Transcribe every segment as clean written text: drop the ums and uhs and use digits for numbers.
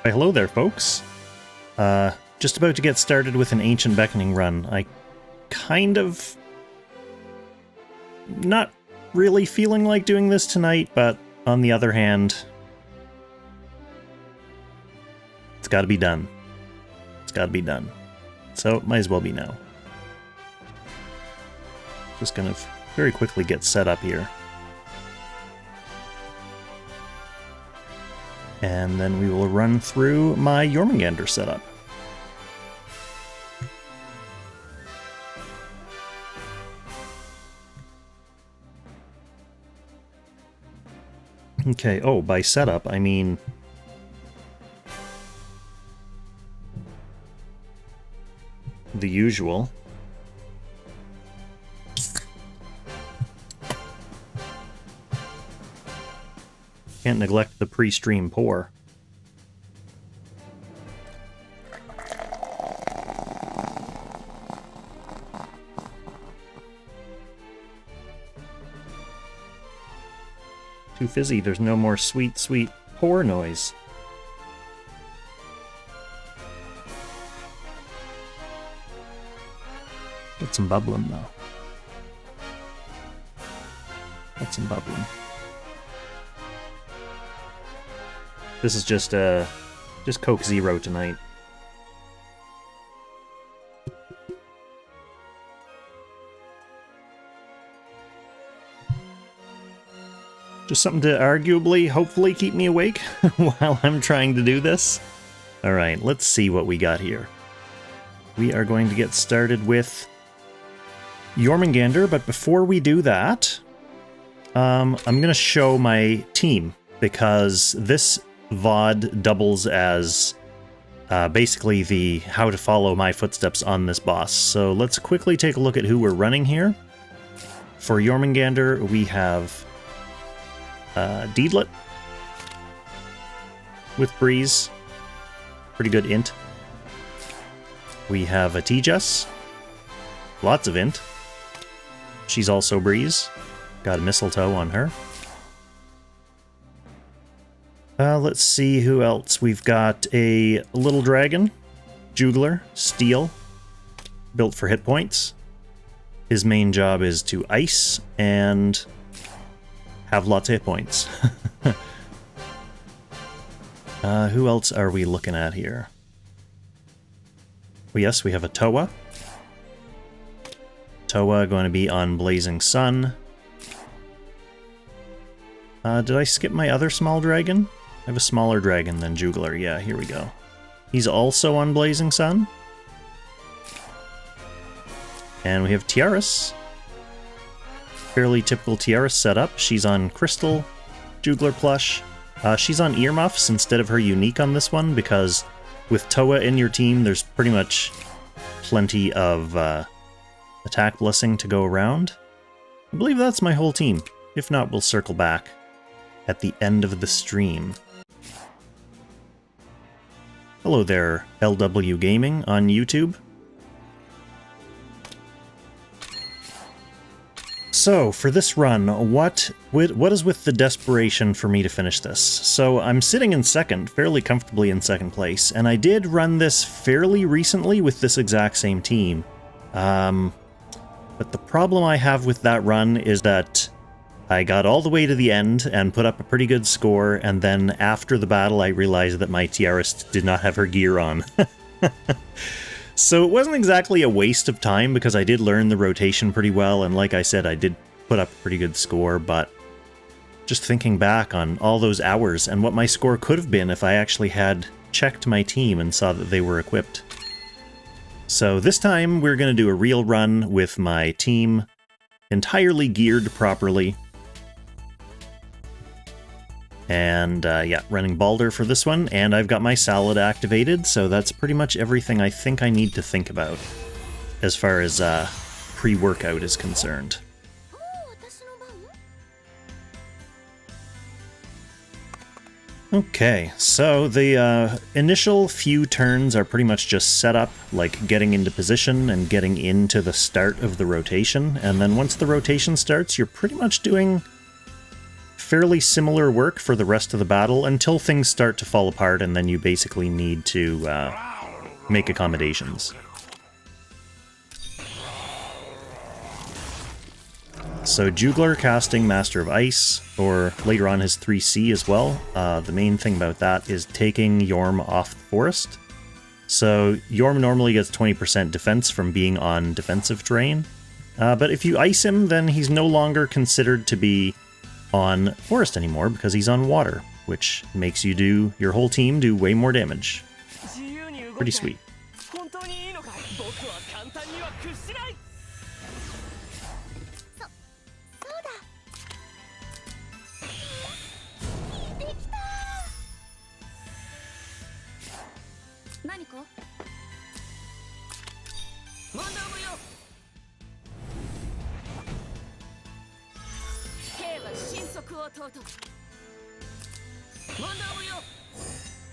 Why, hello there, folks. Just about to get started with an Ancient Beckoning run. I kind of... not really feeling like doing this tonight, but on the other hand, it's gotta be done. It's gotta be done. So it might as well be now. Just gonna very quickly get set up here. And then we will run through my Jormungandr setup. Okay, oh, by setup, I mean... the usual. Can't neglect the pre-stream pour. Too fizzy, there's no more sweet, sweet pour noise. Get some bubbling though. Get some bubbling. This is just Coke Zero tonight. Just something to arguably, hopefully, keep me awake while I'm trying to do this. Alright, let's see what we got here. We are going to get started with Jormungandr, but before we do that, I'm going to show my team, because this VOD doubles as basically the how to follow my footsteps on this boss. So let's quickly take a look at who we're running here. For Jormungandr, we have Deedlit with Breeze, pretty good int. We have a Tiaris, lots of int. She's also Breeze, got a mistletoe on her. Let's see who else. We've got a little dragon, Jugler, Steel, built for hit points. His main job is to ice and have lots of hit points. Who else are we looking at here? Well, yes, we have a Toa. Toa going to be on Blazing Sun. Did I skip my other small dragon? I have a smaller dragon than Jugler. Yeah, here we go. He's also on Blazing Sun. And we have Tiaris. Fairly typical Tiaris setup. She's on Crystal, Jugler plush. She's on Earmuffs instead of her unique on this one, because with Toa in your team, there's pretty much plenty of attack blessing to go around. I believe that's my whole team. If not, we'll circle back at the end of the stream. Hello there, LW Gaming on YouTube. So, for this run, what is with the desperation for me to finish this? So, I'm sitting in second, fairly comfortably in second place, and I did run this fairly recently with this exact same team. But the problem I have with that run is that I got all the way to the end and put up a pretty good score, and then after the battle I realized that my Tiaris did not have her gear on. So it wasn't exactly a waste of time, because I did learn the rotation pretty well, and like I said, I did put up a pretty good score, but just thinking back on all those hours and what my score could have been if I actually had checked my team and saw that they were equipped. So this time we're going to do a real run with my team entirely geared properly. And yeah, running Balder for this one, and I've got my salad activated, so that's pretty much everything I think I need to think about as far as pre-workout is concerned. Okay, so the initial few turns are pretty much just set up, like getting into position and getting into the start of the rotation, and then once the rotation starts, you're pretty much doing fairly similar work for the rest of the battle until things start to fall apart, and then you basically need to make accommodations. So Juglar casting Master of Ice, or later on his 3C as well. The main thing about that is taking Jorm off the forest. So Jorm normally gets 20% defense from being on defensive terrain. But if you ice him, then he's no longer considered to be on forest anymore because he's on water, which makes your whole team do way more damage. Pretty sweet.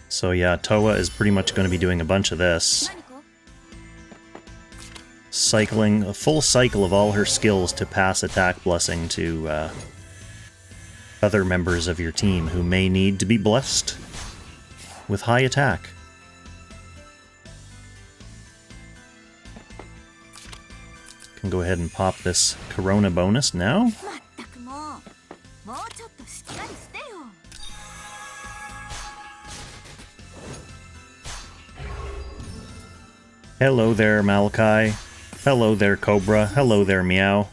So yeah, Toa is pretty much going to be doing a bunch of this. Cycling a full cycle of all her skills to pass attack blessing to other members of your team who may need to be blessed with high attack. Can go ahead and pop this Corona bonus now. Hello there, Malachi. Hello there, Cobra. Hello there, Meow.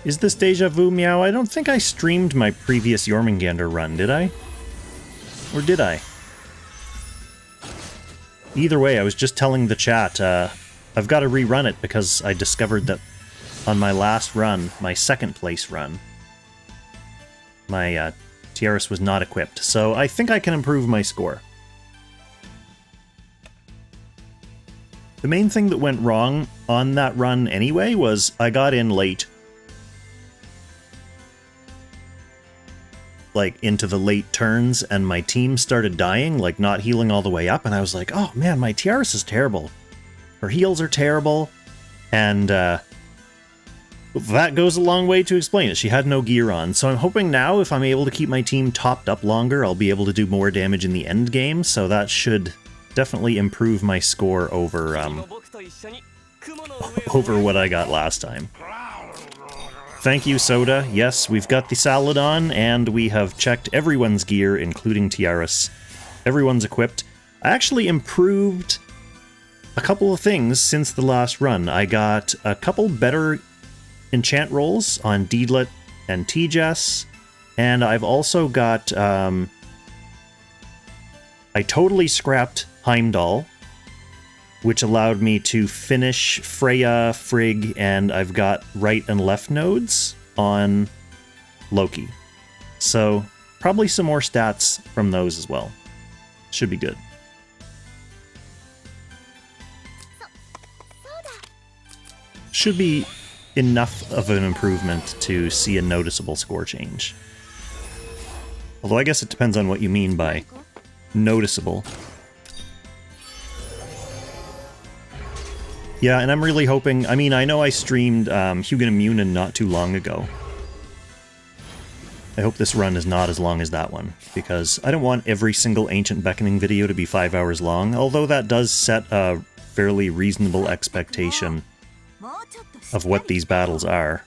Is this deja vu, Meow? I don't think I streamed my previous Jormungandr run, did I? Or did I? Either way, I was just telling the chat, I've got to rerun it because I discovered that on my last run, my second place run, my Tiaris was not equipped, so I think I can improve my score. The main thing that went wrong on that run anyway was I got in late. Like, into the late turns, and my team started dying, like, not healing all the way up, and I was like, oh man, my Tiaris is terrible. Her heals are terrible, and, that goes a long way to explain it. She had no gear on, so I'm hoping now if I'm able to keep my team topped up longer, I'll be able to do more damage in the end game, so that should definitely improve my score over, over what I got last time. Thank you, Soda. Yes, we've got the Saladon, and we have checked everyone's gear, including Tiaris. Everyone's equipped. I actually improved a couple of things since the last run. I got a couple better enchant rolls on Deedlit and T-Jess, and I've also got, I totally scrapped Heimdall, which allowed me to finish Freya, Frigg, and I've got right and left nodes on Loki. So, probably some more stats from those as well. Should be good. Should be enough of an improvement to see a noticeable score change. Although I guess it depends on what you mean by noticeable. Yeah, and I'm really hoping... I mean, I know I streamed Hugin Immunin not too long ago. I hope this run is not as long as that one, because I don't want every single Ancient Beckoning video to be 5 hours long, although that does set a fairly reasonable expectation of what these battles are.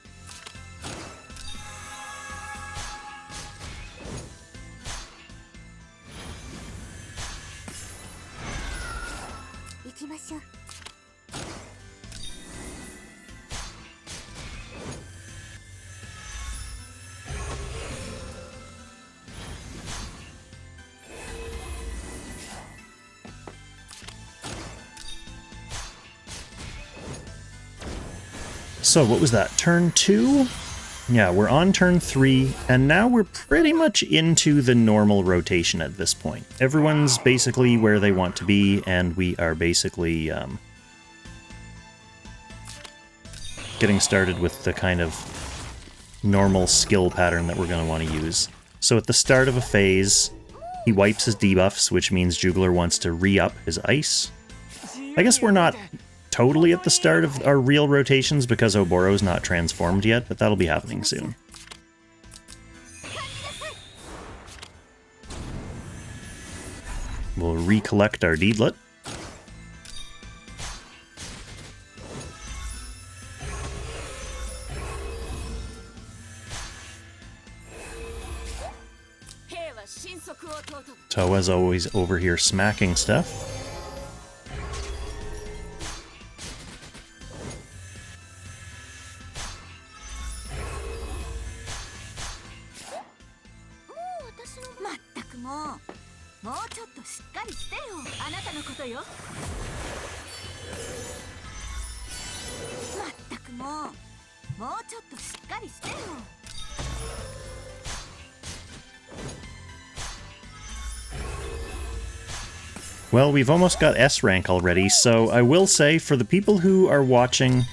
So, what was that? Turn 2? Yeah, we're on turn 3, and now we're pretty much into the normal rotation at this point. Everyone's basically where they want to be, and we are basically getting started with the kind of normal skill pattern that we're going to want to use. So at the start of a phase, He wipes his debuffs, which means Jugler wants to re-up his ice. I guess we're not totally at the start of our real rotations because Oboro's not transformed yet, but that'll be happening soon. We'll recollect our Deedlit. Toa's always over here smacking stuff. Well, we've almost got S rank already, so I will say for the people who are watching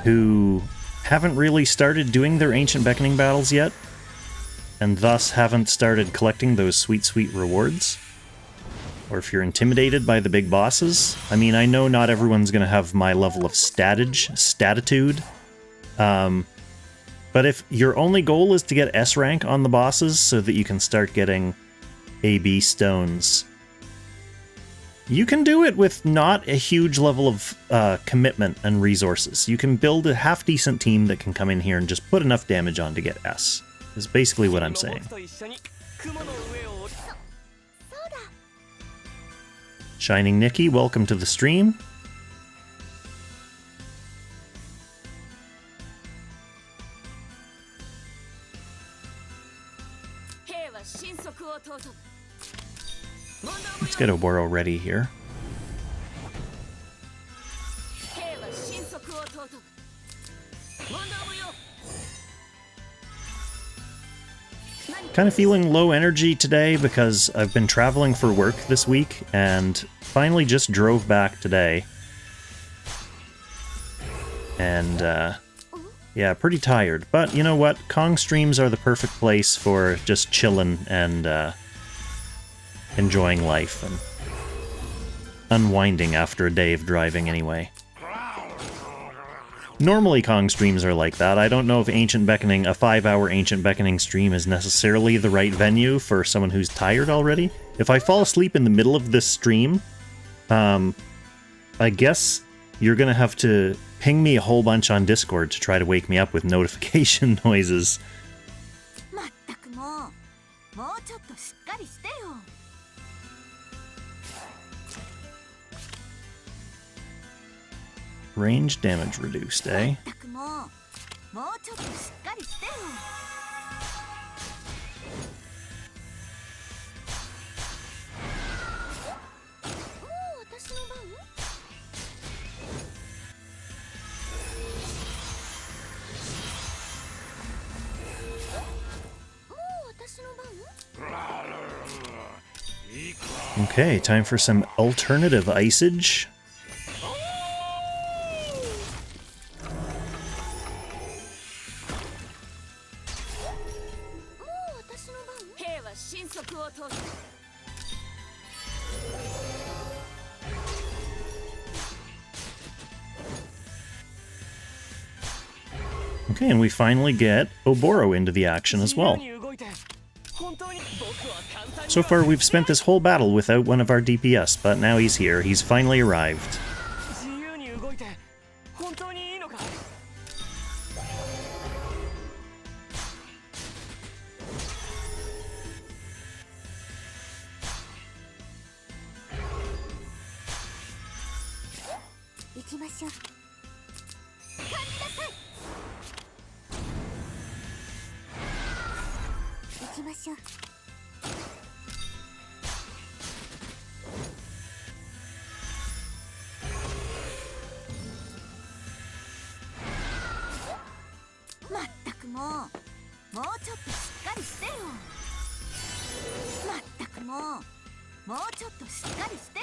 who haven't really started doing their Ancient Beckoning battles yet, and thus haven't started collecting those sweet, sweet rewards, or if you're intimidated by the big bosses, I mean, I know not everyone's going to have my level of statitude, but if your only goal is to get S rank on the bosses so that you can start getting AB stones, you can do it with not a huge level of commitment and resources. You can build a half-decent team that can come in here and just put enough damage on to get S, is basically what I'm saying. Shining Nikki, welcome to the stream. Let's get Oboro ready here. Kind of feeling low energy today because I've been traveling for work this week and finally just drove back today. And yeah, pretty tired. But you know what? Kong streams are the perfect place for just chilling and enjoying life and unwinding after a day of driving anyway. Normally Kong streams are like that. I don't know if Ancient Beckoning, a 5-hour Ancient Beckoning stream is necessarily the right venue for someone who's tired already. If I fall asleep in the middle of this stream, I guess you're gonna have to ping me a whole bunch on Discord to try to wake me up with notification noises. Range damage reduced, eh? Okay, time for some alternative iceage. Okay, and we finally get Oboro into the action as well. So far we've spent this whole battle without one of our DPS, but now he's here. He's finally arrived.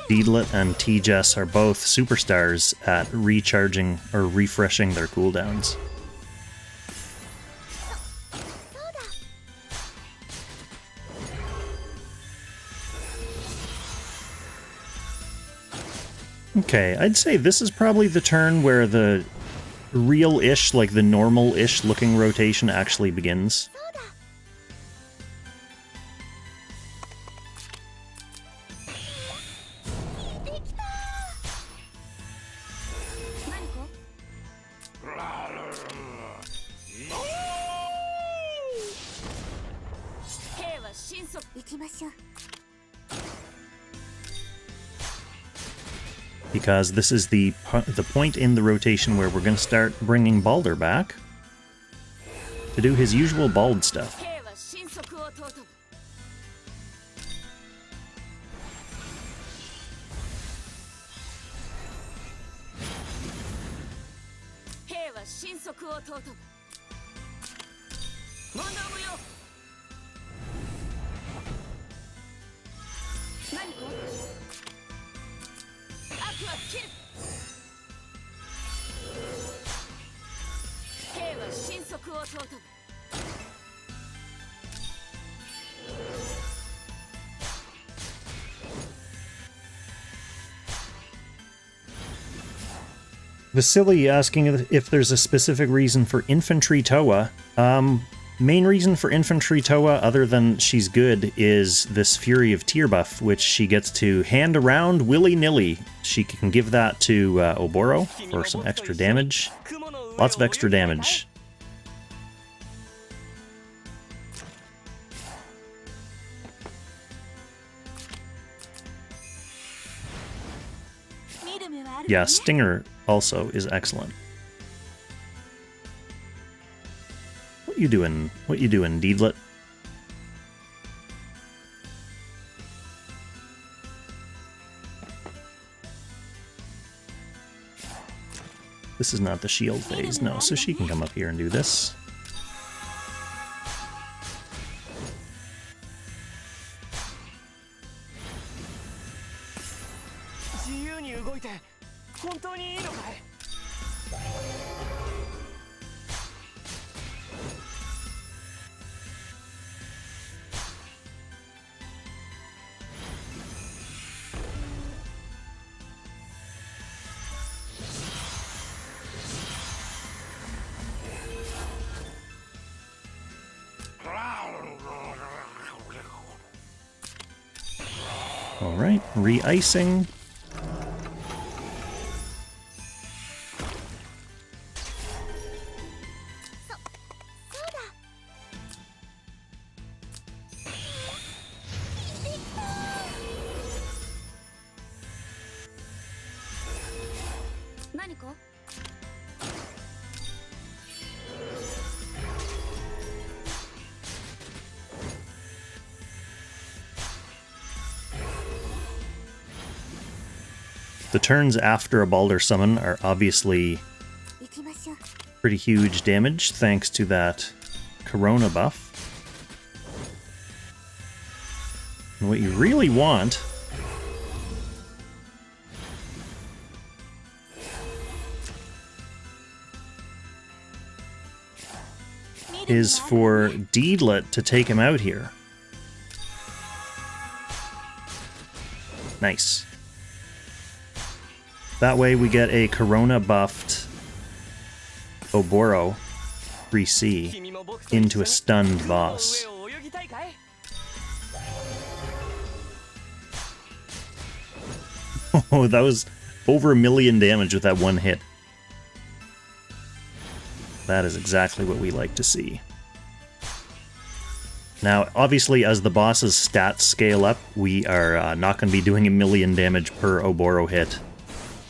Deedlit and T-Jess are both superstars at recharging or refreshing their cooldowns. Okay, I'd say this is probably the turn where the real-ish, like the normal-ish looking rotation actually begins. Because this is the point in the rotation where we're going to start bringing Balder back to do his usual bald stuff. Vasily asking if there's a specific reason for Infantry Toa. Main reason for Infantry Toa, other than she's good, is this Fury of Tear buff, which she gets to hand around willy-nilly. She can give that to Oboro for some extra damage. Lots of extra damage. Yeah, Stinger also is excellent. What you doing? What you doing, Deedlet? This is not the shield phase, no, so she can come up here and do this. Alright, re-icing. The turns after a Balder summon are obviously pretty huge damage, thanks to that Corona buff. And what you really want is for Deedlet to take him out here. Nice. That way we get a Corona buffed Oboro 3C into a stunned boss. Oh, that was over 1 million damage with that one hit. That is exactly what we like to see. Now, obviously, as the boss's stats scale up, we are not going to be doing 1 million damage per Oboro hit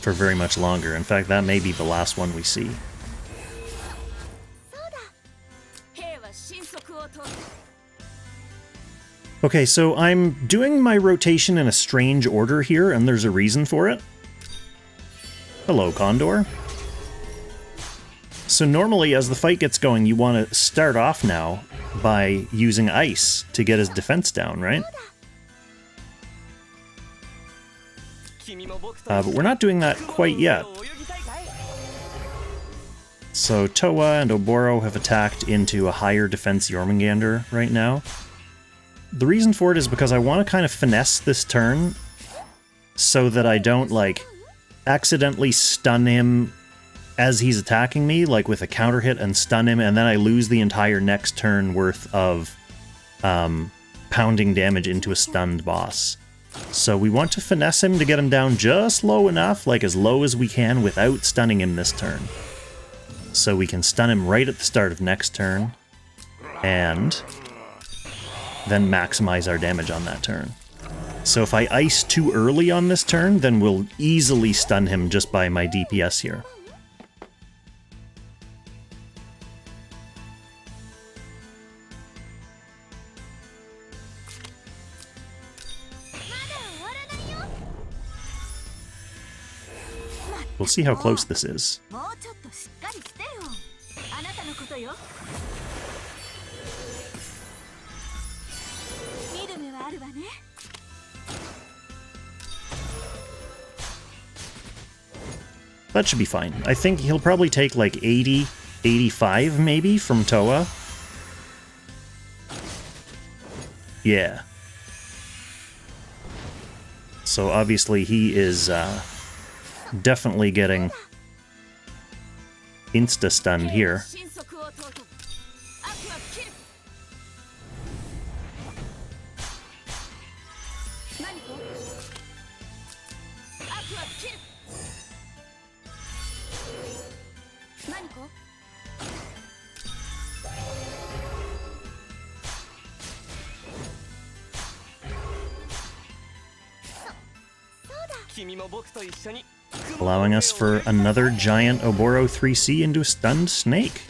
for very much longer. In fact, that may be the last one we see. Okay, so I'm doing my rotation in a strange order here, and there's a reason for it. Hello, Condor. So normally, as the fight gets going, you want to start off now by using ice to get his defense down, right? But we're not doing that quite yet. So Toa and Oboro have attacked into a higher defense Jormungandr right now. The reason for it is because I want to kind of finesse this turn so that I don't, like, accidentally stun him as he's attacking me, like with a counter hit, and stun him, and then I lose the entire next turn worth of pounding damage into a stunned boss. So we want to finesse him to get him down just low enough, like as low as we can, without stunning him this turn. So we can stun him right at the start of next turn, and then maximize our damage on that turn. So if I ice too early on this turn, then we'll easily stun him just by my DPS here. We'll see how close this is. That should be fine. I think he'll probably take like 80, 85 maybe from Toa. Yeah. So obviously he is definitely getting insta-stunned here. Allowing us for another giant Oboro 3C into a stunned snake.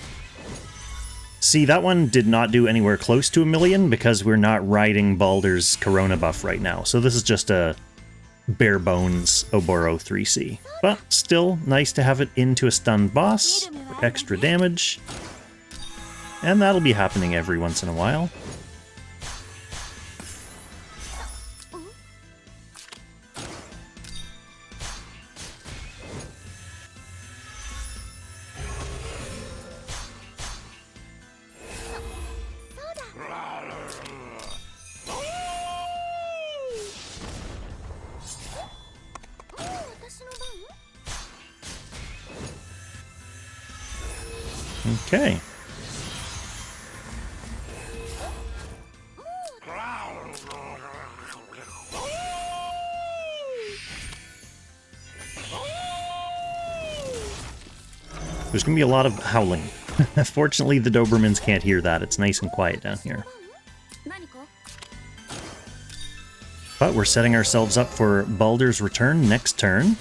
See, that one did not do anywhere close to 1,000,000 because we're not riding Baldur's Corona buff right now. So this is just a bare bones Oboro 3C. But still nice to have it into a stunned boss for extra damage. And that'll be happening every once in a while. Okay. There's going to be a lot of howling. Fortunately, the Dobermans can't hear that. It's nice and quiet down here. But we're setting ourselves up for Baldur's return next turn.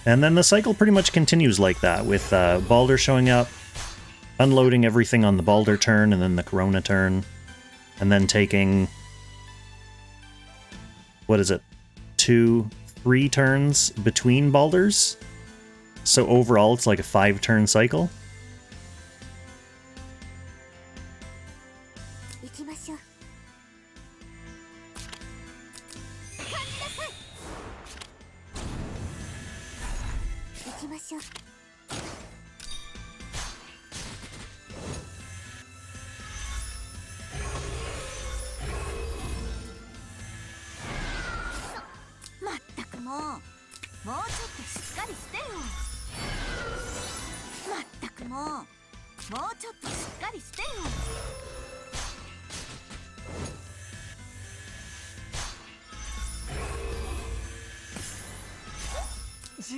And then the cycle pretty much continues like that, with Baldur showing up, unloading everything on the Baldur turn, and then the Corona turn, and then taking, what is it, 2, 3 turns between Baldurs? So overall, it's like a 5-turn cycle.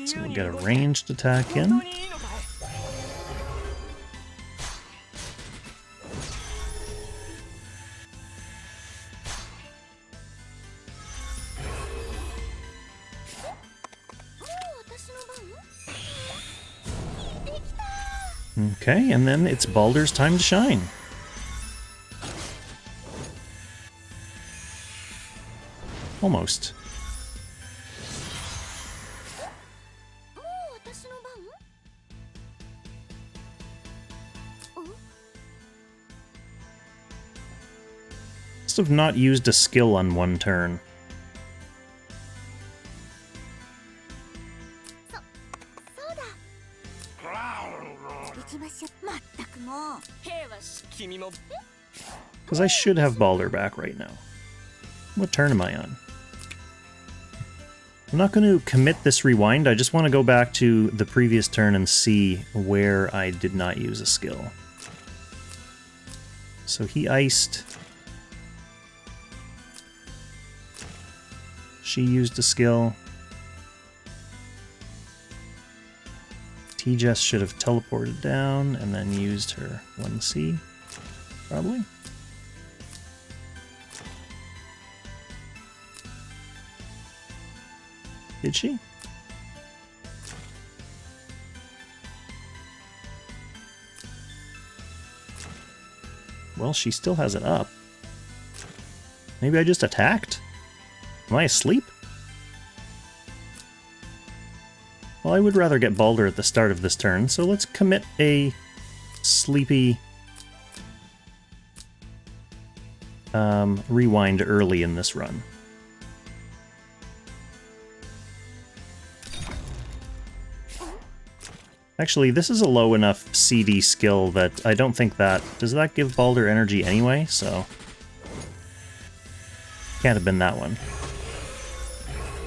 So we'll get a ranged attack in. Okay, and then it's Baldur's time to shine. Almost. Must have not used a skill on one turn. Because I should have Baldur back right now. What turn am I on? I'm not going to commit this rewind, I just want to go back to the previous turn and see where I did not use a skill. So he iced. She used a skill. T-Jess should have teleported down and then used her 1C, probably. Did she? Well, she still has it up. Maybe I just attacked? Am I asleep? Well, I would rather get Balder at the start of this turn, so let's commit a sleepy rewind early in this run. Actually, this is a low enough CD skill that I don't think that... Does that give Balder energy anyway? So... Can't have been that one.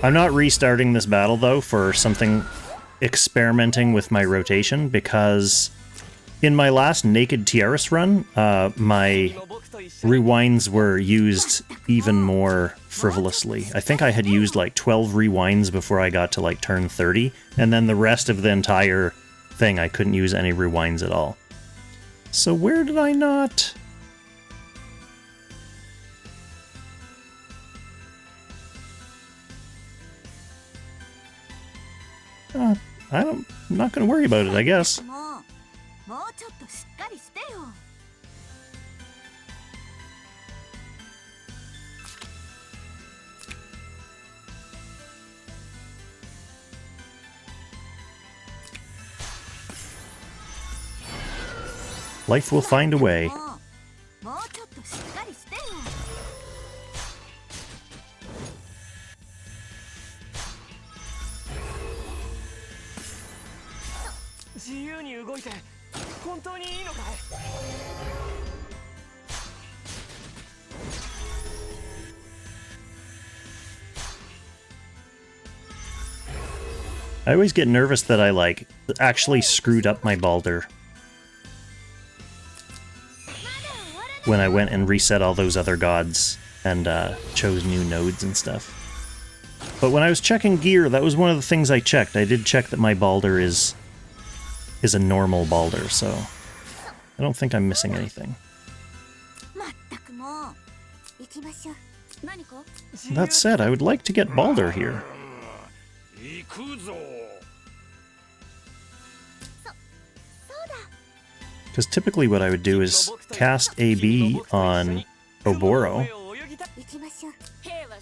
I'm not restarting this battle, though, for something experimenting with my rotation, because in my last Naked Tiaris run, my rewinds were used even more frivolously. I think I had used like 12 rewinds before I got to like turn 30, and then the rest of the entire thing I couldn't use any rewinds at all. So where did I not... I'm not going to worry about it, I guess. Life will find a way. I always get nervous that I, like, actually screwed up my Balder when I went and reset all those other gods and chose new nodes and stuff. But when I was checking gear, that was one of the things I checked. I did check that my Balder is a normal Balder, so I don't think I'm missing anything. That said, I would like to get Balder here. Because typically what I would do is cast AB on Oboro.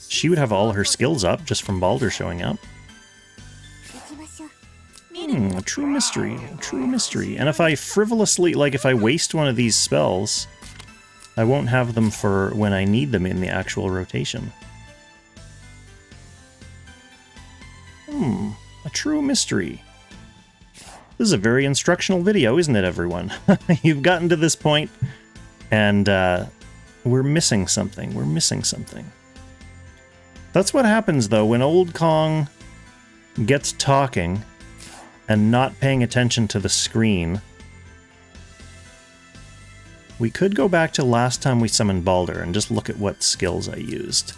She would have all her skills up just from Balder showing up. A true mystery, a true mystery. And if I frivolously, like if I waste one of these spells, I won't have them for when I need them in the actual rotation. A true mystery. This is a very instructional video, isn't it, everyone? You've gotten to this point, and we're missing something. We're missing something. That's what happens, though, when Old Kong gets talking and not paying attention to the screen. We could go back to last time we summoned Balder and just look at what skills I used.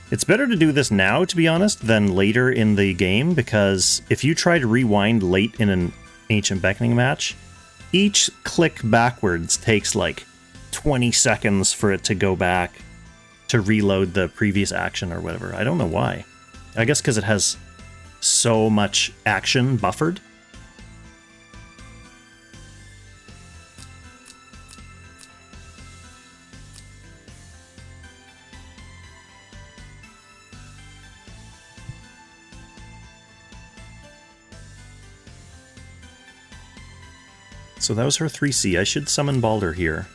It's better to do this now, to be honest, than later in the game, because if you try to rewind late in an Ancient Beckoning match, each click backwards takes like 20 seconds for it to go back to reload the previous action or whatever. I don't know why. I guess because it has so much action buffered. So that was her 3C. I should summon Balder here.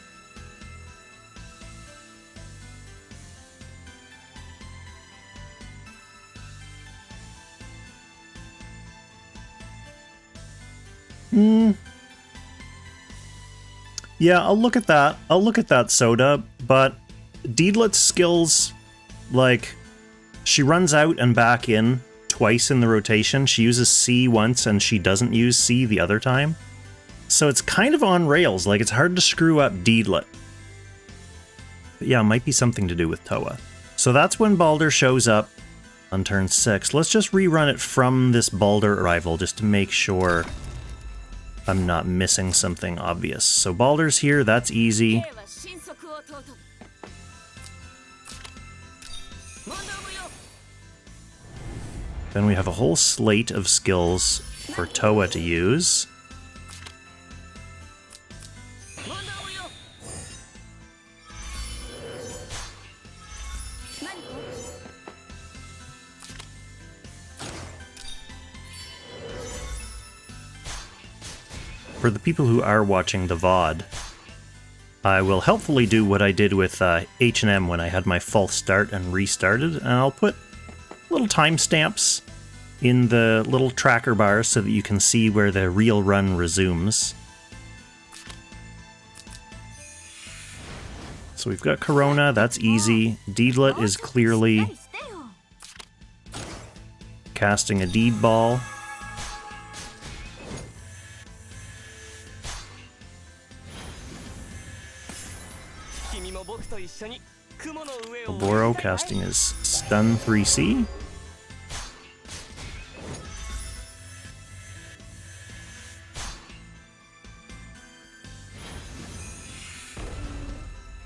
Yeah, I'll look at that. I'll look at that Soda, but Deedlet's skills, like, she runs out and back in twice in the rotation. She uses C once and she doesn't use C the other time. So it's kind of on rails, like it's hard to screw up Deedlit. But yeah, it might be something to do with Toa. So that's when Balder shows up on turn 6. Let's just rerun it from this Balder arrival just to make sure I'm not missing something obvious. So Balder's here, that's easy. Then we have a whole slate of skills for Toa to use. For the people who are watching the VOD, I will helpfully do what I did with H&M when I had my false start and restarted, and I'll put little timestamps in the little tracker bars so that you can see where the real run resumes. So we've got Corona, that's easy. Deedlit is clearly casting a Deed Ball. Oboro casting his Stun 3C.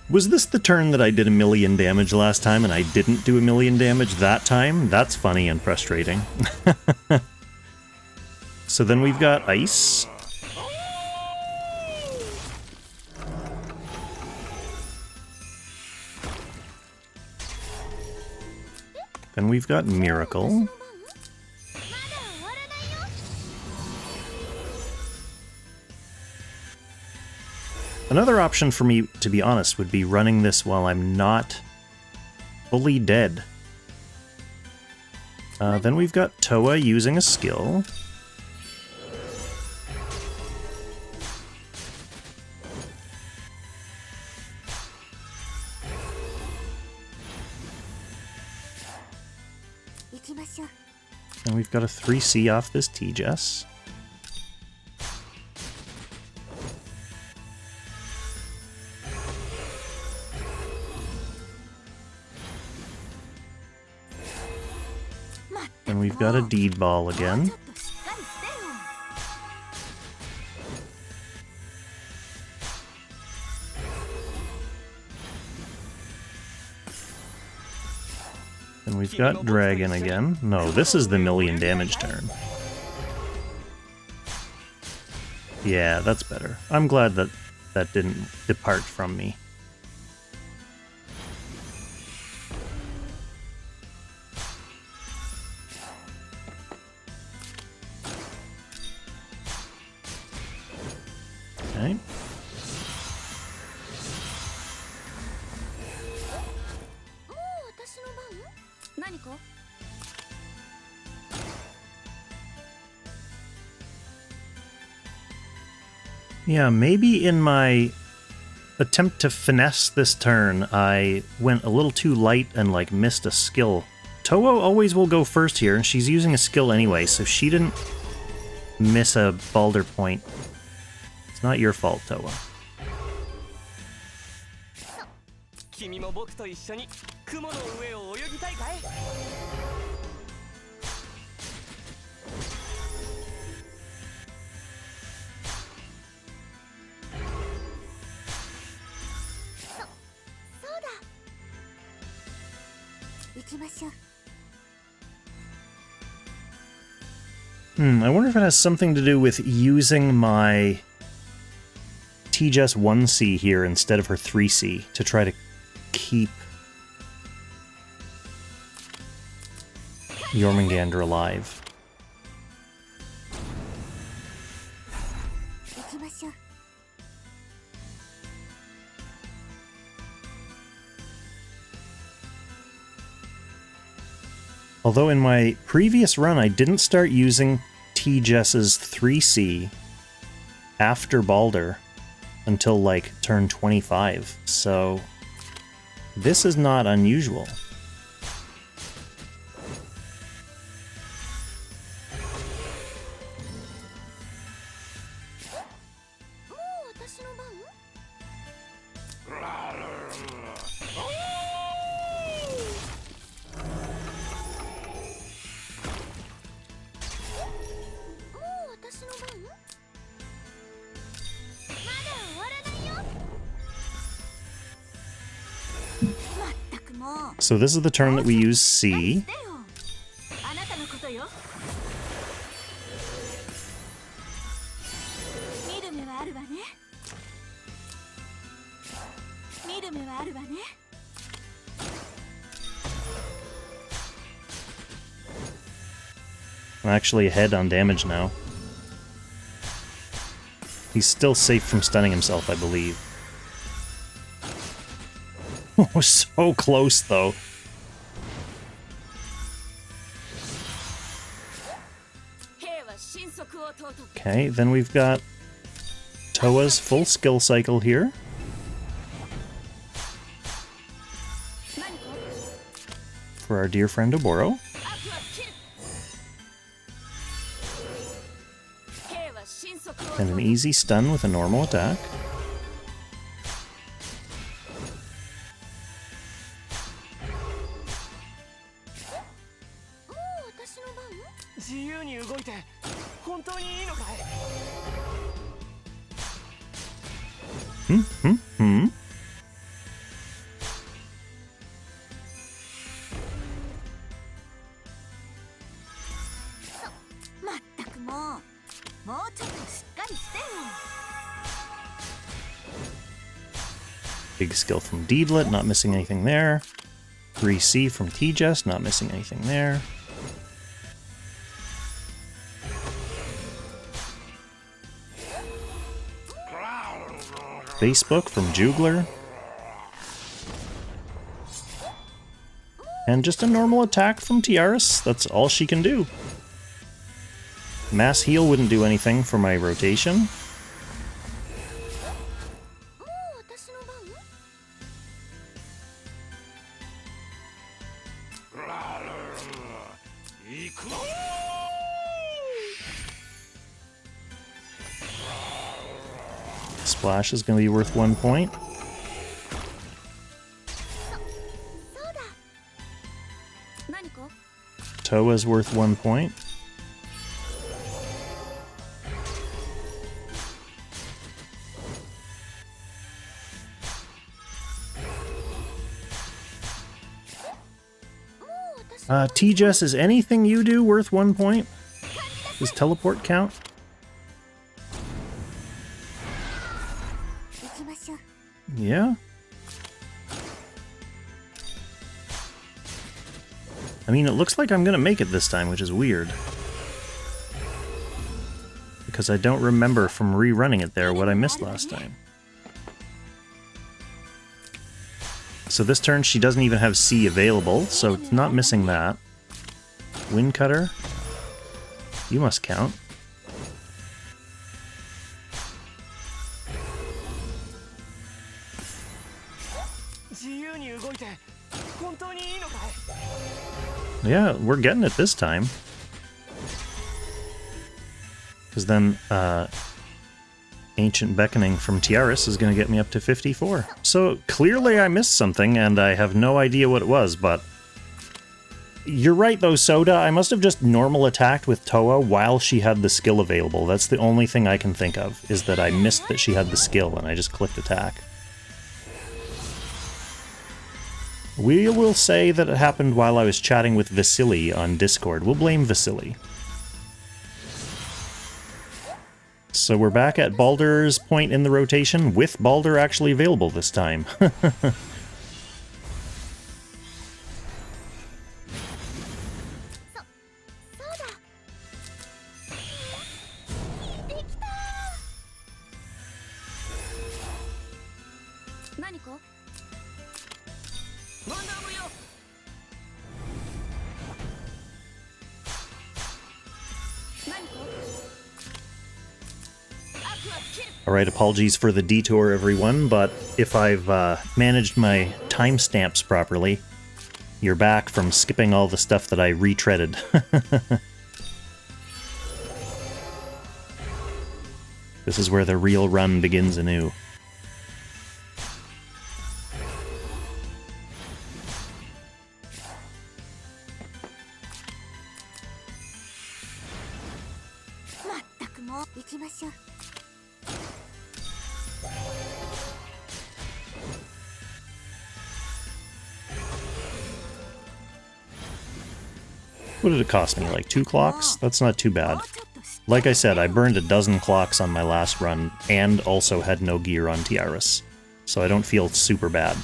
Was this the turn that I did 1,000,000 damage last time and I didn't do 1,000,000 damage that time? That's funny and frustrating. So then we've got Ice. Then we've got Miracle. Another option for me, to be honest, would be running this while I'm not fully dead. Then we've got Toa using a skill. And we've got a 3C off this T-Jess. And we've got a Deed Ball again. And we've got Dragon again. No, this is the 1,000,000 damage turn. Yeah, that's better. I'm glad that that didn't depart from me. Okay. Yeah, maybe in my attempt to finesse this turn, I went a little too light and, like, missed a skill. Toa always will go first here, and she's using a skill anyway, so she didn't miss a Balder point. It's not your fault, Toa. I wonder if it has something to do with using my T-Jess 1C here instead of her 3C to try to keep Jormungandr alive. Although in my previous run, I didn't start using T-Jess's 3C after Balder until, like, turn 25, so this is not unusual. So this is the turn that we use C. I'm actually ahead on damage now. He's still safe from stunning himself, I believe. Oh, so close, though. Okay, then we've got Toa's full skill cycle here. For our dear friend Oboro. And an easy stun with a normal attack. Big skill from Deedlet, not missing anything there. 3C from T-Jest, not missing anything there. Facebook from Jugler. And just a normal attack from Tiaris. That's all she can do. Mass heal wouldn't do anything for my rotation. Splash is going to be worth 1 point. Toa's worth 1 point. T-Jess, is anything you do worth 1 point? Does teleport count? Yeah? I mean, it looks like I'm gonna make it this time, which is weird. Because I don't remember from rerunning it there what I missed last time. So this turn she doesn't even have C available, so it's not missing that. Wind Cutter. You must count. Yeah, we're getting it this time. Because then, Ancient Beckoning from Tiaris is going to get me up to 54. So, clearly I missed something, and I have no idea what it was, but... You're right, though, Soda. I must have just normal attacked with Toa while she had the skill available. That's the only thing I can think of, is that I missed that she had the skill, and I just clicked attack. We will say that it happened while I was chatting with Vasily on Discord. We'll blame Vasily. So we're back at Baldur's point in the rotation, with Baldur actually available this time. Alright, apologies for the detour, everyone, but if I've managed my timestamps properly, you're back from skipping all the stuff that I retreaded. This is where the real run begins anew. What did it cost me? Like 2 clocks? That's not too bad. Like I said, I burned a dozen clocks on my last run, and also had no gear on Tiaris, so I don't feel super bad.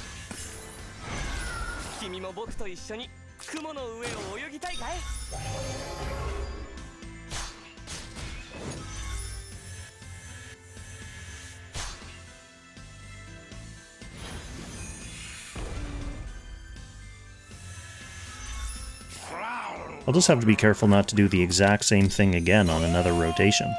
I'll just have to be careful not to do the exact same thing again on another rotation.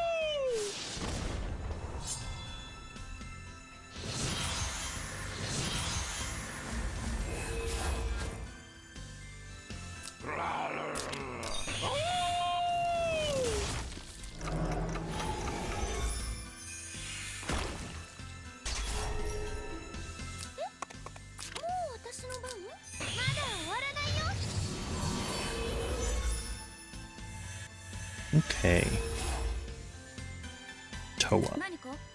Okay. Toa.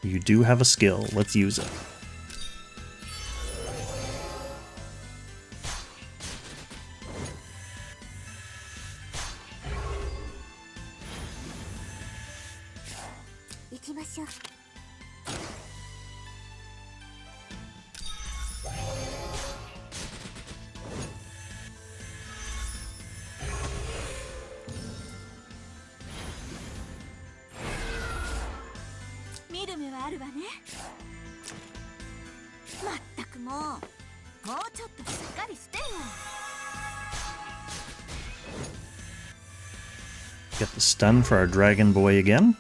You do have a skill. Let's use it. Get the stun for our dragon boy again.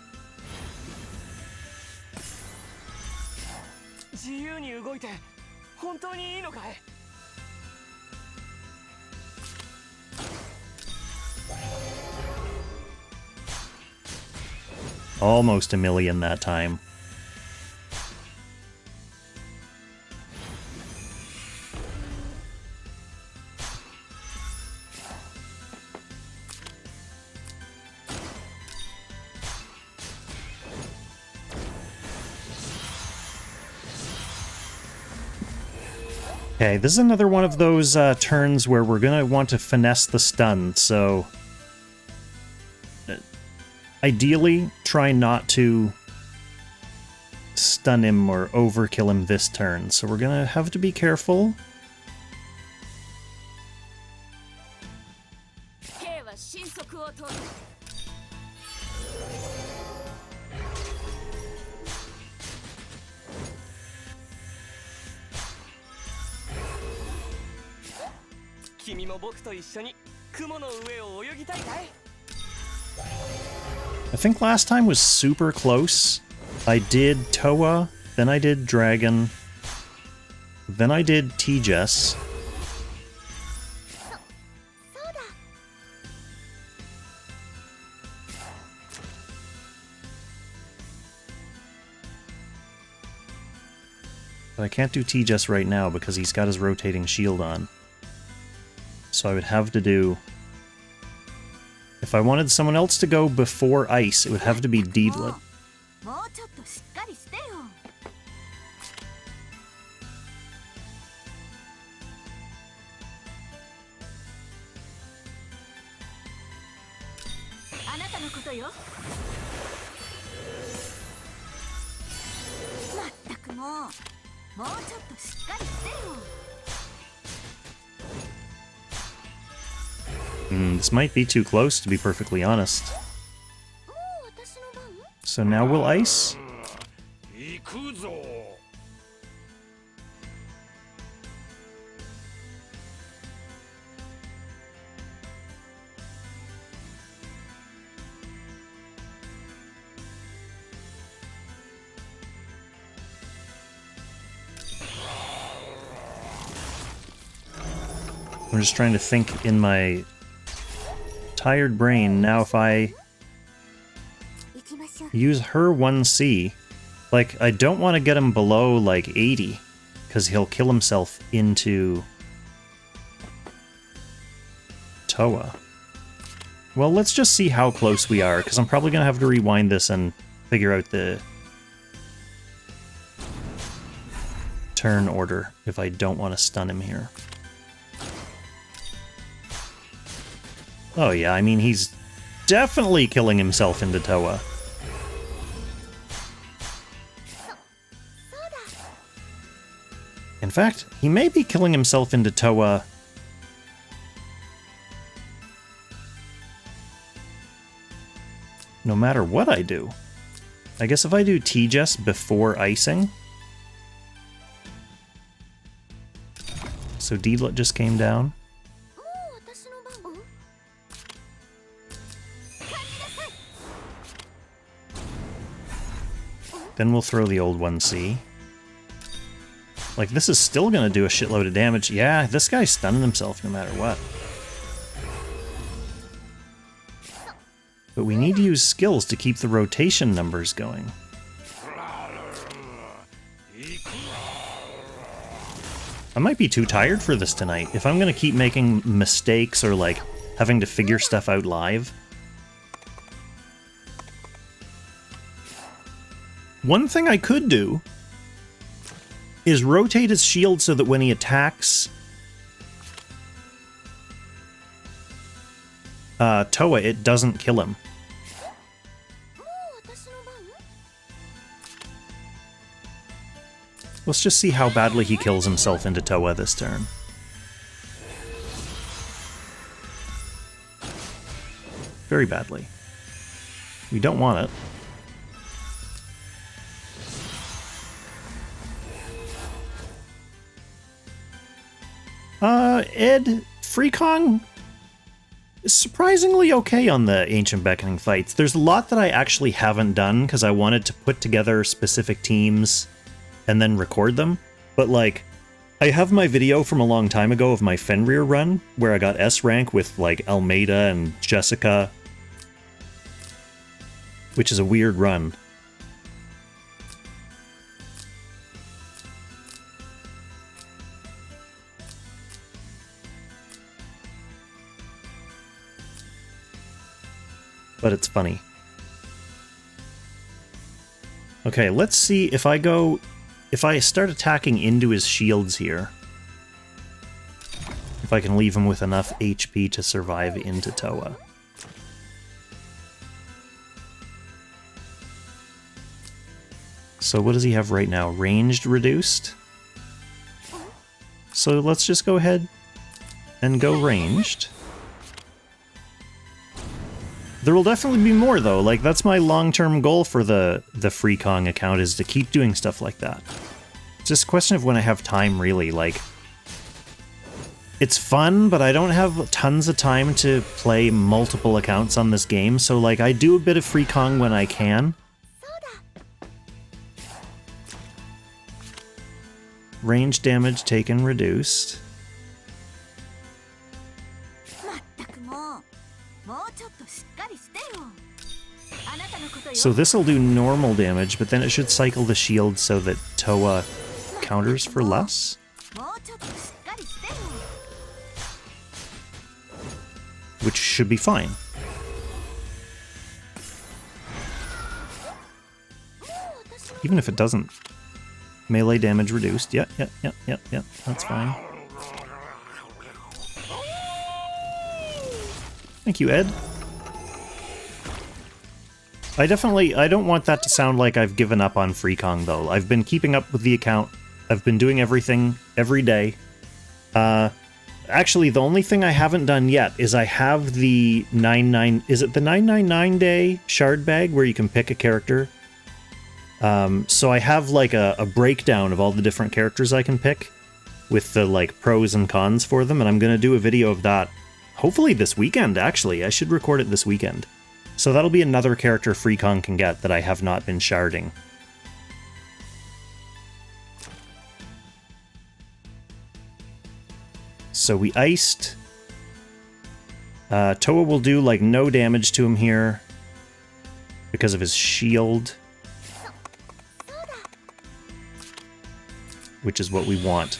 Almost a million that time. Okay, this is another one of those turns where we're gonna want to finesse the stun, so ideally try not to stun him or overkill him this turn, so we're gonna have to be careful. I think last time was super close. I did Toa, then I did Dragon, then I did T-Jess. But I can't do T-Jess right now because he's got his rotating shield on. So I would have to do... If I wanted someone else to go before Ice, it would have to be Deedlit. This might be too close, to be perfectly honest. So now we'll Ice? I'm just trying to think in my tired brain. Now if I use her 1C, like, I don't want to get him below, like, 80, because he'll kill himself into Toa. Well, let's just see how close we are, because I'm probably going to have to rewind this and figure out the turn order if I don't want to stun him here. Oh yeah, I mean, he's definitely killing himself into Toa. In fact, he may be killing himself into Toa no matter what I do. I guess if I do T-Jess before icing... So D-Lut just came down. Then we'll throw the old 1C. Like, this is still gonna do a shitload of damage. Yeah, this guy's stunning himself no matter what. But we need to use skills to keep the rotation numbers going. I might be too tired for this tonight. If I'm gonna keep making mistakes or, like, having to figure stuff out live. One thing I could do is rotate his shield so that when he attacks Toa, it doesn't kill him. Let's just see how badly he kills himself into Toa this turn. Very badly. We don't want it. Ed, Freekong is surprisingly okay on the Ancient Beckoning fights. There's a lot that I actually haven't done because I wanted to put together specific teams and then record them. But, like, I have my video from a long time ago of my Fenrir run where I got S rank with, like, Almeida and Jessica, which is a weird run. But it's funny. Okay, let's see if I start attacking into his shields here. If I can leave him with enough HP to survive into Toa. So what does he have right now? Ranged reduced? So let's just go ahead and go ranged. There will definitely be more, though. Like, that's my long-term goal for the Freekong account, is to keep doing stuff like that. It's just a question of when I have time, really. Like, it's fun, but I don't have tons of time to play multiple accounts on this game, so, like, I do a bit of Freekong when I can. Range damage taken reduced. So this'll do normal damage, but then it should cycle the shield so that Toa counters for less? Which should be fine. Even if it doesn't. Melee damage reduced. Yep, that's fine. Thank you, Ed. I don't want that to sound like I've given up on Freekong, though. I've been keeping up with the account. I've been doing everything every day. Actually, the only thing I haven't done yet is I have the 999 day shard bag where you can pick a character. So I have like a breakdown of all the different characters I can pick with the like pros and cons for them, and I'm going to do a video of that hopefully this weekend, actually. I should record it this weekend. So that'll be another character Freekong can get that I have not been sharding. So we iced. Toa will do like no damage to him here because of his shield, which is what we want.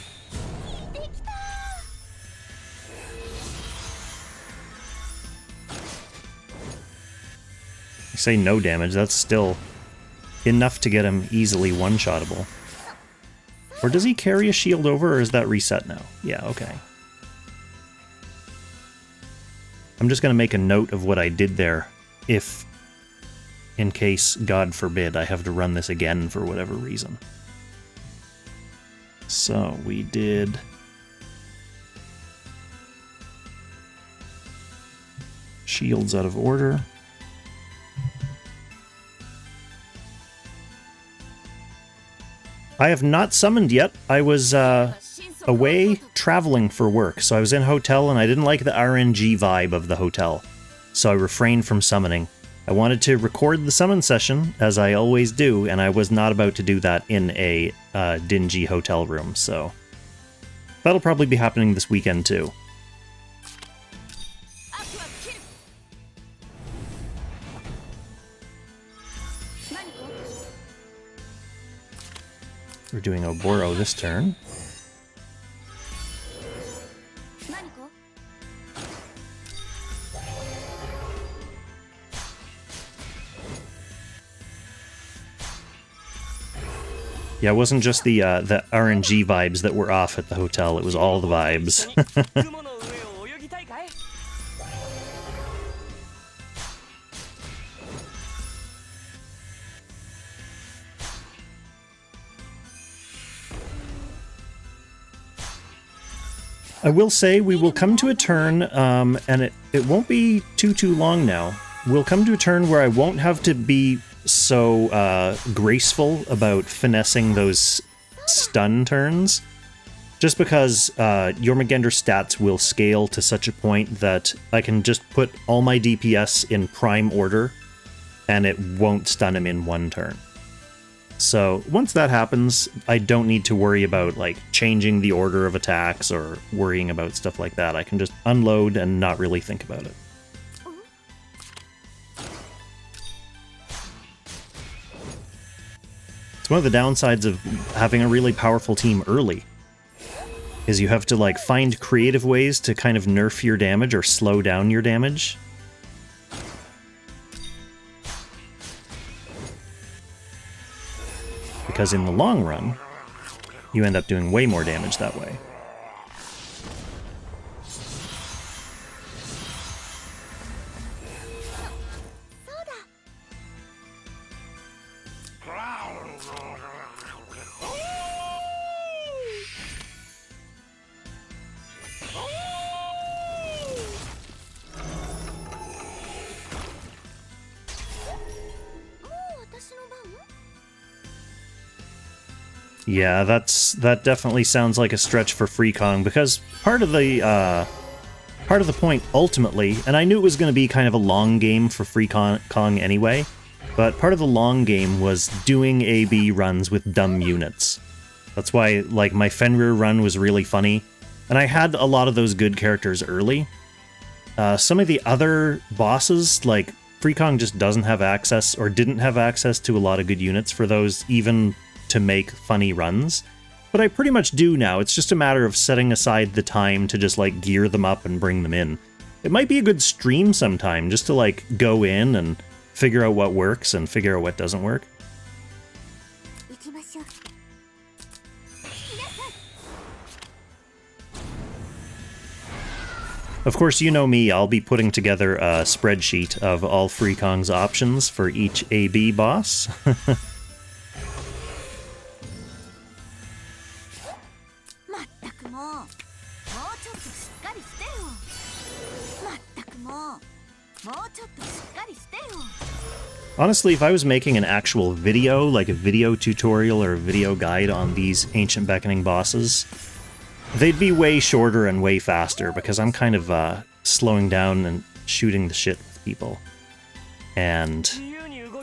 I say no damage, that's still enough to get him easily one-shottable. Or does he carry a shield over, or is that reset now? Yeah, okay. I'm just going to make a note of what I did there, if, in case, God forbid, I have to run this again for whatever reason. So, we did... Shields out of order. I have not summoned yet. I was away traveling for work, so I was in a hotel and I didn't like the RNG vibe of the hotel, so I refrained from summoning. I wanted to record the summon session, as I always do, and I was not about to do that in a dingy hotel room, so that'll probably be happening this weekend too. We're doing Oboro this turn. Yeah, it wasn't just the RNG vibes that were off at the hotel, it was all the vibes. I will say we will come to a turn, and it won't be too long now. We'll come to a turn where I won't have to be so graceful about finessing those stun turns, just because Jormungandr stats will scale to such a point that I can just put all my DPS in prime order, and it won't stun him in one turn. So once that happens, I don't need to worry about like changing the order of attacks or worrying about stuff like that. I can just unload and not really think about it. It's one of the downsides of having a really powerful team early, is you have to like find creative ways to kind of nerf your damage or slow down your damage. Because in the long run, you end up doing way more damage that way. Yeah, that definitely sounds like a stretch for Freekong, because part of the point ultimately, and I knew it was going to be kind of a long game for Freekong anyway, but part of the long game was doing AB runs with dumb units. That's why, like, my Fenrir run was really funny, and I had a lot of those good characters early. Some of the other bosses, like, Freekong just doesn't have access, or didn't have access to a lot of good units for those, even to make funny runs, but I pretty much do now. It's just a matter of setting aside the time to just like gear them up and bring them in. It might be a good stream sometime just to like go in and figure out what works and figure out what doesn't work. Of course, you know me, I'll be putting together a spreadsheet of all Freekong's options for each AB boss. Honestly, if I was making an actual video, like a video tutorial or a video guide on these Ancient Beckoning bosses, they'd be way shorter and way faster, because I'm kind of slowing down and shooting the shit with people. And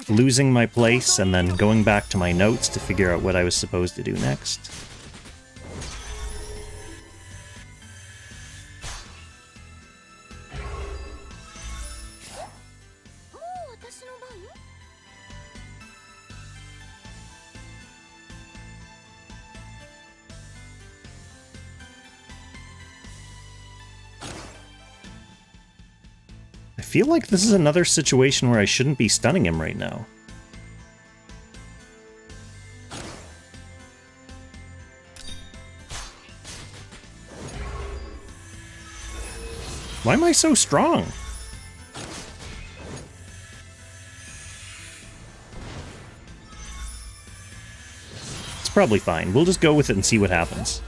losing my place and then going back to my notes to figure out what I was supposed to do next. I feel like this is another situation where I shouldn't be stunning him right now. Why am I so strong? probably fine. We'll just go with it and see what happens.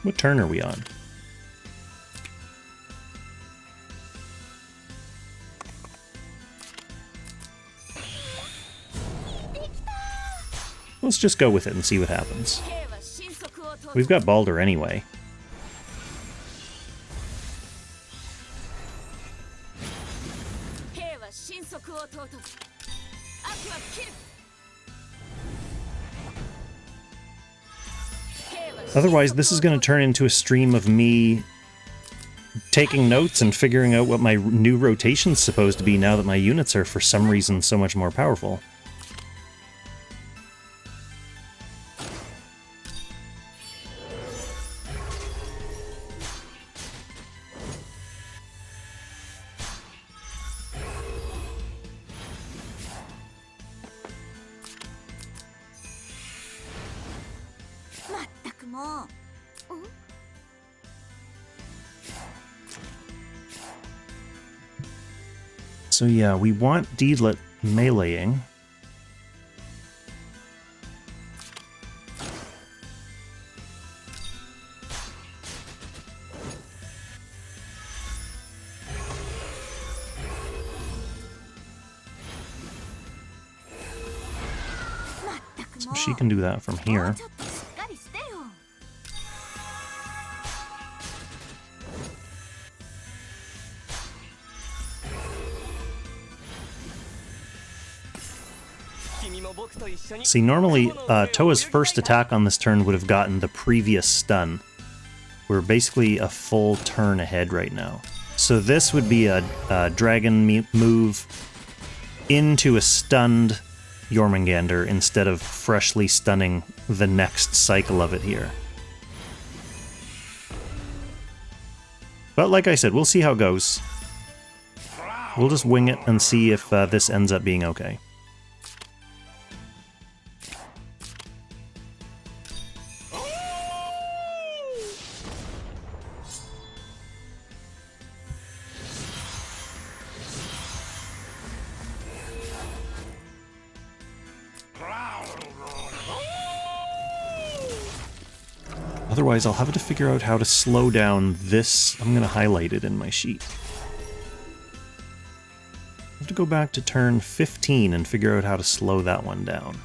What turn are we on? Let's just go with it and see what happens. We've got Balder anyway. Otherwise, this is going to turn into a stream of me taking notes and figuring out what my new rotation's supposed to be now that my units are, for some reason, so much more powerful. So yeah, we want Deedlit meleeing. So she can do that from here. See, normally, Toa's first attack on this turn would have gotten the previous stun. We're basically a full turn ahead right now. So this would be a dragon move into a stunned Jormungandr instead of freshly stunning the next cycle of it here. But like I said, we'll see how it goes. We'll just wing it and see if this ends up being okay. Otherwise, I'll have to figure out how to slow down this. I'm going to highlight it in my sheet. I have to go back to turn 15 and figure out how to slow that one down.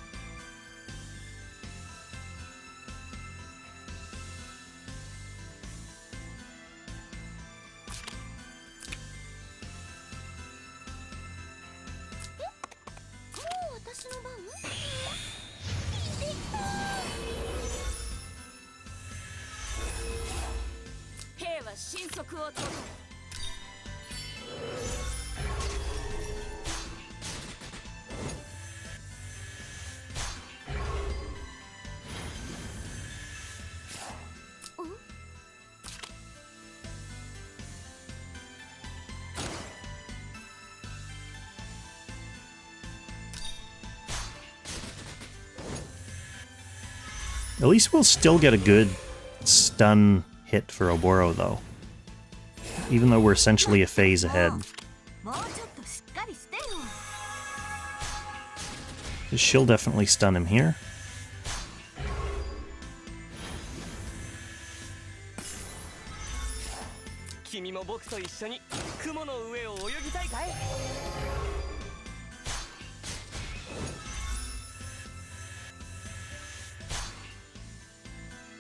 At least we'll still get a good stun hit for Oboro, though. Even though we're essentially a phase ahead. She'll definitely stun him here.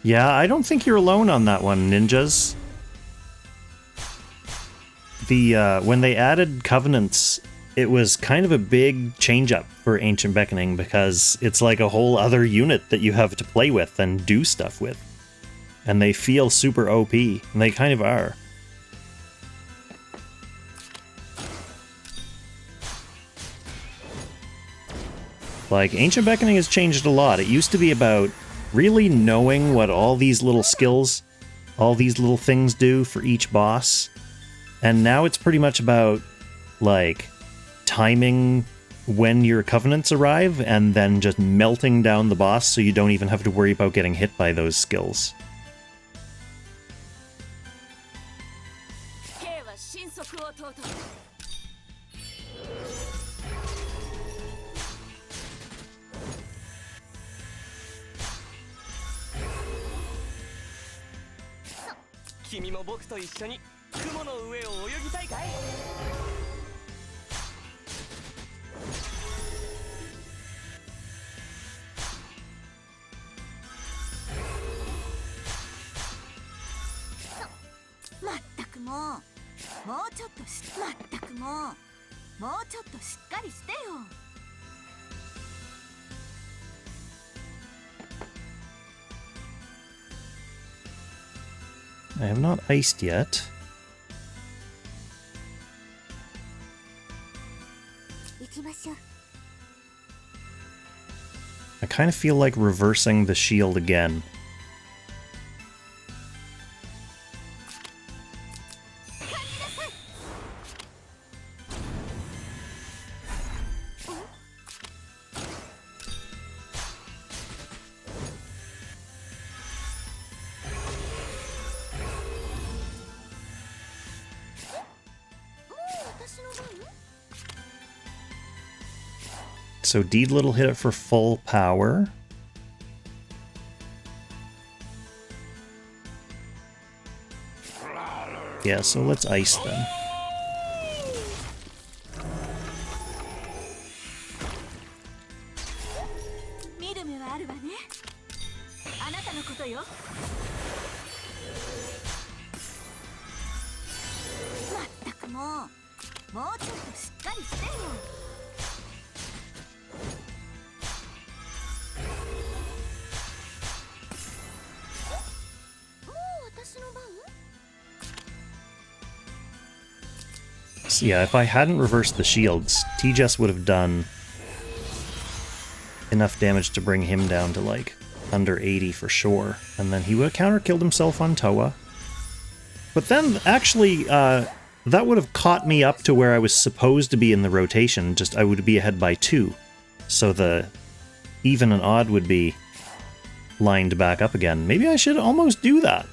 Yeah, I don't think you're alone on that one, ninjas. When they added Covenants, it was kind of a big change-up for Ancient Beckoning, because it's like a whole other unit that you have to play with and do stuff with. And they feel super OP, and they kind of are. Like, Ancient Beckoning has changed a lot. It used to be about really knowing what all these little skills, all these little things do for each boss. And now it's pretty much about, like, timing when your Covenants arrive and then just melting down the boss so you don't even have to worry about getting hit by those skills. 君も僕と一緒に雲の上を泳ぎたいかい？まったくもうちょっとまったくもうちょっとしっかりしてよ。I have not iced yet. 行きましょう。 I kind of feel like reversing the shield again. So Deedlit will hit it for full power. Yeah, so let's ice then. So yeah, if I hadn't reversed the shields, T-Jess would have done enough damage to bring him down to like under 80 for sure. And then he would have counter-killed himself on Toa. But then actually, that would have caught me up to where I was supposed to be in the rotation, just I would be ahead by 2. So the even and odd would be lined back up again. Maybe I should almost do that.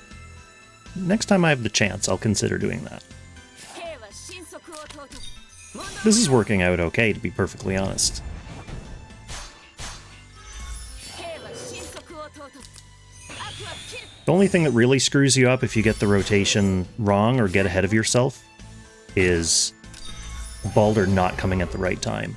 Next time I have the chance, I'll consider doing that. This is working out okay, to be perfectly honest. The only thing that really screws you up if you get the rotation wrong or get ahead of yourself is Balder not coming at the right time.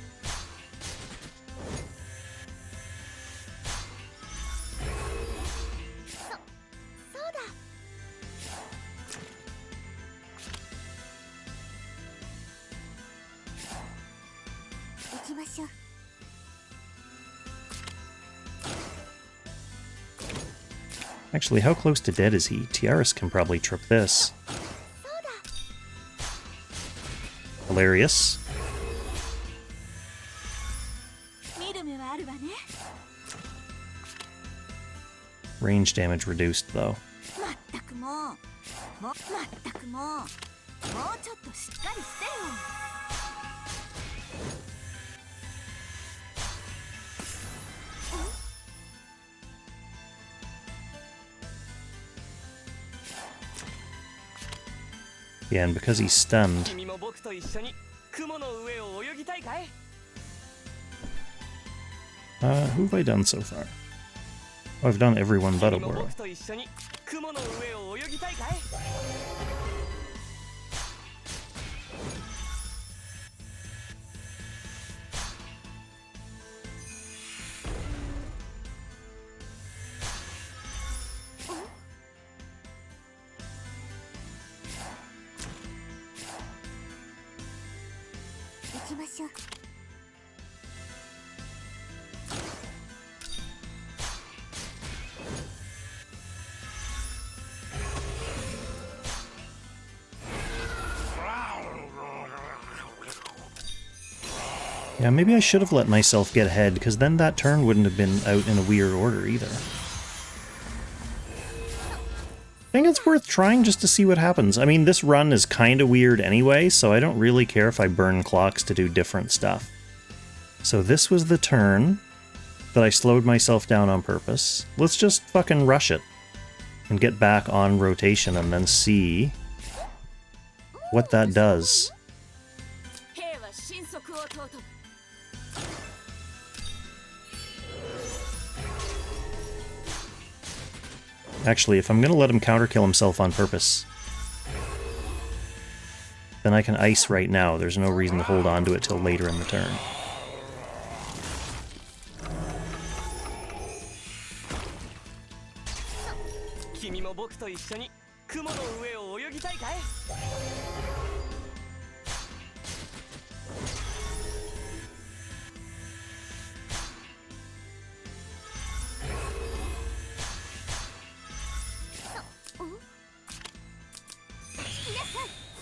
Actually, how close to dead is he? Tiaris can probably trip this. Hilarious. Range damage reduced, though. Yeah, and because he's stunned. Who have I done so far? Oh, I've done everyone but Aurora. Yeah, maybe I should have let myself get ahead, because then that turn wouldn't have been out in a weird order either. I think it's worth trying just to see what happens. I mean, this run is kind of weird anyway, so I don't really care if I burn clocks to do different stuff. So this was the turn that I slowed myself down on purpose. Let's just fucking rush it and get back on rotation and then see what that does. Actually, if I'm going to let him counter-kill himself on purpose, then I can ice right now. There's no reason to hold on to it till later in the turn.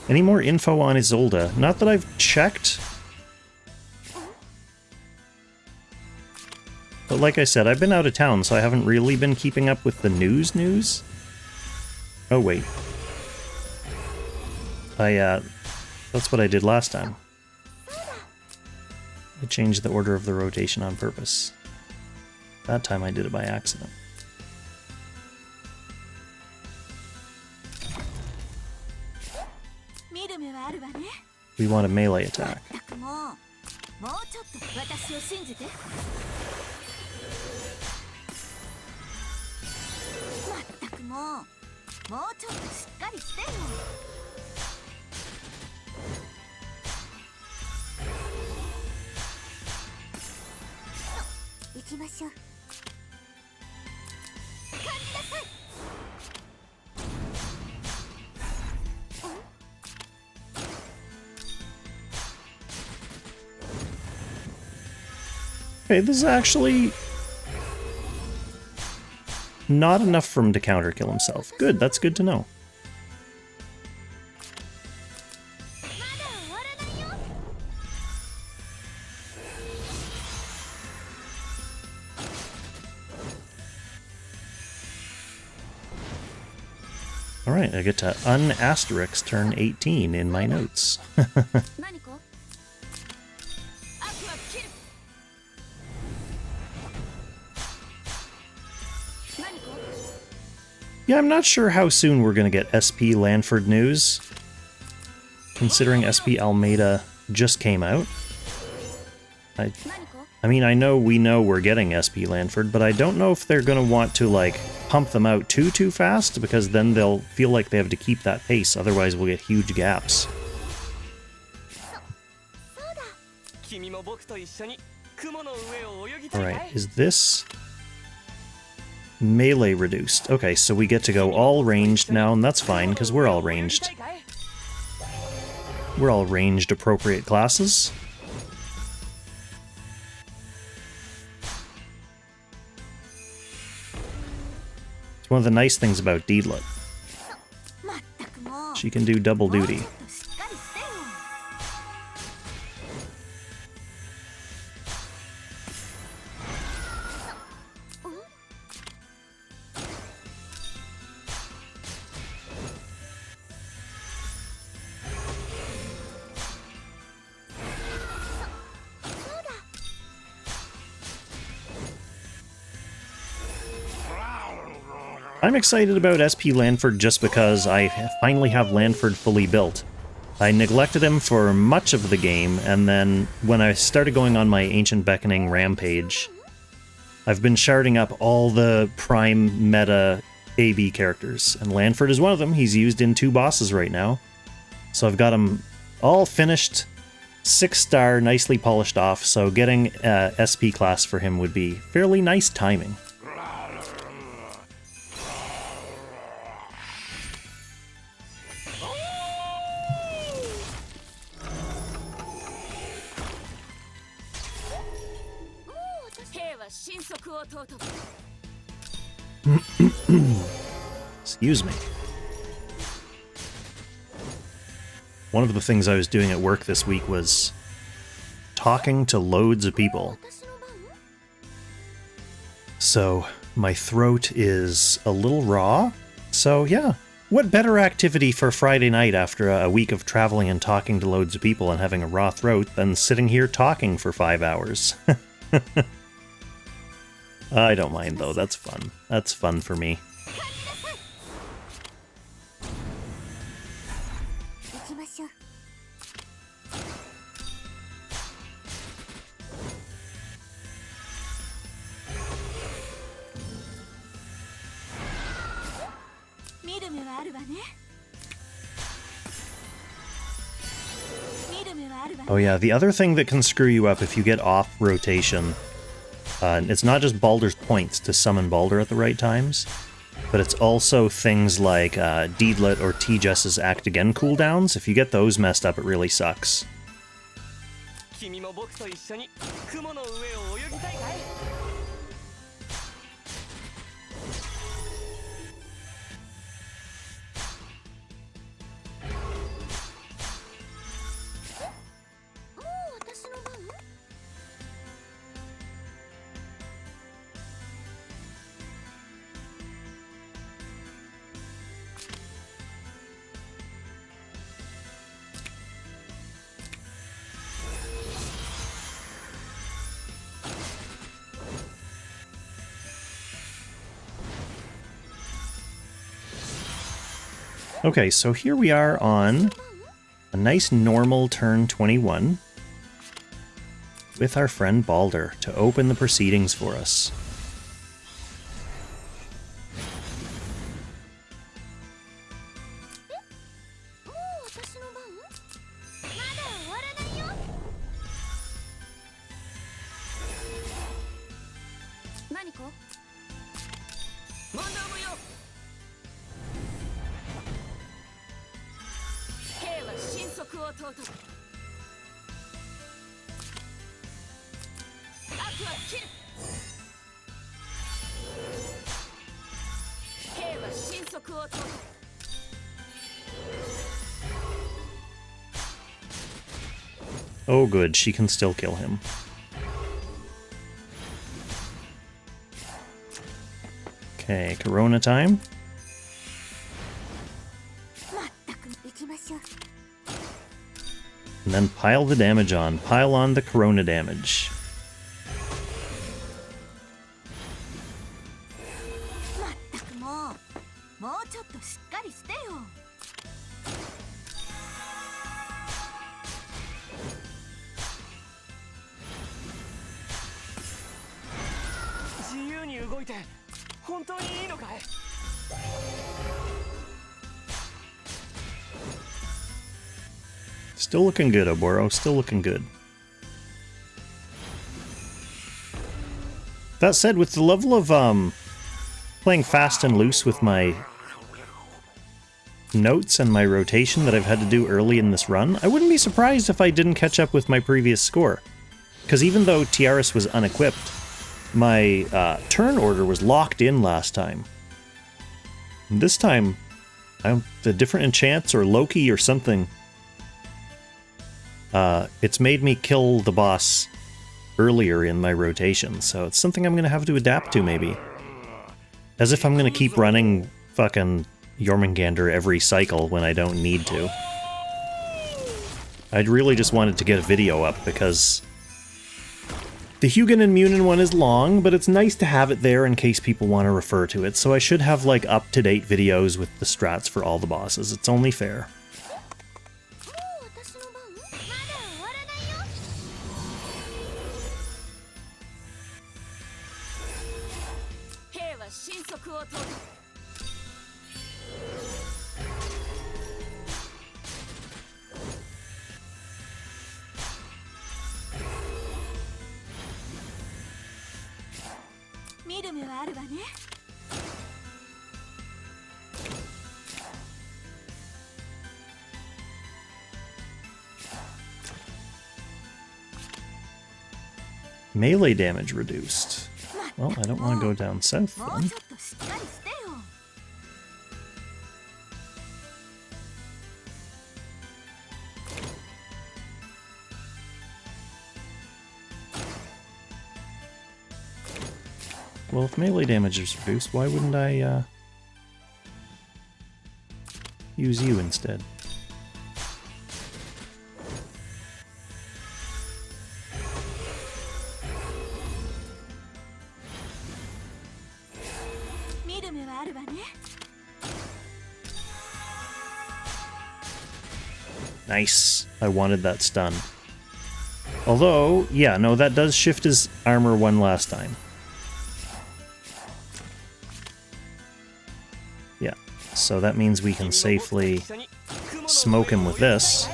Any more info on Isolde? Not that I've checked. But like I said, I've been out of town, so I haven't really been keeping up with the news. Oh, wait. That's what I did last time. I changed the order of the rotation on purpose. That time I did it by accident. We want a melee attack. Okay, this is actually not enough for him to counter-kill himself. Good, that's good to know. Alright, I get to un-asterisk turn 18 in my notes. Yeah, I'm not sure how soon we're going to get SP Lanford news, considering SP Almeida just came out. I mean, I know we're getting SP Lanford, but I don't know if they're going to want to, like, pump them out too fast, because then they'll feel like they have to keep that pace, otherwise we'll get huge gaps. Alright, is this melee reduced? Okay, so we get to go all ranged now, and that's fine, because we're all ranged. We're all ranged appropriate classes. It's one of the nice things about Deedlit. She can do double duty. I'm excited about SP Lanford just because I finally have Lanford fully built. I neglected him for much of the game, and then when I started going on my Ancient Beckoning rampage, I've been sharding up all the prime meta AB characters, and Lanford is one of them. He's used in 2 bosses right now. So I've got him all finished, 6-star, nicely polished off, so getting SP class for him would be fairly nice timing. Excuse me. One of the things I was doing at work this week was talking to loads of people. So my throat is a little raw. So yeah, what better activity for Friday night after a week of traveling and talking to loads of people and having a raw throat than sitting here talking for 5 hours? I don't mind though, that's fun. That's fun for me. はあるわね。見る目はあるわね。Oh yeah, the other thing that can screw you up if you get off rotation, it's not just Baldur's points to summon Baldur at the right times, but it's also things like Deedlit or T-Jess's Act Again cooldowns. If you get those messed up, it really sucks. 君も僕と一緒に雲の上を泳ぎたいかい？もう私の番？ Okay, so here we are on a nice normal turn 21 with our friend Baldur to open the proceedings for us. もう私の番？まだ終わらないよ。何か？問答無用。兵は神速を尊ぶ。悪は切る。兵は神速を尊ぶ。 Oh good, she can still kill him. Okay, Corona time. まったく行きましょう。 And then pile the damage on. Pile on the Corona damage. まったくもうちょっとしっかりしてよ。 自由に動いて本当にいいのかい？ Still looking good, Oboro. Still looking good. That said, with the level of playing fast and loose with my notes and my rotation that I've had to do early in this run, I wouldn't be surprised if I didn't catch up with my previous score. Because even though Tiaris was unequipped, my turn order was locked in last time. And this time, the different enchants or Loki or something, it's made me kill the boss earlier in my rotation, so it's something I'm going to have to adapt to, maybe. As if I'm going to keep running fucking Jormungandr every cycle when I don't need to. I'd really just wanted to get a video up, because the Hugin and Munin one is long, but it's nice to have it there in case people want to refer to it, so I should have, like, up-to-date videos with the strats for all the bosses. It's only fair. もう私の番？まだ終わらないよ。兵は神速を尊ぶ。見る目はあるわね。 Melee damage reduced. Well, I don't want to go down south もう then. ちょっとしっかりしてよ。 Well, if melee damage is reduced, why wouldn't I use you instead? Nice. I wanted that stun. Although, yeah, no, that does shift his armor one last time. Yeah. So that means we can safely smoke him with this.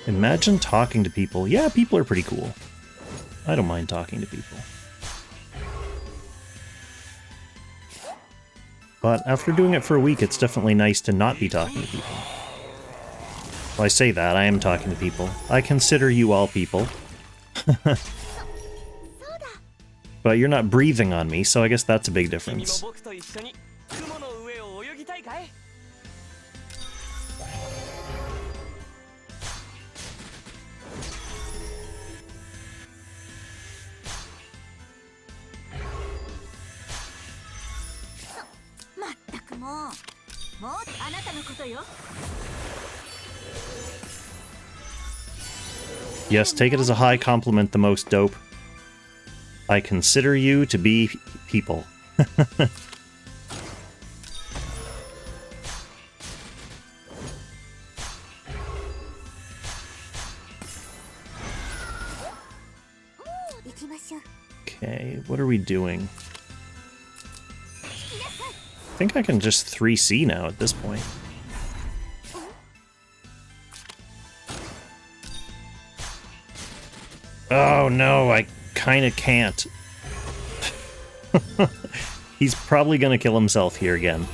Imagine talking to people. Yeah, people are pretty cool. I don't mind talking to people. But after doing it for a week, it's definitely nice to not be talking to people. Well, I say that, I am talking to people. I consider you all people. But you're not breathing on me, so I guess that's a big difference. Yes, take it as a high compliment, the most dope. I consider you to be people. Okay, what are we doing? I think I can just 3C now at this point. Oh no, I kinda can't. He's probably gonna kill himself here again.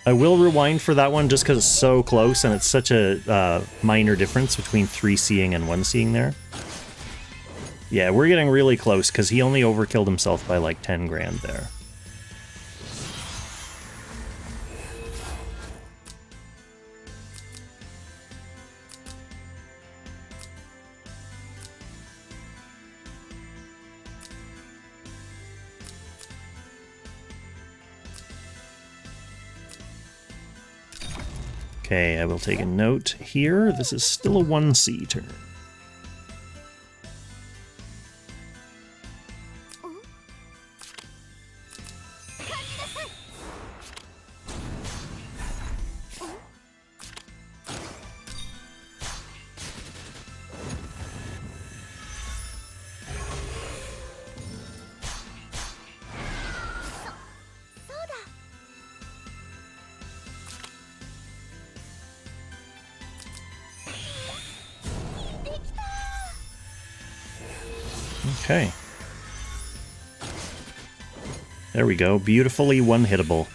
I will rewind for that one just because it's so close and it's such a minor difference between 3C'ing and 1C'ing there. Yeah, we're getting really close because he only overkilled himself by like 10 grand there. Okay, I will take a note here. This is still a 1C turn. Okay. There we go. Beautifully one-hittable.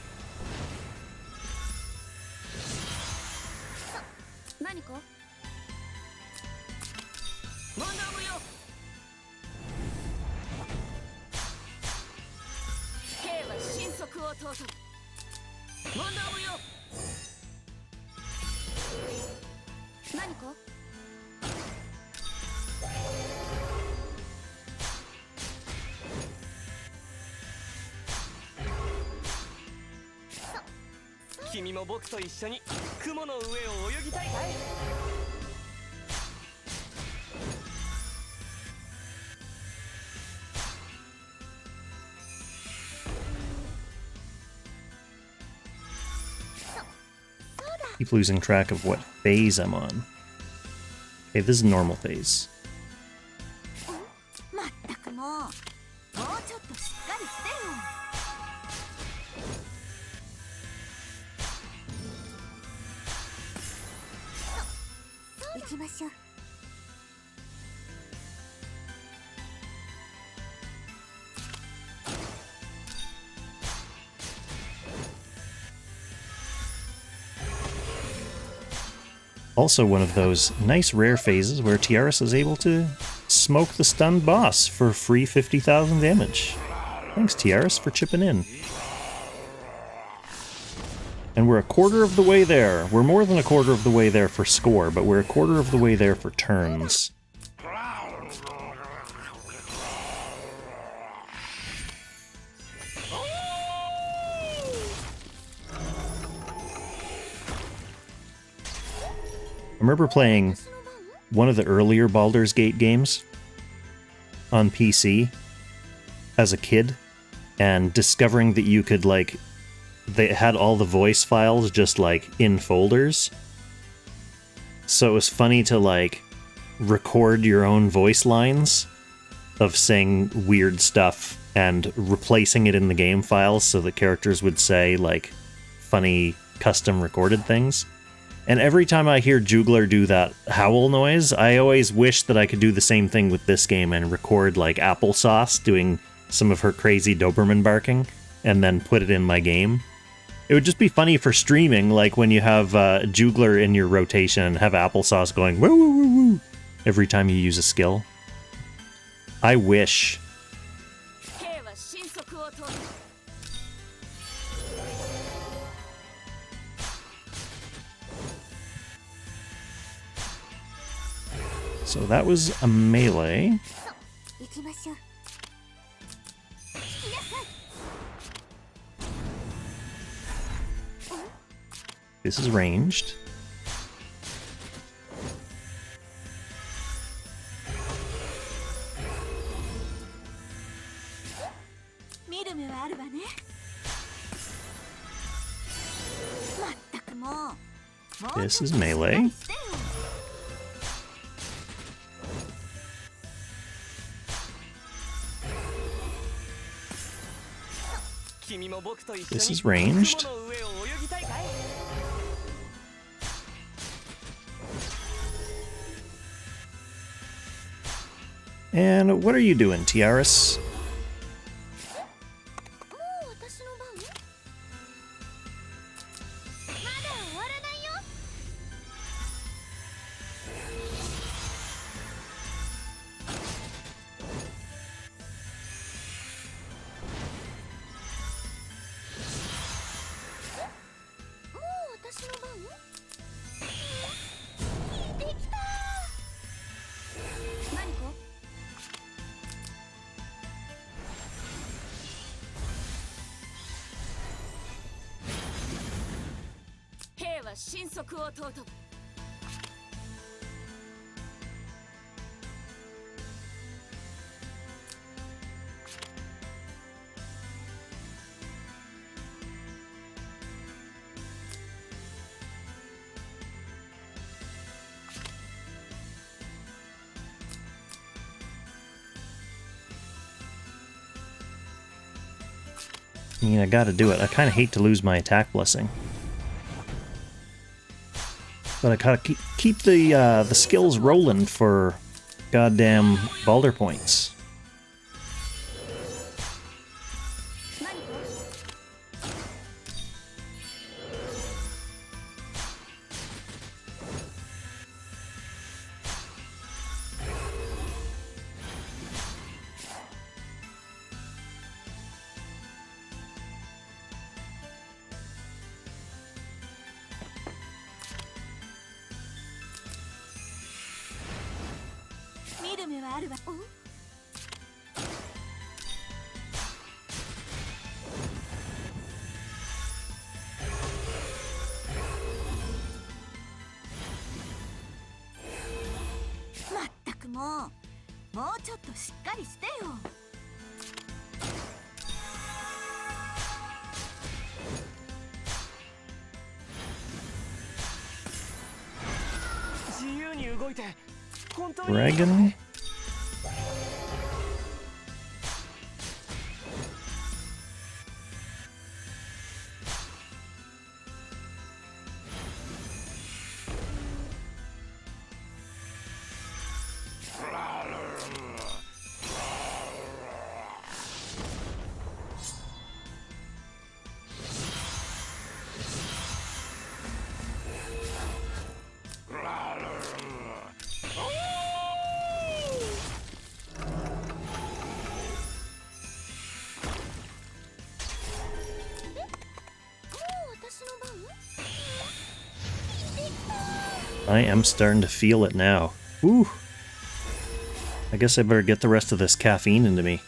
Keep losing track of what phase I'm on. Okay, this is normal phase. Also one of those nice rare phases where Tiaris is able to smoke the stunned boss for free 50,000 damage. Thanks, Tiaris, for chipping in. And we're a quarter of the way there. We're more than a quarter of the way there for score, but we're a quarter of the way there for turns. remember playing one of the earlier Baldur's Gate games on PC as a kid and discovering that you could, like, they had all the voice files just, like, in folders. So it was funny to, like, record your own voice lines of saying weird stuff and replacing it in the game files so the characters would say, like, funny custom recorded things. And every time I hear Juglar do that howl noise, I always wish that I could do the same thing with this game and record, like, Applesauce doing some of her crazy Doberman barking and then put it in my game. It would just be funny for streaming, like when you have Juglar in your rotation and have Applesauce going woo woo woo woo every time you use a skill. I wish. So that was a melee. This is ranged. This is melee. This is ranged. And what are you doing, Tiaris? I mean, I gotta do it. I kind of hate to lose my attack blessing. But I gotta keep the skills rolling for goddamn Baldur points. Dragon? I am starting to feel it now. Ooh. I guess I better get the rest of this caffeine into me.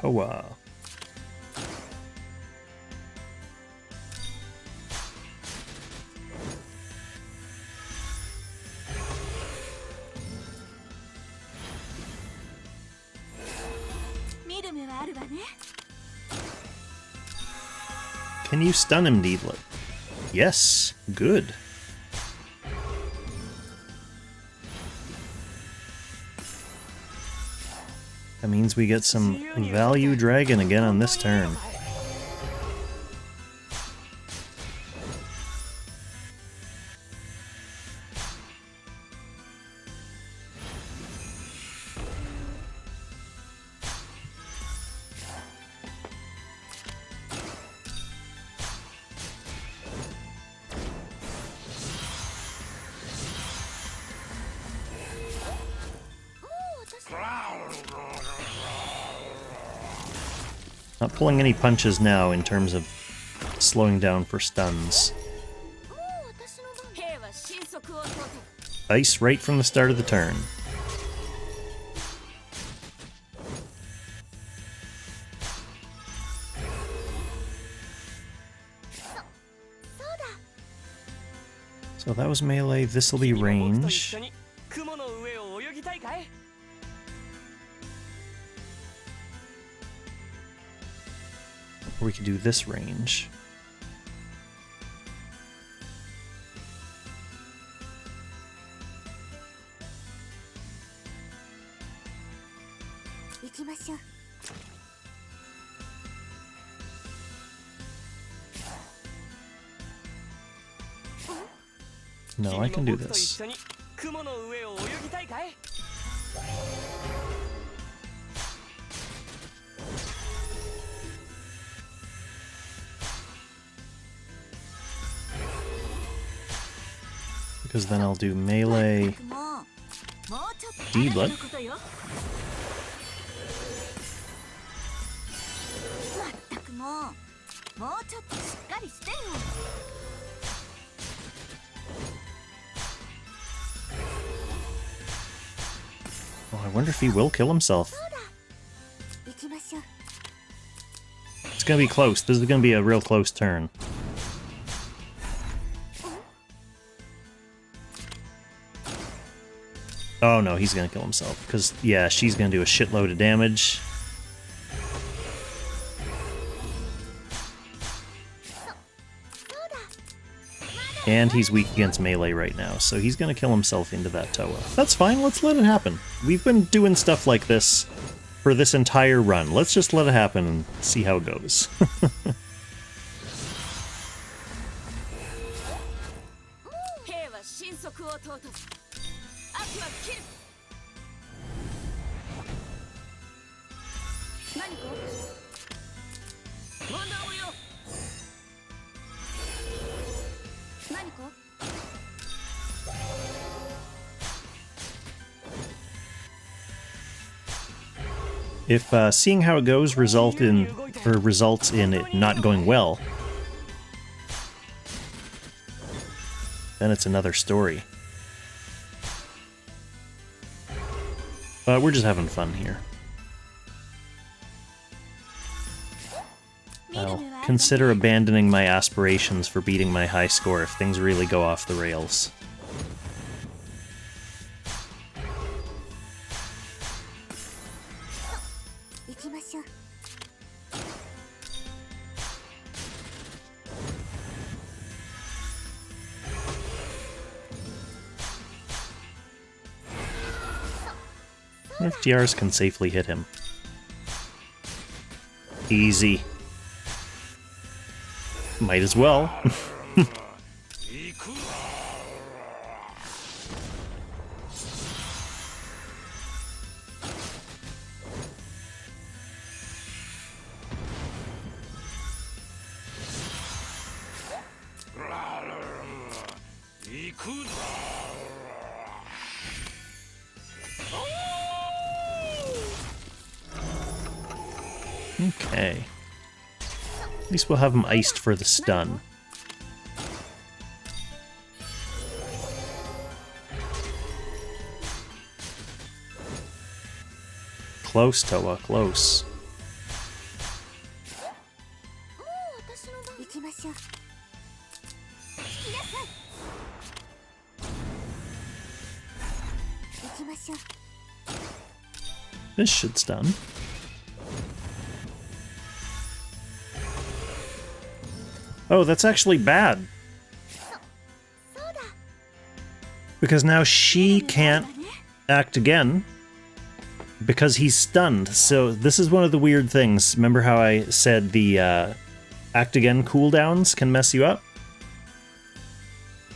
Toa. Can you stun him, Needlet? Yes, good. That means we get some value dragon again on this turn. Not pulling any punches now in terms of slowing down for stuns. Ice right from the start of the turn. So that was melee, this'll be range. Or we could do this range. No, I can do this. Because then I'll do melee D-Blood. Oh, I wonder if he will kill himself. It's gonna be close. This is gonna be a real close turn. Oh no, he's gonna kill himself. Because, yeah, she's gonna do a shitload of damage. And he's weak against melee right now, so he's gonna kill himself into that Toa. That's fine, let's let it happen. We've been doing stuff like this for this entire run. Let's just let it happen and see how it goes. If seeing how it goes results in it not going well, then it's another story. But we're just having fun here. I'll consider abandoning my aspirations for beating my high score if things really go off the rails. I wonder if Tiaris can safely hit him. Easy. Might as well. Okay. At least we'll have him iced for the stun. Close, Toa, close. きましょう。 This should stun. Oh, that's actually bad. そうだ。 Because now she can't act again because he's stunned. So this is one of the weird things. Remember how I said the act again cooldowns can mess you up?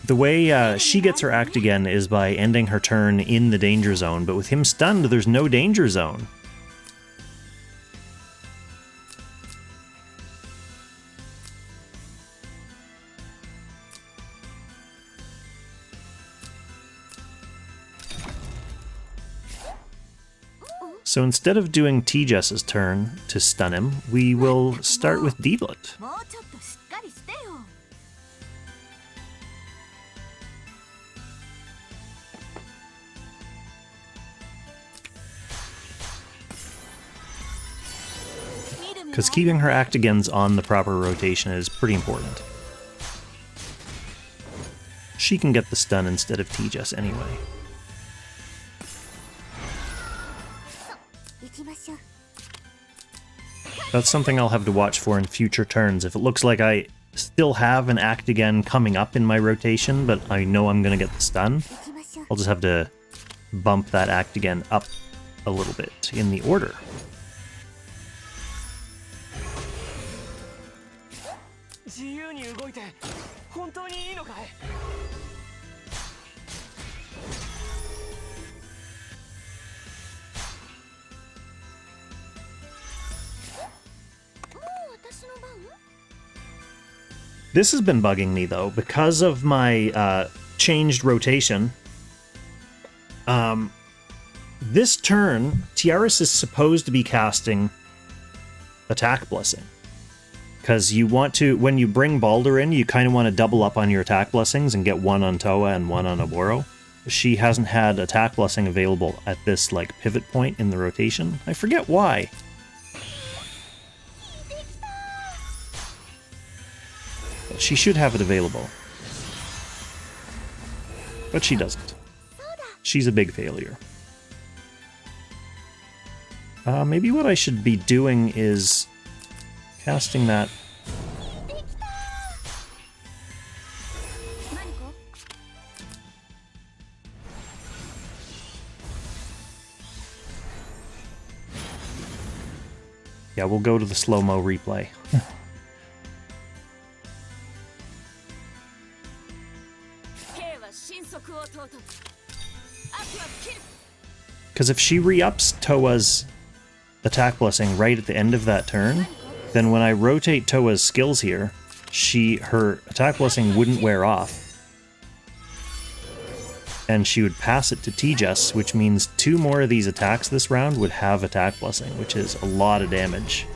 The way she gets her act again is by ending her turn in the danger zone, but with him stunned, there's no danger zone. So instead of doing T-Jess's turn to stun him, we will start with Deedlit. もうちょっとしっかりしてよ。 Because keeping her act agains on the proper rotation is pretty important. She can get the stun instead of T-Jess anyway. 行きましょう。 That's something I'll have to watch for in future turns. If it looks like I still have an act again coming up in my rotation, but I know I'm going to get the stun, 行きましょう。 I'll just have to bump that act again up a little bit in the order. 自由に動いて本当にいいのかい？ もう私の番？ This has been bugging me though because of my changed rotation. This turn, Tiaris is supposed to be casting Attack Blessing. Because you want to, when you bring Balder in, you kind of want to double up on your Attack Blessings and get one on Toa and one on Oboro. She hasn't had Attack Blessing available at this, like, pivot point in the rotation. I forget why. She should have it available. But she doesn't. She's a big failure. Maybe what I should be doing is casting that. 何か？ Yeah, we'll go to the slow-mo replay. 兵は神速を尊ぶ。悪は切る。 Because if she re-ups Toa's Attack Blessing right at the end of that turn, then when I rotate Toa's skills here, her Attack Blessing wouldn't wear off. And she would pass it to T-Jess, which means 2 more of these attacks this round would have Attack Blessing, which is a lot of damage.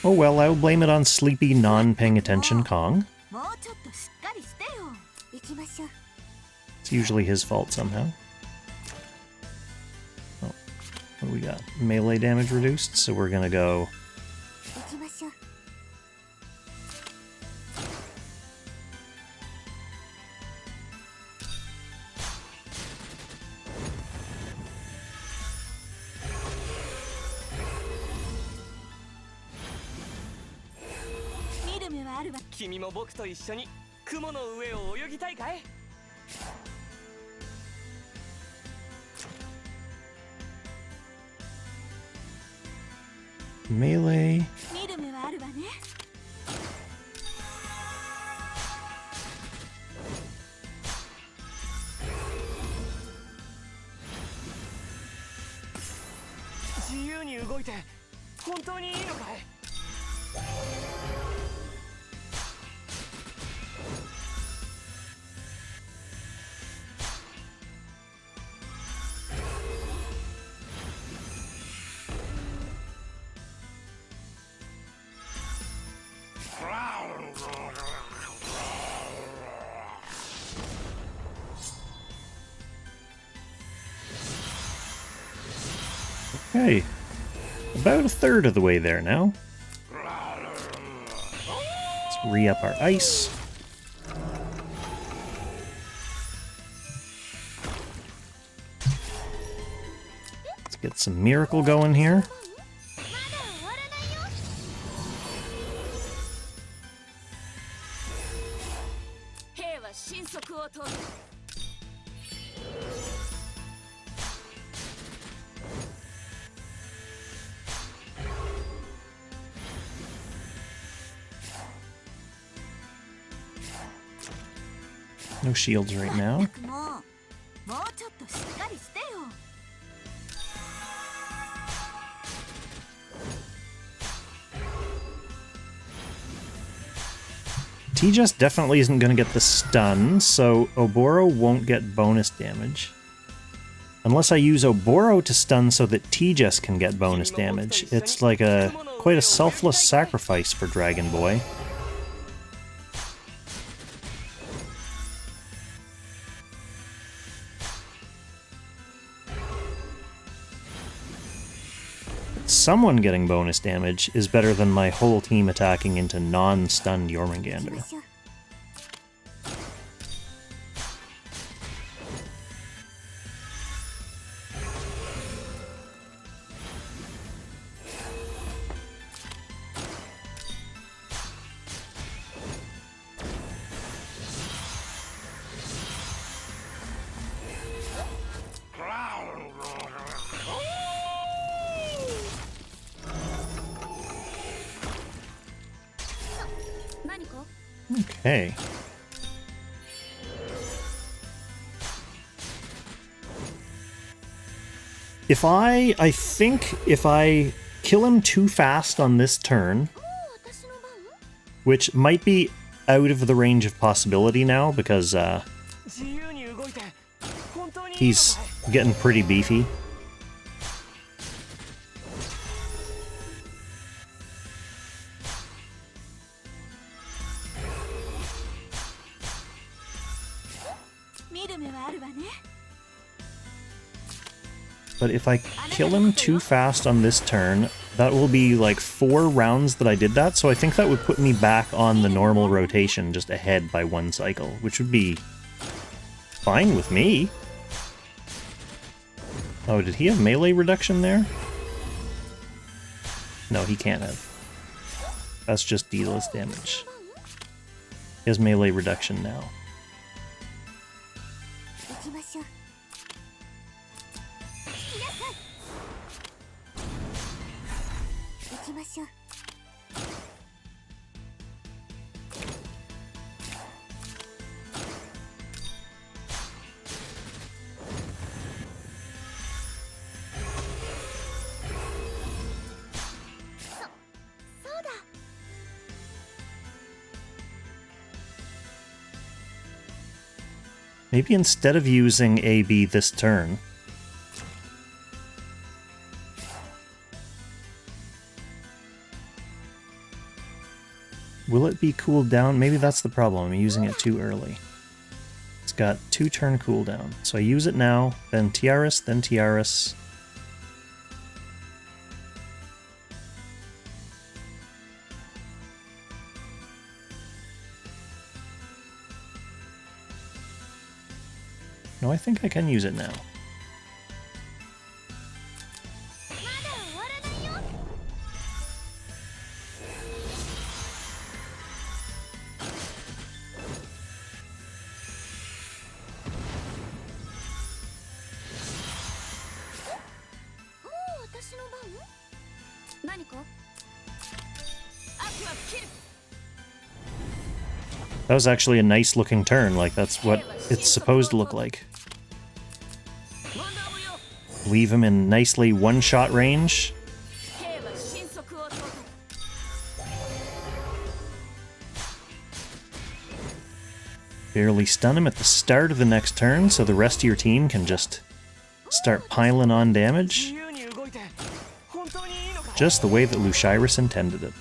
Oh well, I will blame it on sleepy, non-paying attention Kong. もうちょっとしっかりしてよ。行きましょう。 It's usually his fault somehow. Oh, what do we got? Melee damage reduced, so we're gonna go... 行きましょう。 見る目はあるわ。 君も僕と一緒に雲の上を泳ぎたいかい？ Melee... 見る目はあるわね。 自由に動いて本当にいいのかい？ Okay. About a third of the way there now. Let's re-up our ice. Let's get some miracle going here. No shields right now. Tiaris definitely isn't going to get the stun, so Oboro won't get bonus damage. Unless I use Oboro to stun so that Tiaris can get bonus damage. It's like quite a selfless sacrifice for Dragon Boy. Someone getting bonus damage is better than my whole team attacking into non-stunned Jormungandr. Okay. I think if I kill him too fast on this turn, which might be out of the range of possibility now because he's getting pretty beefy. But if I kill him too fast on this turn, that will be like 4 rounds that I did that, so I think that would put me back on the normal rotation, just ahead by 1 cycle, which would be fine with me. Oh, did he have melee reduction there? No, he can't have. That's just D-less damage. He has melee reduction now. Maybe instead of using AB this turn, will it be cooled down? Maybe that's the problem. I'm using it too early. It's got 2-turn cooldown. So I use it now, then Tiaris, then Tiaris. No, I think I can use it now. That was actually a nice looking turn, like that's what it's supposed to look like. Leave him in nicely one-shot range. Barely stun him at the start of the next turn, so the rest of your team can just start piling on damage. Just the way that Lushiris intended it.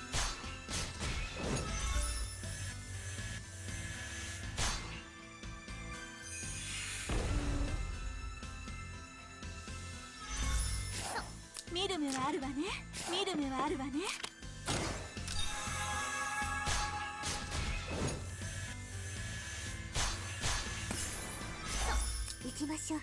見る目はあるわね。見る目はあるわね。行きましょう。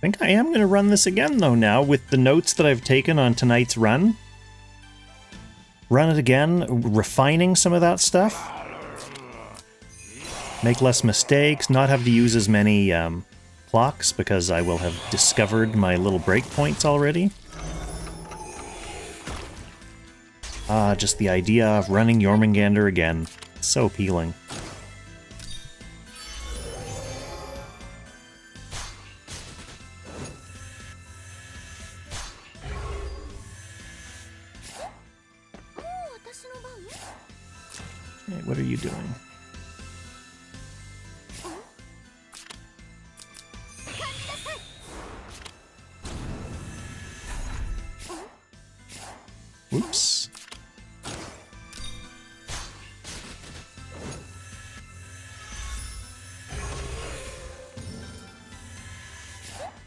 I think I am going to run this again, though, now, with the notes that I've taken on tonight's run. Run it again, refining some of that stuff. Make less mistakes, not have to use as many clocks, because I will have discovered my little breakpoints already. Ah, just the idea of running Jormungandr again. So appealing. What are you doing? Whoops.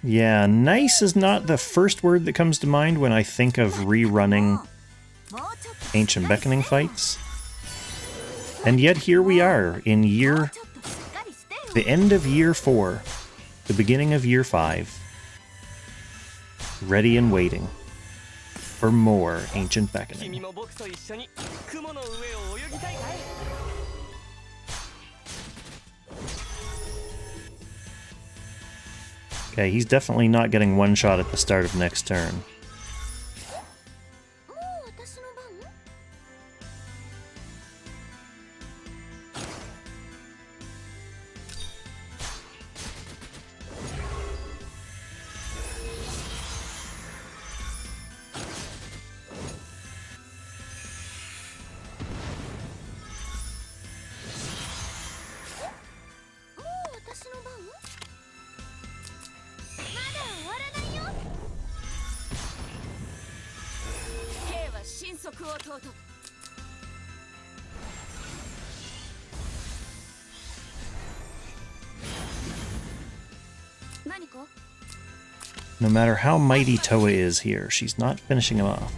Yeah, nice is not the first word that comes to mind when I think of rerunning Ancient Beckoning fights. And yet here we are, in the end of year 4, the beginning of year 5, ready and waiting for more Ancient Beckoning. Okay, he's definitely not getting one shot at the start of next turn. No matter how mighty Toa is here, she's not finishing him off.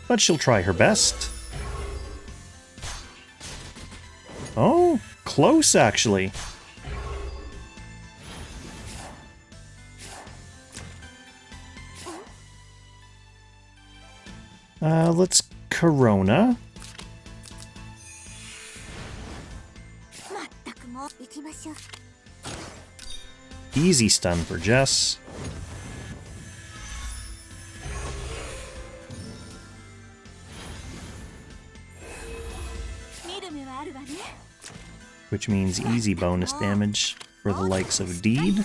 But she'll try her best. Oh, close actually. Let's Corona. Easy stun for Jess. Which means easy bonus damage for the likes of Deed.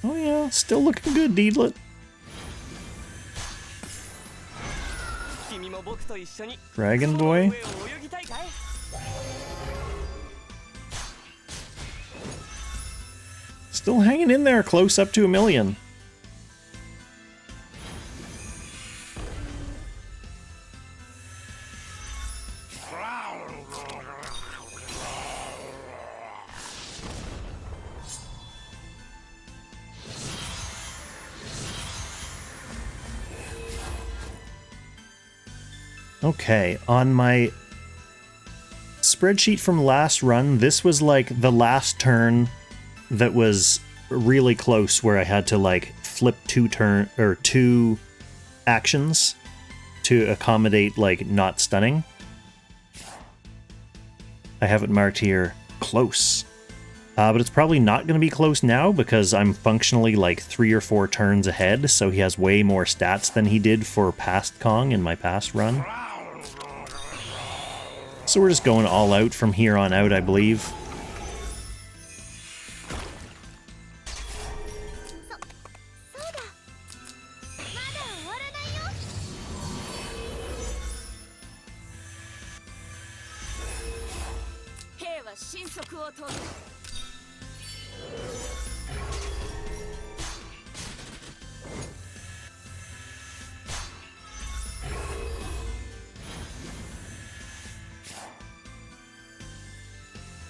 Oh yeah, still looking good, Deedlet. Dragon Boy. Still hanging in there, close up to 1 million. Okay, on my spreadsheet from last run, this was like the last turn that was really close where I had to like flip two actions to accommodate like not stunning. I have it marked here close. But it's probably not going to be close now because I'm functionally like 3 or 4 turns ahead, so he has way more stats than he did for past Kong in my past run. So we're just going all out from here on out, I believe.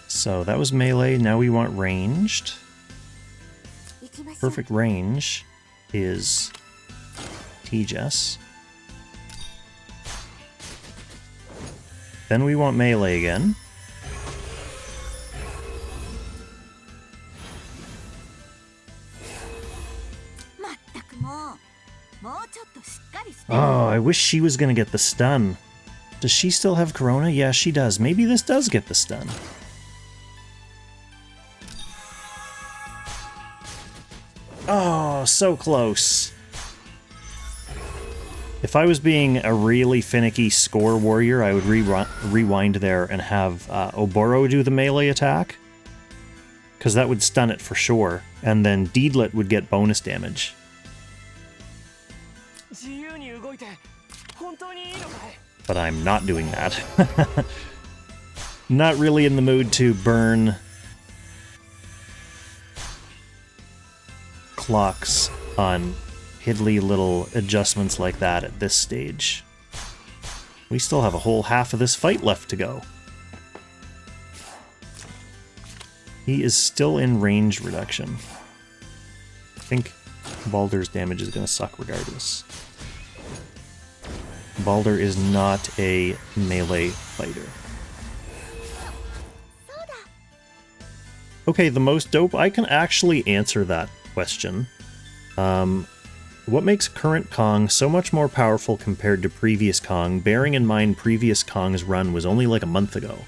So that was melee, now we want ranged. Perfect range is Tiaris. Then we want melee again. Oh, I wish she was gonna get the stun. Does she still have Corona? Yeah, she does. Maybe this does get the stun. Oh, so close. If I was being a really finicky score warrior, I would rewind there and have Oboro do the melee attack. Because that would stun it for sure. And then Deedlit would get bonus damage. But I'm not doing that. Not really in the mood to burn clocks on piddly little adjustments like that at this stage. We still have a whole half of this fight left to go. He is still in range reduction. I think Baldur's damage is going to suck regardless. Baldur is not a melee fighter. Okay, the most dope. I can actually answer that question. What makes current Kong so much more powerful compared to previous Kong, bearing in mind previous Kong's run was only like a month ago?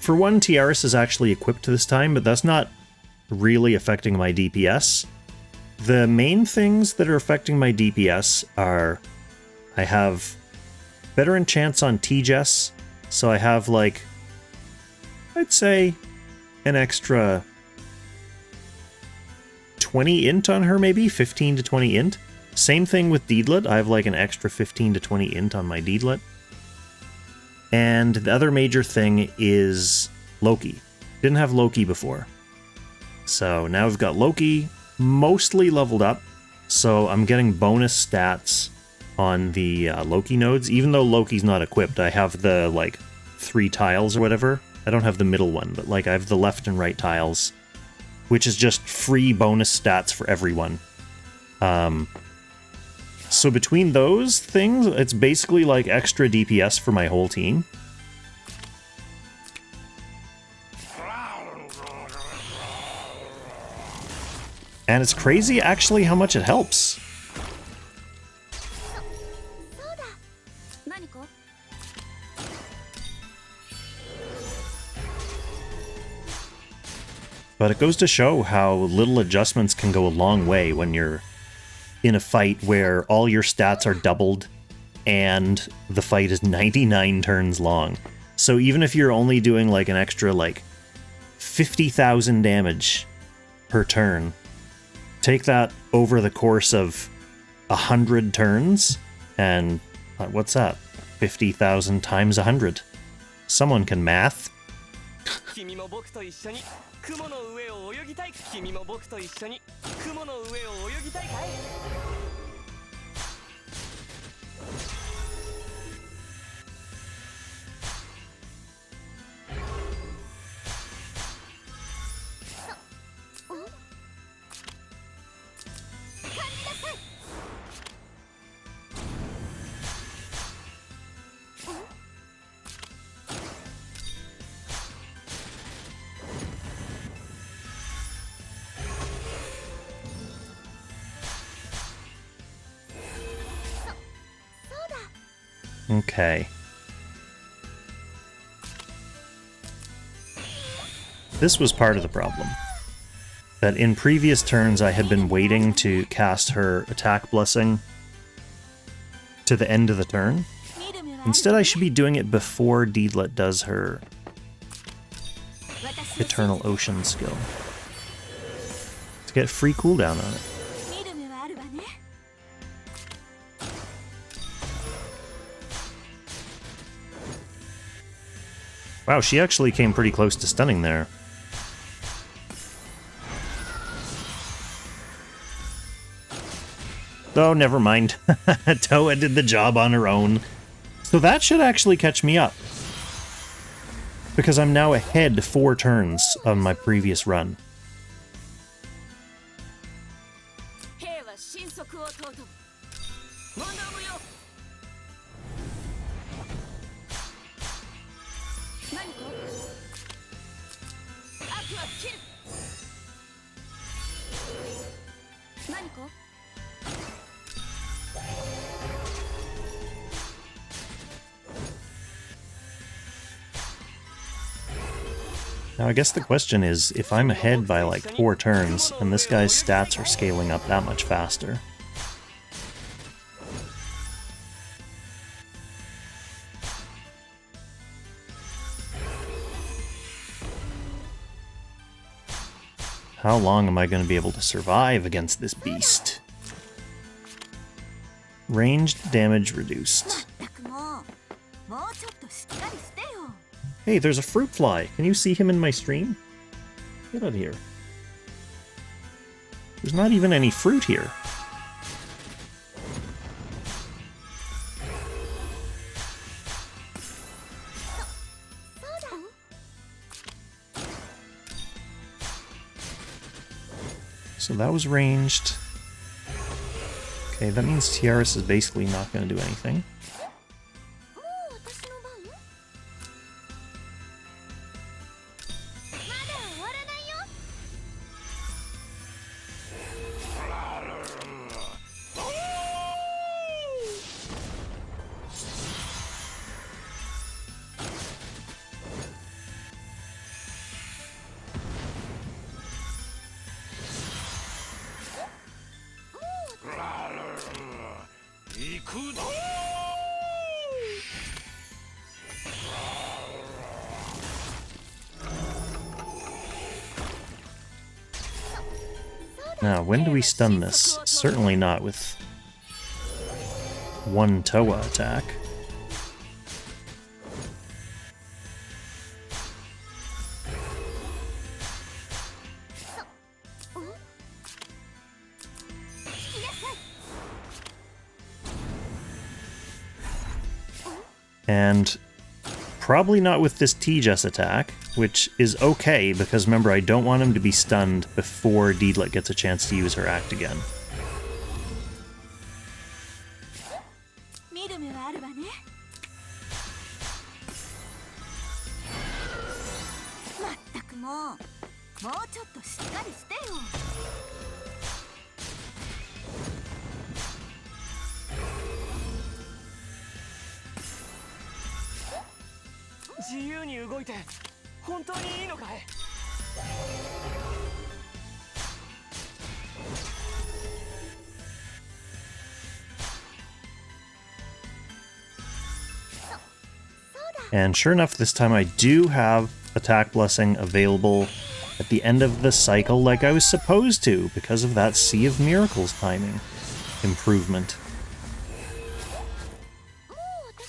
For one, Tiaris is actually equipped this time, but that's not really affecting my DPS. The main things that are affecting my DPS are I have better enchants on Tiaris, so I have like, I'd say an extra 20 int on her, maybe 15 to 20 int. Same thing with Deedlit. I have like an extra 15 to 20 int on my Deedlit. And the other major thing is Loki. Didn't have Loki before. So now I've got Loki mostly leveled up. So I'm getting bonus stats on the Loki nodes. Even though Loki's not equipped, I have the like 3 tiles or whatever. I don't have the middle one, but like I have the left and right tiles, which is just free bonus stats for everyone. So between those things, it's basically like extra DPS for my whole team. And it's crazy actually how much it helps. But it goes to show how little adjustments can go a long way when you're in a fight where all your stats are doubled and the fight is 99 turns long. So even if you're only doing like an extra like 50,000 damage per turn, take that over the course of 100 turns and what's that? 50,000 times 100. Someone can math. 雲の上を泳ぎたい。君も僕と一緒に雲の上を泳ぎたいかい。Okay. This was part of the problem. That in previous turns I had been waiting to cast her attack blessing to the end of the turn. 見る目はある Instead, I should be doing it before Deedlet does her 私を Eternal Ocean skill. To get free cooldown on it. 見る目はあるわね Wow, she actually came pretty close to stunning there. Oh, never mind. Toa did the job on her own. So that should actually catch me up. Because I'm now ahead 4 turns of my previous run. 兵は神速を尊ぶ学ぶよ何か悪は切る何か Now I guess the question is, if I'm ahead by like 4 turns, and this guy's stats are scaling up that much faster. How long am I going to be able to survive against this beast? Ranged damage reduced. 全くもうちょっとしっかりしてよ Hey, there's a fruit fly. Can you see him in my stream? Get out of here. There's not even any fruit here. So that was ranged. Okay, that means Tiaris is basically not going to do anything. もう私の番まだ終わらないよ Now, when do we stun this? Certainly not with one Toa attack. And probably not with this Tiaris attack, which is okay, because remember, I don't want him to be stunned before Deedlet gets a chance to use her act again. 見る目はあるわねまったくもうちょっとしっかりしてよ 自由に動いて本当にいいのかい And sure enough, this time I do have Attack Blessing available at the end of the cycle like I was supposed to, because of that Sea of Miracles timing improvement.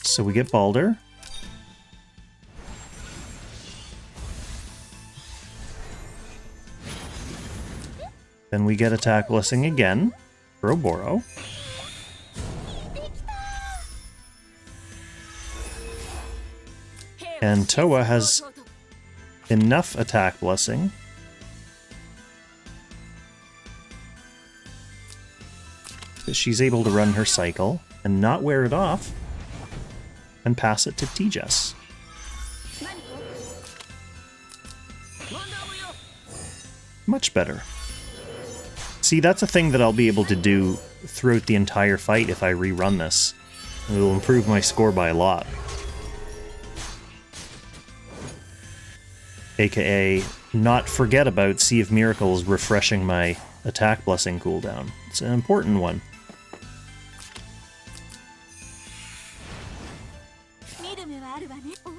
So we get Balder. Then we get Attack Blessing again for Oboro. And Toa has enough Attack Blessing that she's able to run her cycle and not wear it off and pass it to Tiaris. Much better. See, that's a thing that I'll be able to do throughout the entire fight if I rerun this. It will improve my score by a lot. AKA, not forget about Sea of Miracles refreshing my Attack Blessing cooldown. It's an important one. る目はあるわね。お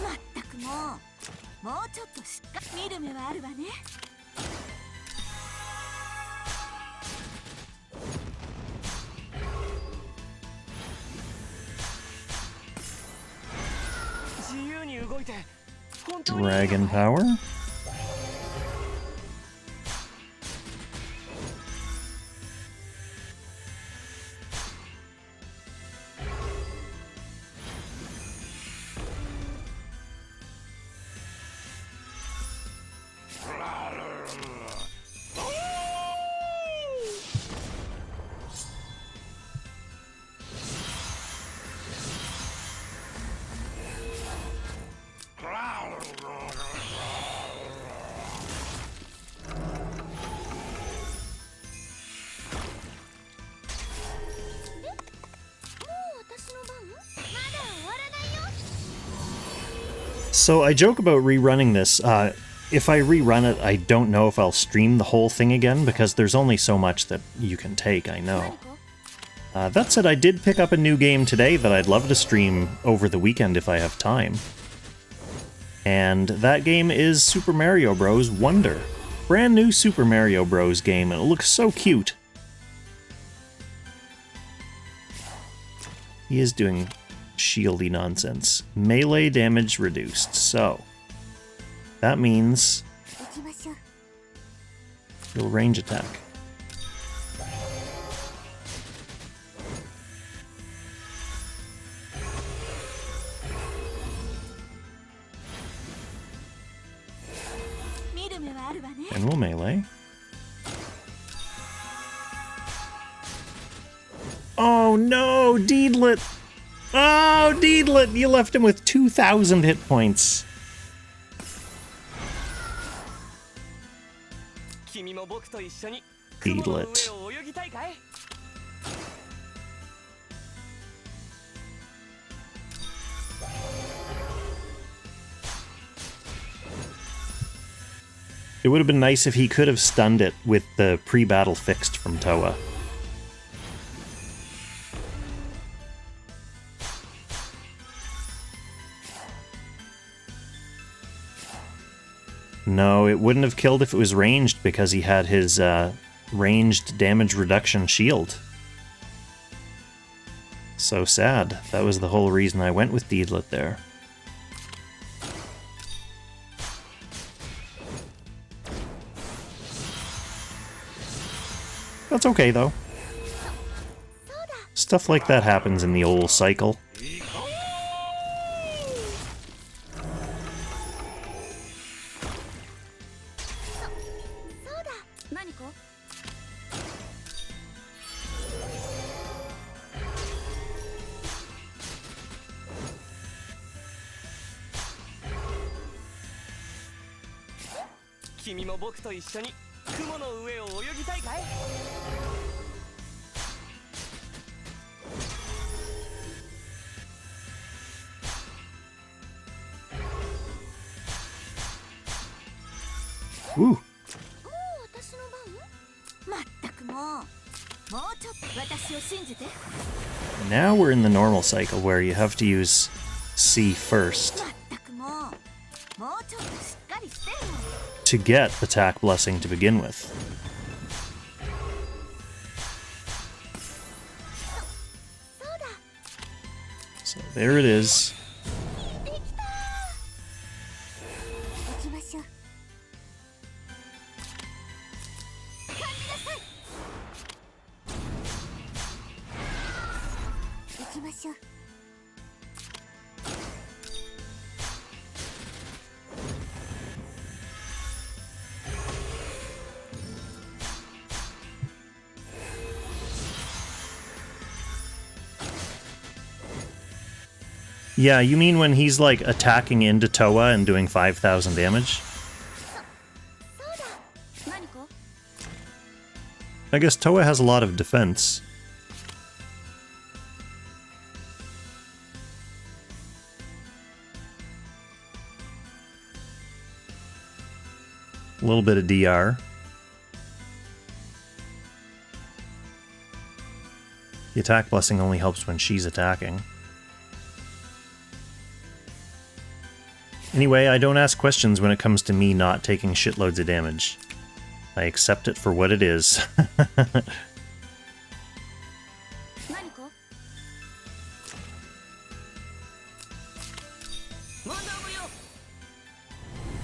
まったくもうちょっとしっかり見る目はあるわね。自由に動いて本当に Dragon power? 私の番？まだ終わらないよ。 So I joke about rerunning this. If I rerun it, I don't know if I'll stream the whole thing again, because there's only so much that you can take, I know. That said, I did pick up a new game today that I'd love to stream over the weekend if I have time. And that game is Super Mario Bros. Wonder. Brand new Super Mario Bros. Game, and it looks so cute. He is doing shieldy nonsense. Melee damage reduced, so that means 行きましょう。 he'll range attack. And we'll melee. Oh no, Deedlit! Oh, Deedlit! You left him with 2,000 hit points. 君も僕と一緒に Deedlit. 雲の上を泳ぎたいかい? It would have been nice if he could have stunned it with the pre-battle fixed from Toa. No, it wouldn't have killed if it was ranged, because he had his ranged damage reduction shield. So sad. That was the whole reason I went with Deedlit there. That's okay, though. Stuff like that happens in the old cycle. Ooh. Now we're in the normal cycle where you have to use C first to get Attack Blessing to begin with. So there it is. Yeah, you mean when he's, like, attacking into Toa and doing 5,000 damage? I guess Toa has a lot of defense. A little bit of DR. The attack blessing only helps when she's attacking. Anyway, I don't ask questions when it comes to me not taking shitloads of damage. I accept it for what it is.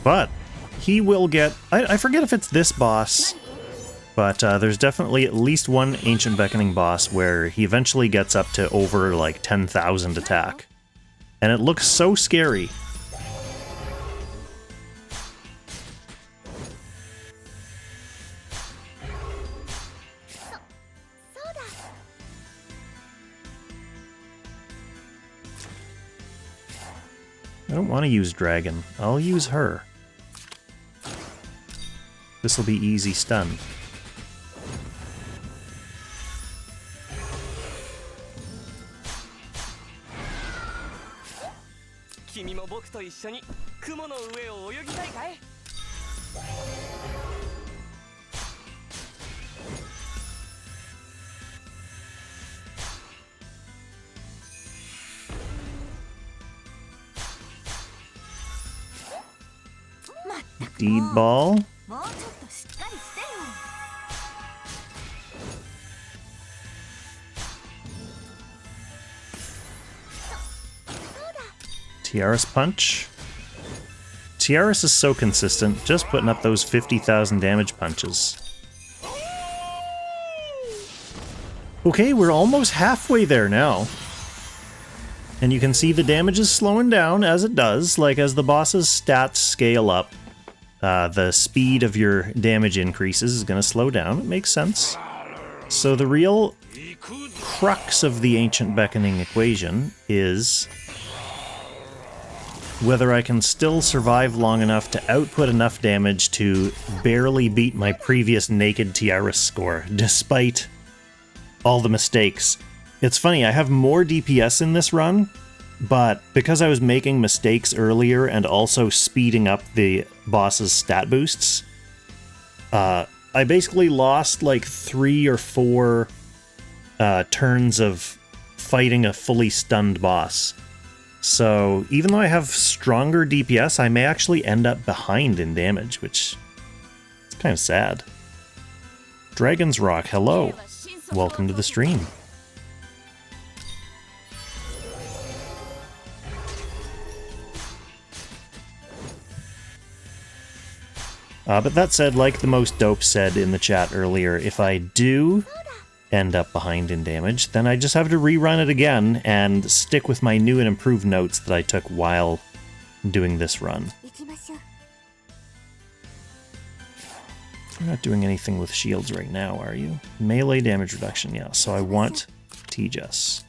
But he will get... I forget if it's this boss, but there's definitely at least one Ancient Beckoning boss where he eventually gets up to over like 10,000 attack. And it looks so scary. I don't want to use Dragon. I'll use her. This will be easy stun. Deed ball. Tiaris punch. Tiaris is so consistent, just putting up those 50,000 damage punches. Okay, we're almost halfway there now. And you can see the damage is slowing down as it does, like as the boss's stats scale up. The speed of your damage increases is going to slow down. It makes sense. So the real crux of the Ancient Beckoning equation is whether I can still survive long enough to output enough damage to barely beat my previous Naked Tiaris score, despite all the mistakes. It's funny, I have more DPS in this run, but because I was making mistakes earlier and also speeding up the boss's stat boosts, I basically lost like 3 or 4 turns of fighting a fully stunned boss. So even though I have stronger DPS, I may actually end up behind in damage, which is kind of sad. Dragon's Rock, hello. Welcome to the stream. But that said, like the most dope said in the chat earlier, if I do end up behind in damage, then I just have to rerun it again and stick with my new and improved notes that I took while doing this run. You're not doing anything with shields right now, are you? Melee damage reduction, yeah. So I want Tejas.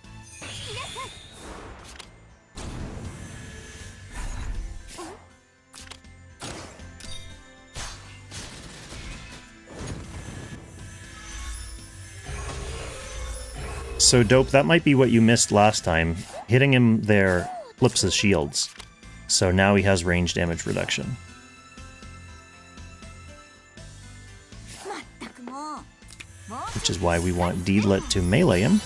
So dope, that might be what you missed last time. Hitting him there flips his shields. So now he has range damage reduction. Which is why we want Deedlit to melee him.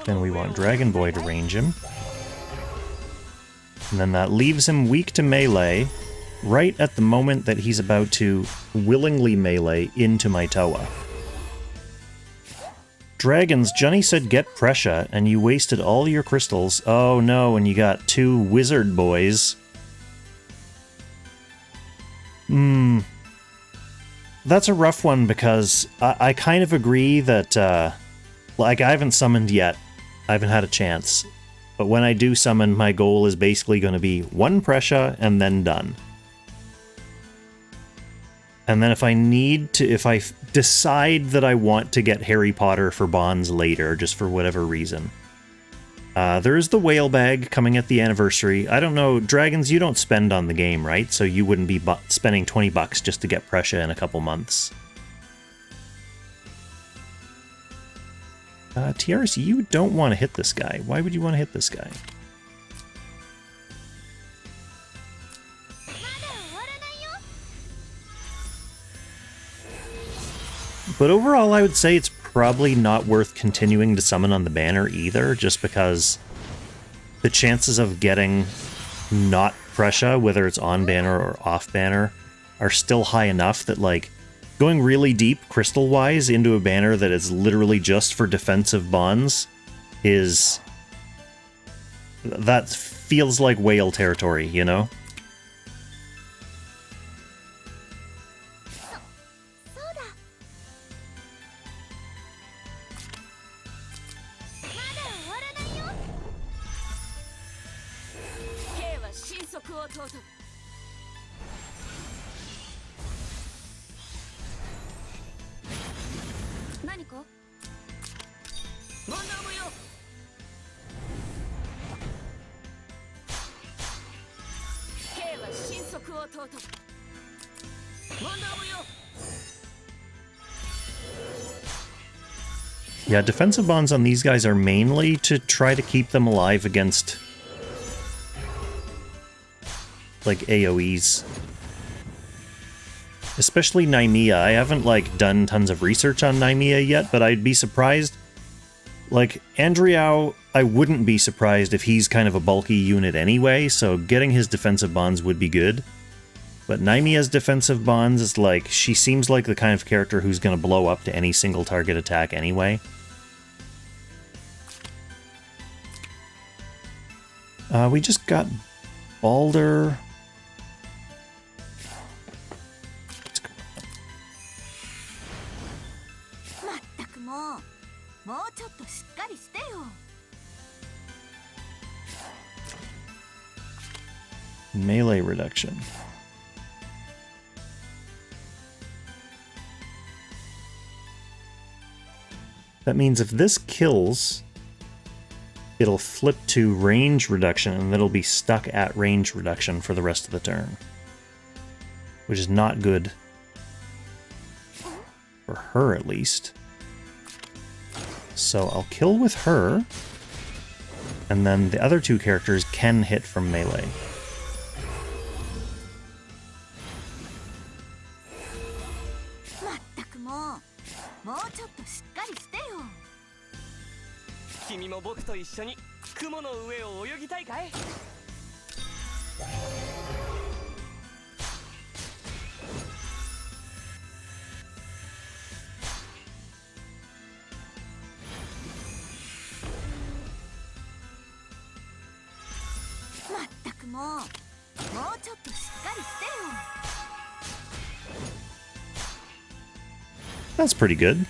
Then we want Dragon Boy to range him. And then that leaves him weak to melee right at the moment that he's about to willingly melee into my Toa. Dragons, Johnny said get pressure, and you wasted all your crystals. Oh no, and you got 2 wizard boys. That's a rough one because I kind of agree that, like, I haven't summoned yet. I haven't had a chance. But when I do summon, my goal is basically going to be 1 pressure and then done. And then if I need to, if I decide that I want to get Harry Potter for bonds later, just for whatever reason, There is the whale bag coming at the anniversary. I don't know, dragons, you don't spend on the game, right? So you wouldn't be spending 20 bucks just to get Prussia in a couple months. Tiaris, you don't want to hit this guy. Why would you want to hit this guy? But overall, I would say it's probably not worth continuing to summon on the banner either, just because the chances of getting not Prussia, whether it's on banner or off banner, are still high enough that, like, going really deep crystal-wise into a banner that is literally just for defensive bonds is... that feels like whale territory, you know? Yeah, defensive bonds on these guys are mainly to try to keep them alive against, like, AoEs. Especially Nymea. I haven't, like, done tons of research on Nymea yet, but I'd be surprised. Like, Andriao, I wouldn't be surprised if he's kind of a bulky unit anyway, so getting his defensive bonds would be good. But Nymea's defensive bonds is like, she seems like the kind of character who's going to blow up to any single target attack anyway. We just got Balder. Melee reduction. That means if this kills, it'll flip to range reduction, and it'll be stuck at range reduction for the rest of the turn. Which is not good. For her, at least. So I'll kill with her, and then the other two characters can hit from melee. That's pretty good.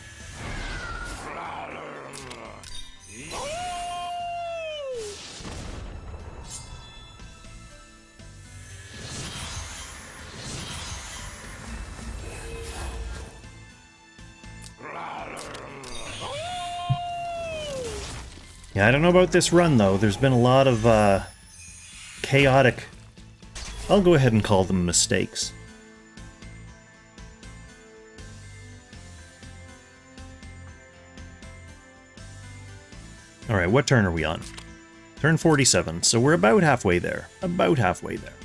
Yeah, I don't know about this run, though. There's been a lot of chaotic... I'll go ahead and call them mistakes. Alright, what turn are we on? Turn 47, so we're about halfway there. About halfway there.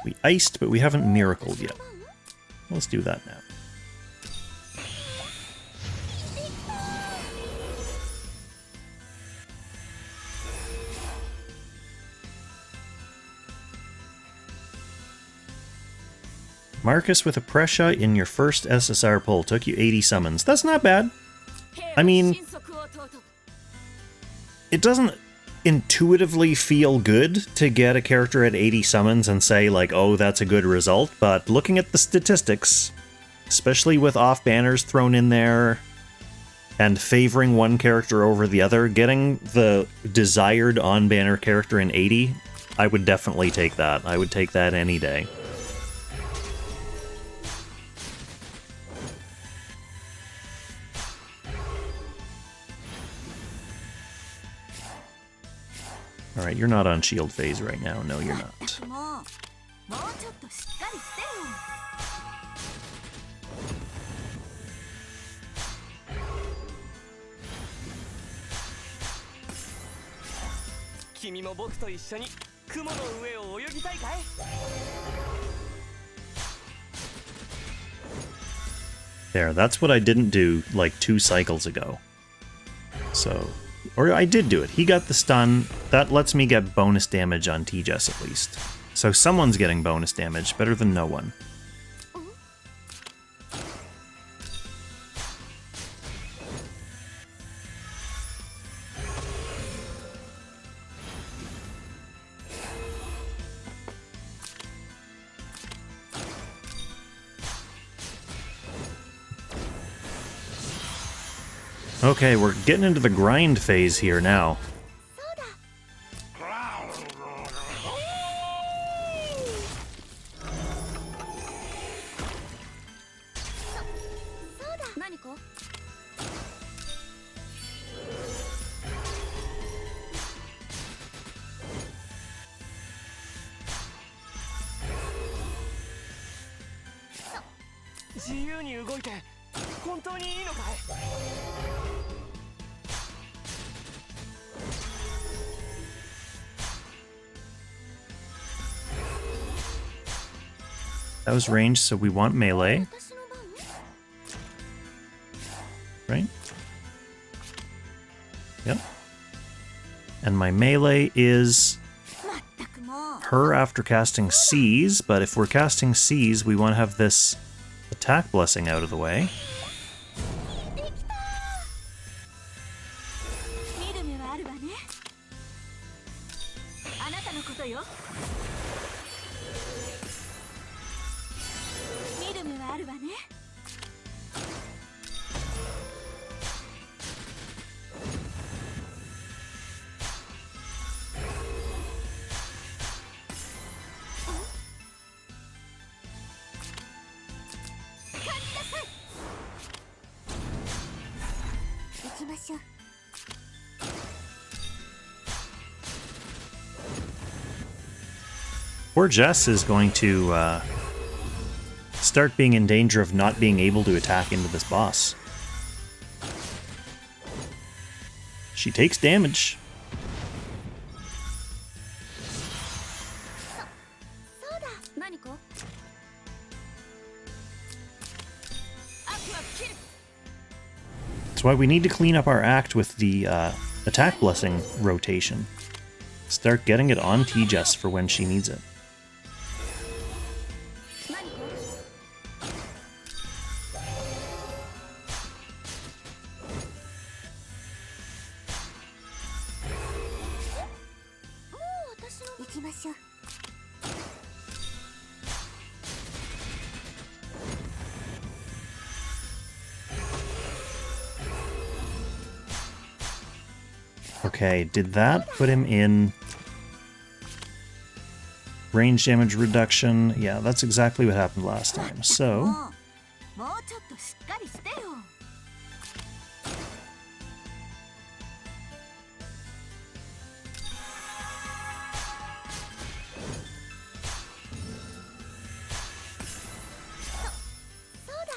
We iced, but we haven't miracled yet. Let's do that now. Marcus with a Prussia in your first SSR pull took you 80 summons. That's not bad. I mean, it doesn't intuitively feel good to get a character at 80 summons and say, like, oh, that's a good result, but looking at the statistics, especially with off banners thrown in there and favoring one character over the other, getting the desired on-banner character in 80, I would definitely take that. I would take that any day. Alright, you're not on shield phase right now. No, you're まった not. くもうちょっとしっかりしてよ。君も僕と一緒に雲の上を泳ぎたいかい？ There, that's what I didn't do like 2 cycles ago. So, or I did do it. He got the stun. That lets me get bonus damage on T-Jess at least. So someone's getting bonus damage, better than no one. Okay, we're getting into the grind phase here now. そうだ。そうだ。何か？自由に動いて本当にいいのかい？ That was ranged, so we want melee, 私の番？ right? Yep. And my melee is まったくもう。 her after casting Seize, but if we're casting Seize, we want to have this attack blessing out of the way. できた。見る目はあるわね。あなたのことよ。見る目はあるわね。 行きましょう。 Poor Jess is going to start being in danger of not being able to attack into this boss. She takes damage. そうだ。何か？アクアキル。 That's why we need to clean up our act with the attack blessing rotation. Start getting it on T-Jess for when she needs it. 何か？もう私の。行きましょう。 Okay, did that put him in range damage reduction? Yeah, that's exactly what happened last time. So, もうちょっとしっかりしてよ。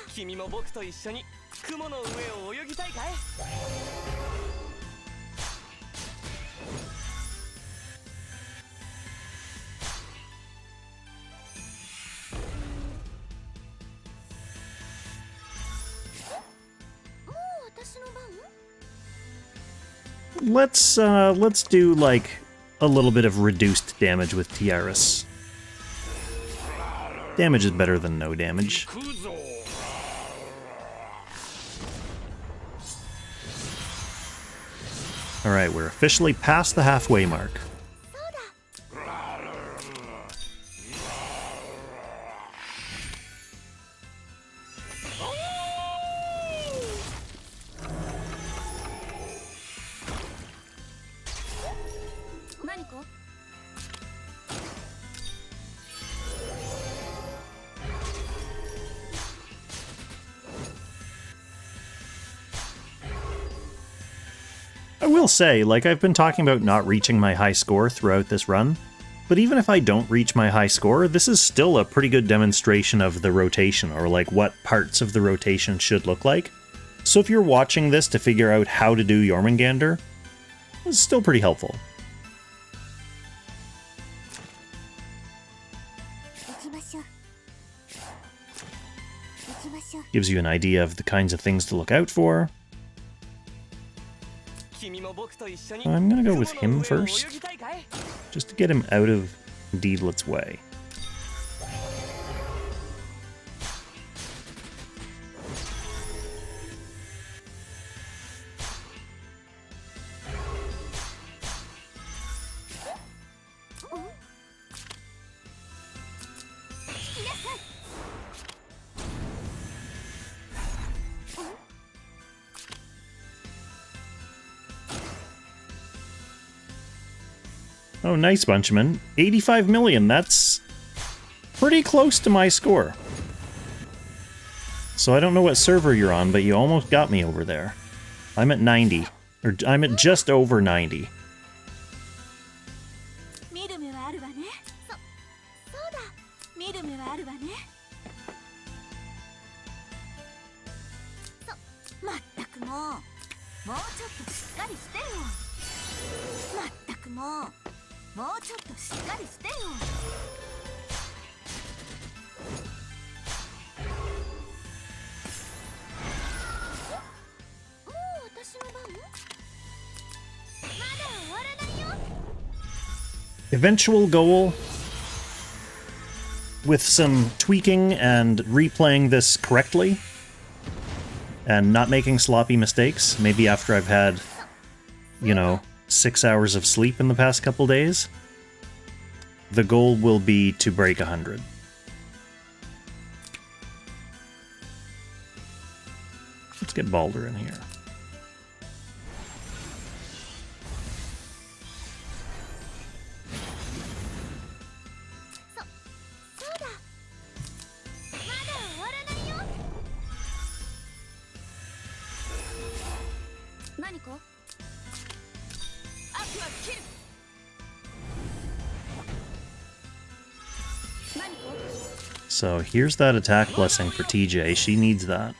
君も僕と一緒に雲の上を泳ぎたいかい？ もう私の番？ let's do like a little bit of reduced damage with Tiaris. Damage is better than no damage. Alright, we're officially past the halfway mark. そうだ。 何か？ I will say, like, I've been talking about not reaching my high score throughout this run, but even if I don't reach my high score, this is still a pretty good demonstration of the rotation, or like what parts of the rotation should look like. So if you're watching this to figure out how to do Jormungandr, it's still pretty helpful. Gives you an idea of the kinds of things to look out for. I'm gonna go with him first, just to get him out of Deedlet's way. Oh, nice, Bunchman. 85 million, that's pretty close to my score. So I don't know what server you're on, but you almost got me over there. I'm at 90, or I'm at just over 90. Eventual goal, with some tweaking and replaying this correctly, and not making sloppy mistakes, maybe after I've had, you know, 6 hours of sleep in the past couple days, the goal will be to break 100. Let's get Baldur in here. So here's that attack blessing for TJ. She needs that.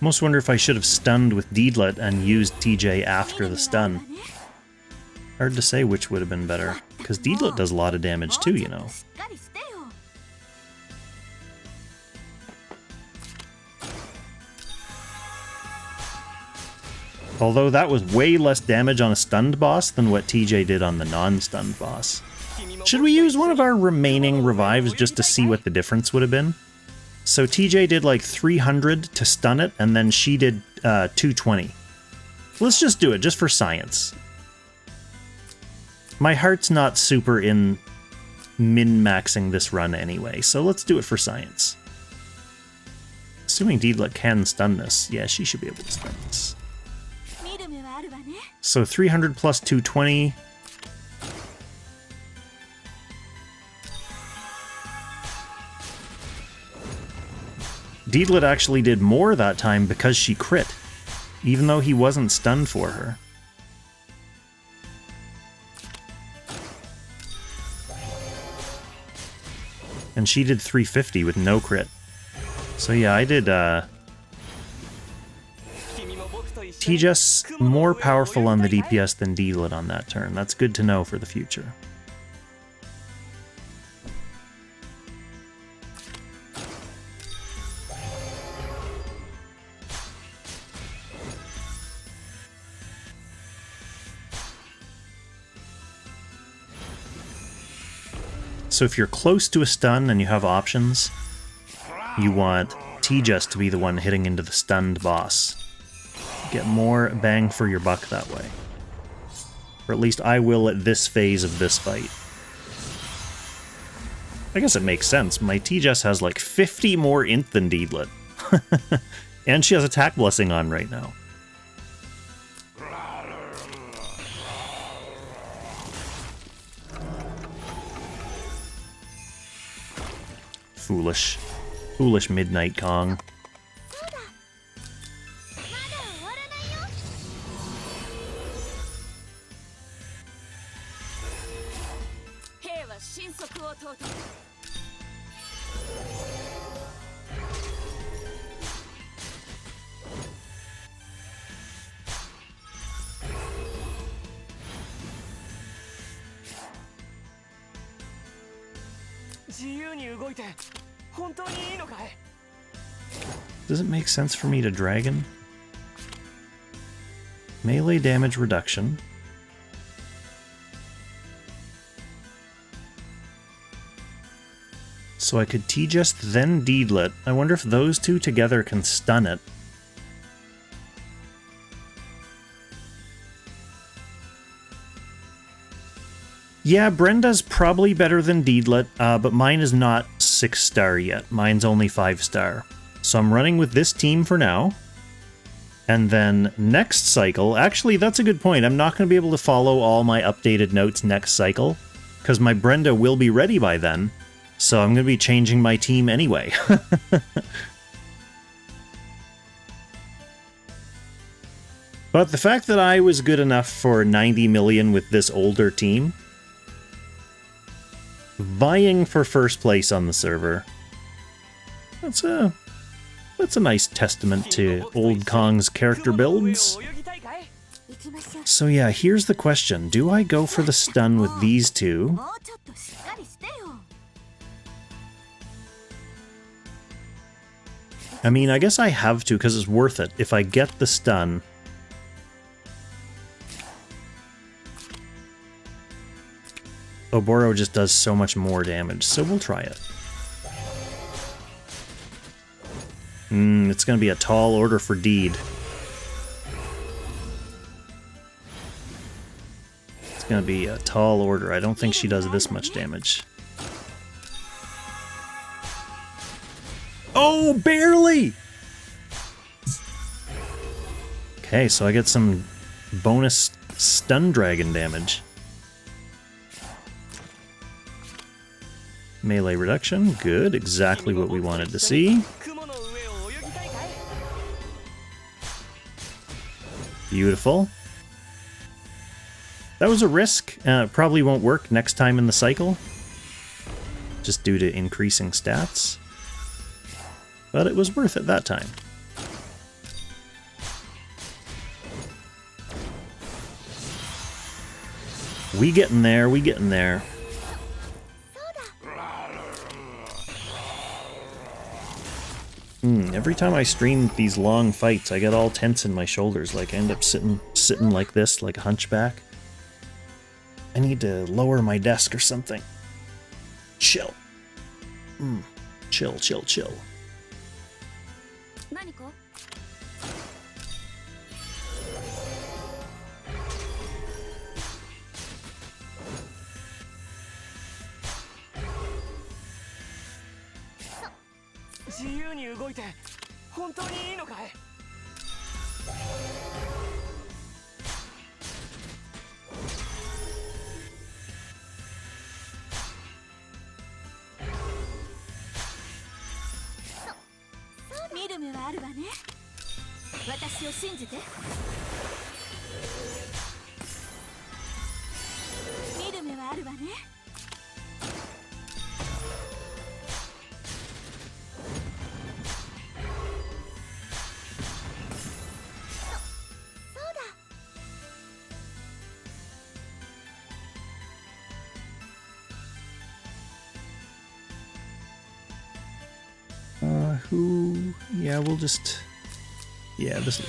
Almost wonder if I should have stunned with Deedlet and used TJ after the stun. Hard to say which would have been better, because Deedlet does a lot of damage too, you know. Although that was way less damage on a stunned boss than what TJ did on the non-stunned boss. Should we use one of our remaining revives just to see what the difference would have been? So TJ did like 300 to stun it, and then she did 220. Let's just do it, just for science. My heart's not super in min-maxing this run anyway, so let's do it for science. Assuming Deedlet can stun this. Yeah, she should be able to stun this. So 300 plus 220... Deedlet actually did more that time because she crit, even though he wasn't stunned for her. And she did 350 with no crit. So yeah, I did, T-Jess more powerful on the DPS than Deedlet on that turn. That's good to know for the future. So if you're close to a stun and you have options, you want Tejas to be the one hitting into the stunned boss. Get more bang for your buck that way. Or at least I will at this phase of this fight. I guess it makes sense. My Tejas has like 50 more int than Deedlit. And she has attack blessing on right now. Foolish. Foolish Midnight Kong. Does it make sense for me to dragon? Melee damage reduction. So I could T-Just then Deedlit. I wonder if those two together can stun it. Yeah, Brenda's probably better than Deedlit, but mine is not 6-star yet. Mine's only 5-star. So I'm running with this team for now. And then next cycle... Actually, that's a good point. I'm not going to be able to follow all my updated notes next cycle, because my Brenda will be ready by then. So I'm going to be changing my team anyway. But the fact that I was good enough for 90 million with this older team, vying for first place on the server, that's a nice testament to old Kong's character builds. So yeah, here's the question. Do I go for the stun with these two? I mean, I guess I have to because it's worth it. If I get the stun... Oboro just does so much more damage, so we'll try it. It's going to be a tall order for Deed. It's going to be a tall order. I don't think she does this much damage. Oh, barely! Okay, so I get some bonus stun dragon damage. Melee reduction, good, exactly what we wanted to see. Beautiful. That was a risk. Probably won't work next time in the cycle, just due to increasing stats. But it was worth it that time. We getting there, we getting there. Every time I stream these long fights, I get all tense in my shoulders, like I end up sitting like this, like a hunchback. I need to lower my desk or something. Chill. Chill, chill, chill. Who? Yeah, we'll just... Yeah, this...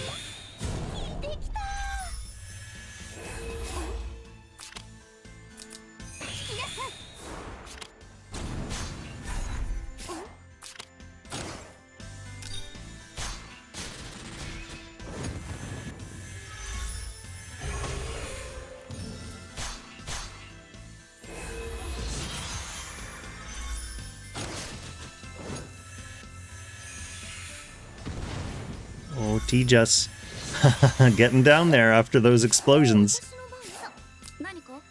T-Jess getting down there after those explosions. 何か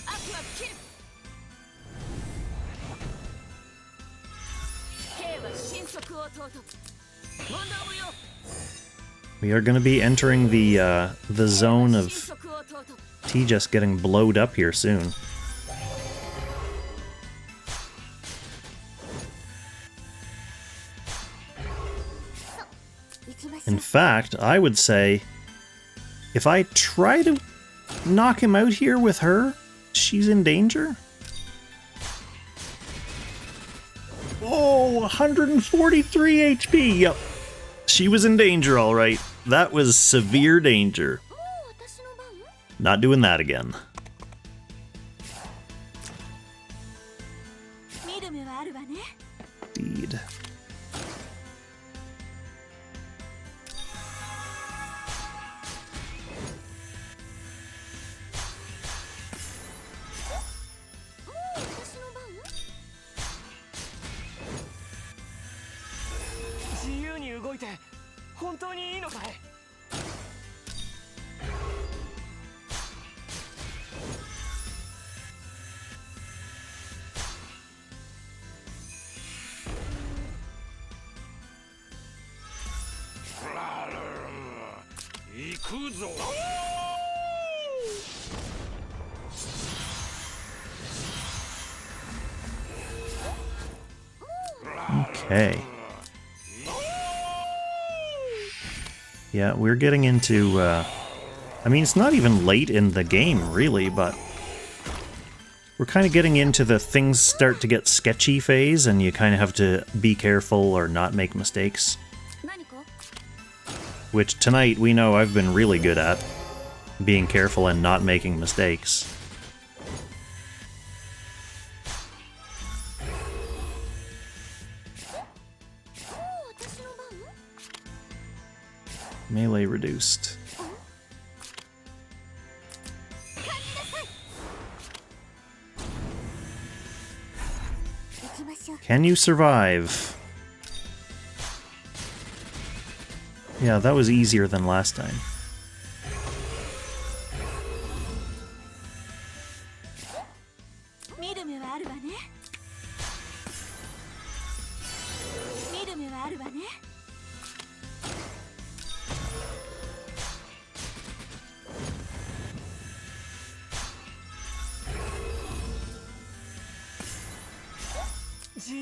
悪は切る K は神速を尊ぶ問答無用 We are going to be entering the zone of 神速を尊ぶ T-Jess getting blowed up here soon. In fact, I would say if I try to knock him out here with her, she's in danger. Oh, 143 HP. Yep. She was in danger, all right. That was severe danger. もう私の番 Not doing that again. 見る目はあるわね Indeed. Okay. Yeah, we're getting into, I mean, it's not even late in the game, really, but we're kind of getting into the things start to get sketchy phase, and you kind of have to be careful or not make mistakes. 何か Which tonight we know I've been really good at, being careful and not making mistakes. Melee reduced. Can you survive? Yeah, that was easier than last time.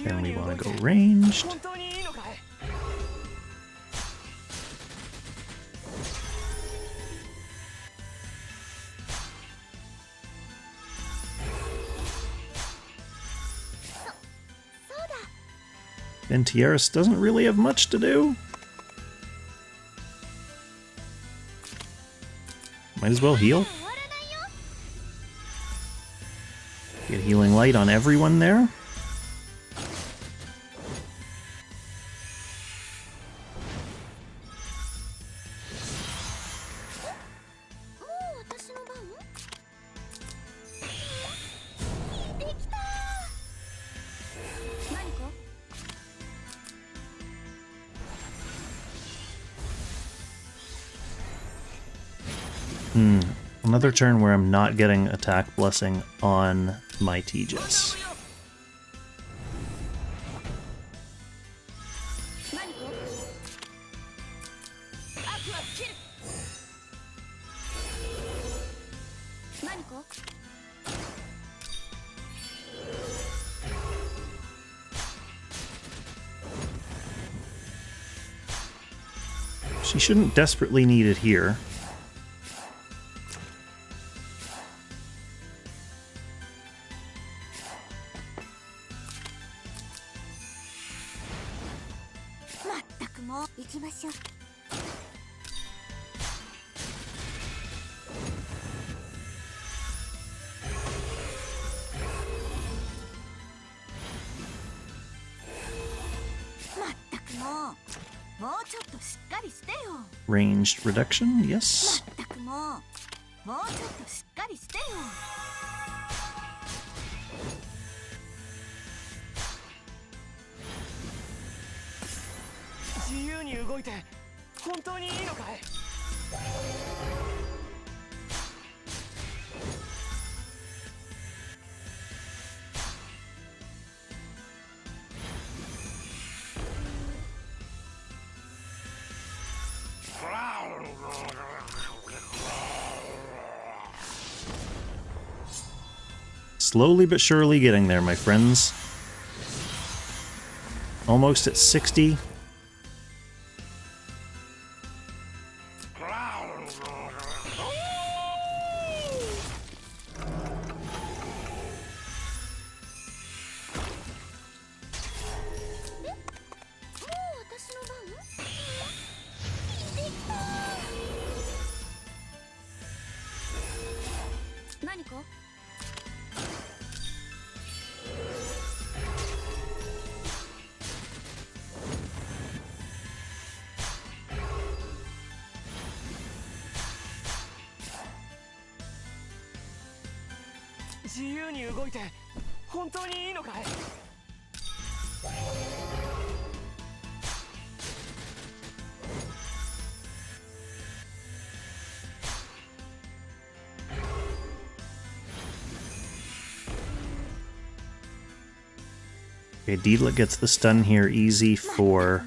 Then we want to go ranged. And Tiaris doesn't really have much to do. Might as well heal. Get healing light on everyone there. Another turn where I'm not getting attack blessing on my T-Jess. She shouldn't desperately need it here. Ranged reduction, yes. 自由に動いて本当にいいのかい。Slowly but surely getting there, my friends. Almost at 60. Okay, Deedla gets the stun here easy for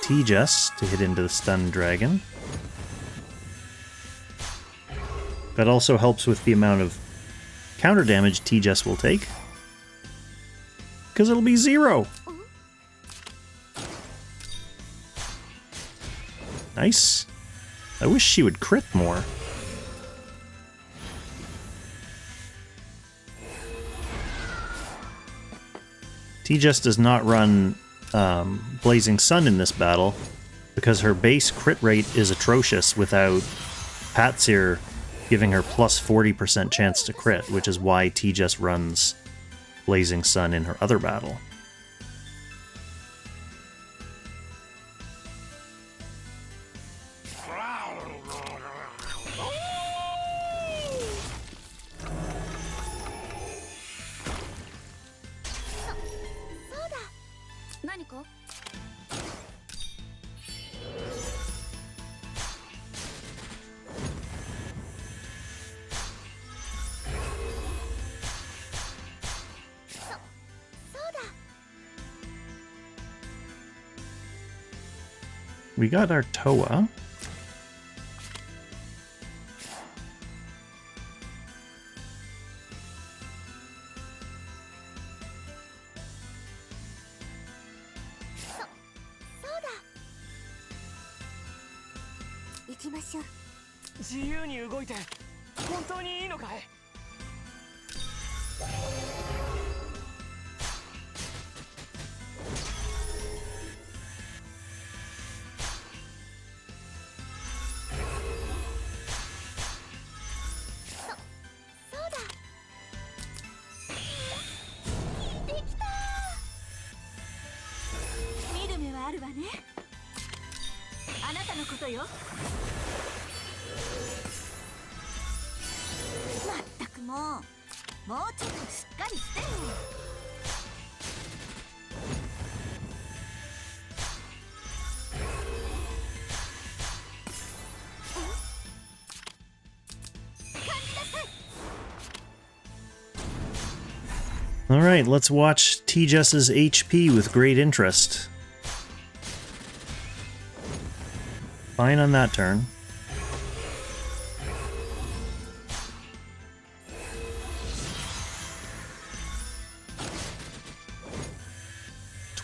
Tejas to hit into the stun dragon. That also helps with the amount of counter damage Tejas will take, because it'll be 0. Nice. I wish she would crit more. Tejas does not run Blazing Sun in this battle because her base crit rate is atrocious without Patsir giving her plus 40% chance to crit, which is why Tejas runs Blazing Sun in her other battle. We got our Toa. Alright, let's watch Tejas' HP with great interest. Fine on that turn.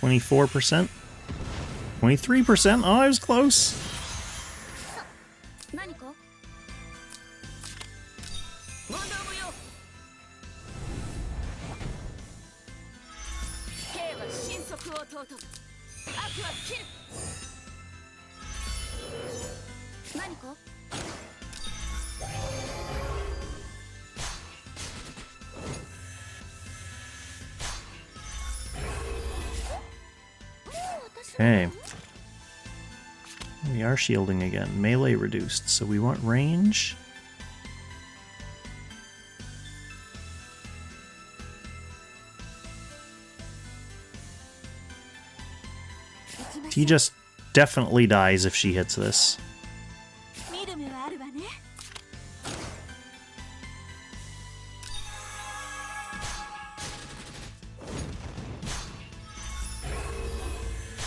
%, 23%. Oh, I was close. Okay. We are shielding again. Melee reduced, so we want range. he just definitely dies if she hits this. 見る目はあるわね。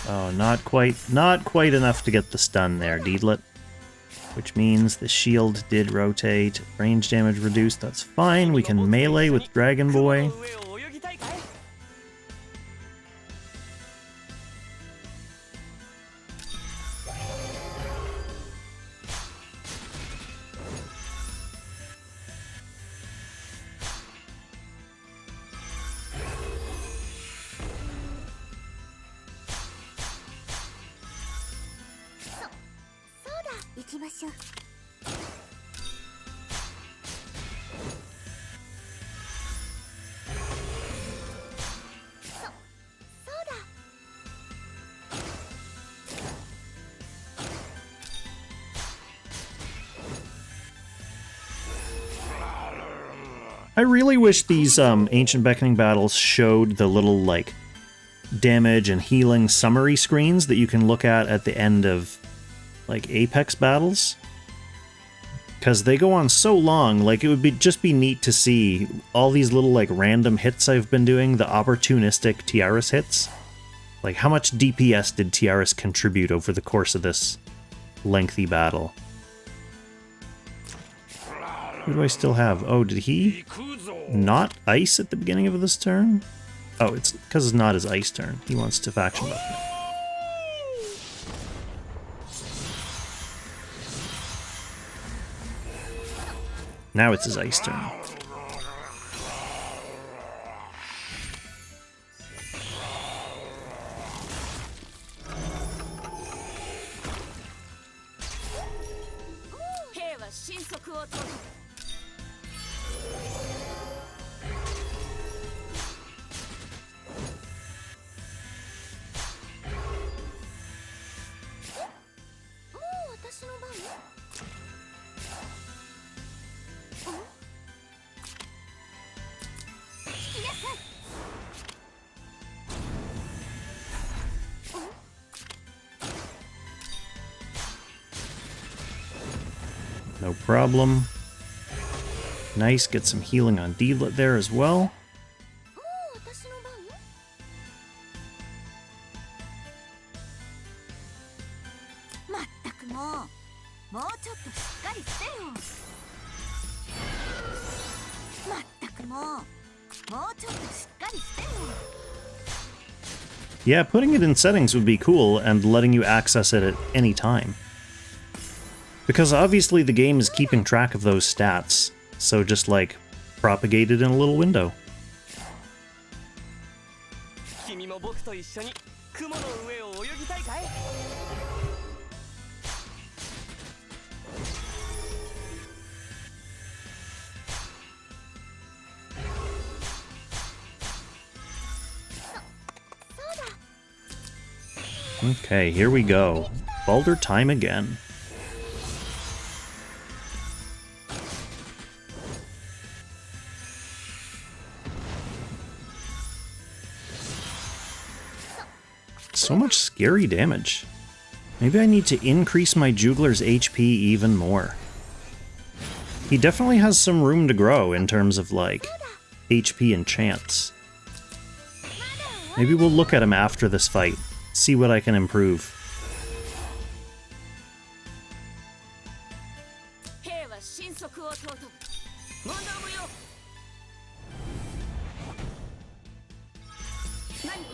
Oh, not quite enough to get the stun there, Deedlit. Which means the shield did rotate. Range damage reduced, that's fine. We can melee with Dragon Boy. 雲の上を泳ぎたいかい？ そうだ、行きましょう。 そうだ。 I really wish these Ancient Beckoning battles showed the little, like, damage and healing summary screens that you can look at the end of, like, Apex battles. Because they go on so long, like, it would just be neat to see all these little, like, random hits I've been doing, the opportunistic Tiaris hits. Like, how much DPS did Tiaris contribute over the course of this lengthy battle? Who do I still have? Oh, did he not ice at the beginning of this turn? Oh, it's because it's not his ice turn. He wants to faction buff me. Now it's his ice turn. No problem. Nice, get some healing on Deedlit there as well. まったくもう、もうちょっとしっかりしてよ。まったくもう、もうちょっとしっかりしてよ。 Yeah, putting it in settings would be cool and letting you access it at any time. Because obviously the game is keeping track of those stats, so just like propagate it in a little window. 君も僕と一緒に雲の上を泳ぎたいかい？ Okay, here we go. Baldur time again. So much scary damage. Maybe I need to increase my Jugler's HP even more. He definitely has some room to grow in terms of, like, HP and chance. Maybe we'll look at him after this fight, see what I can improve. 兵は神速を尊ぶ。問答無用。何と？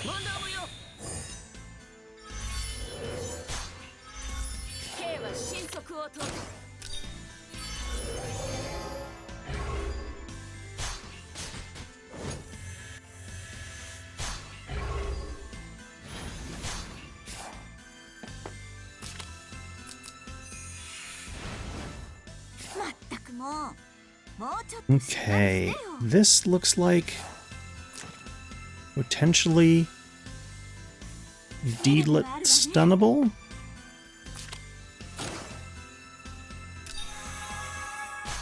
問答無用。兵は神速を尊ぶ。 Okay, this looks like potentially Deedlit stunnable.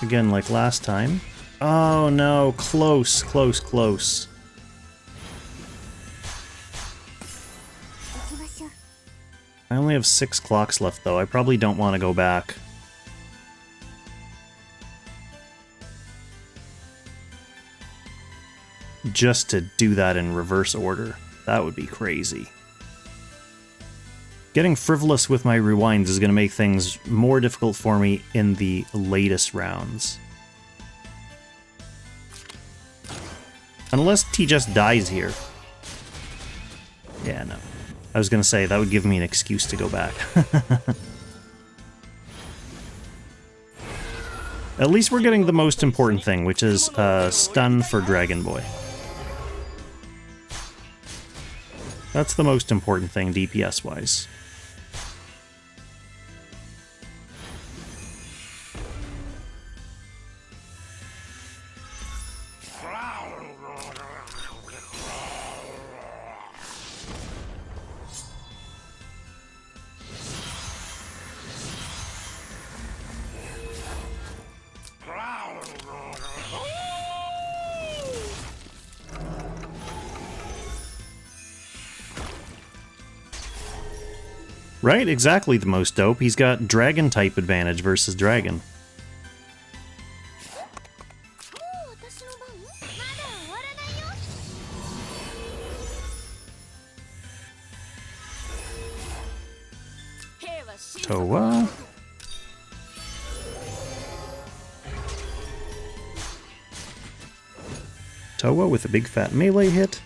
Again, like last time. Oh no, close, close, close. only have 6 clocks left, though. I probably don't want to go back. Just to do that in reverse order. That would be crazy. Getting frivolous with my rewinds is going to make things more difficult for me in the latest rounds. Unless he just dies here. Yeah, no. I was going to say, that would give me an excuse to go back. At least we're getting the most important thing, which is stun for Dragon Boy. That's the most important thing, DPS-wise. Right, exactly the most dope. He's got dragon type advantage versus dragon. Towa. Towa with a big fat melee hit.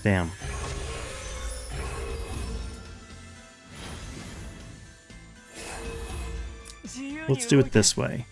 Damn. Let's do it this way.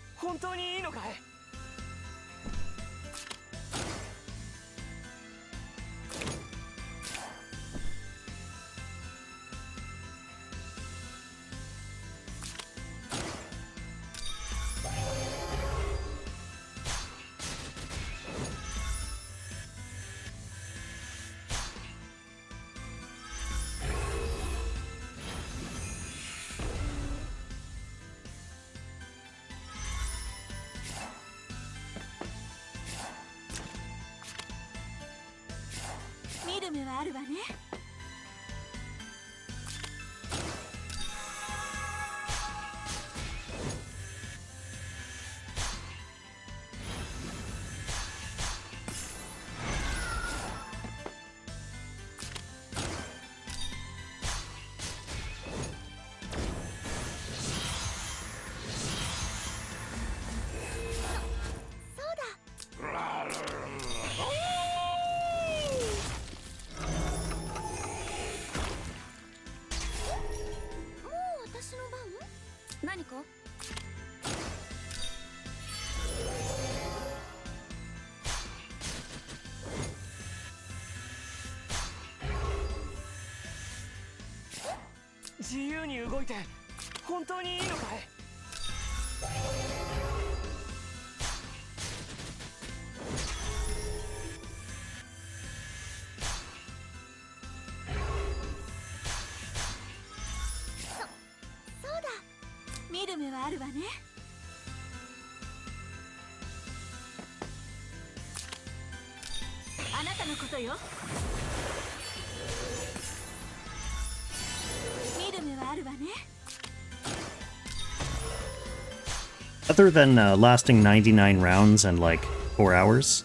Other than lasting 99 rounds and like 4 hours,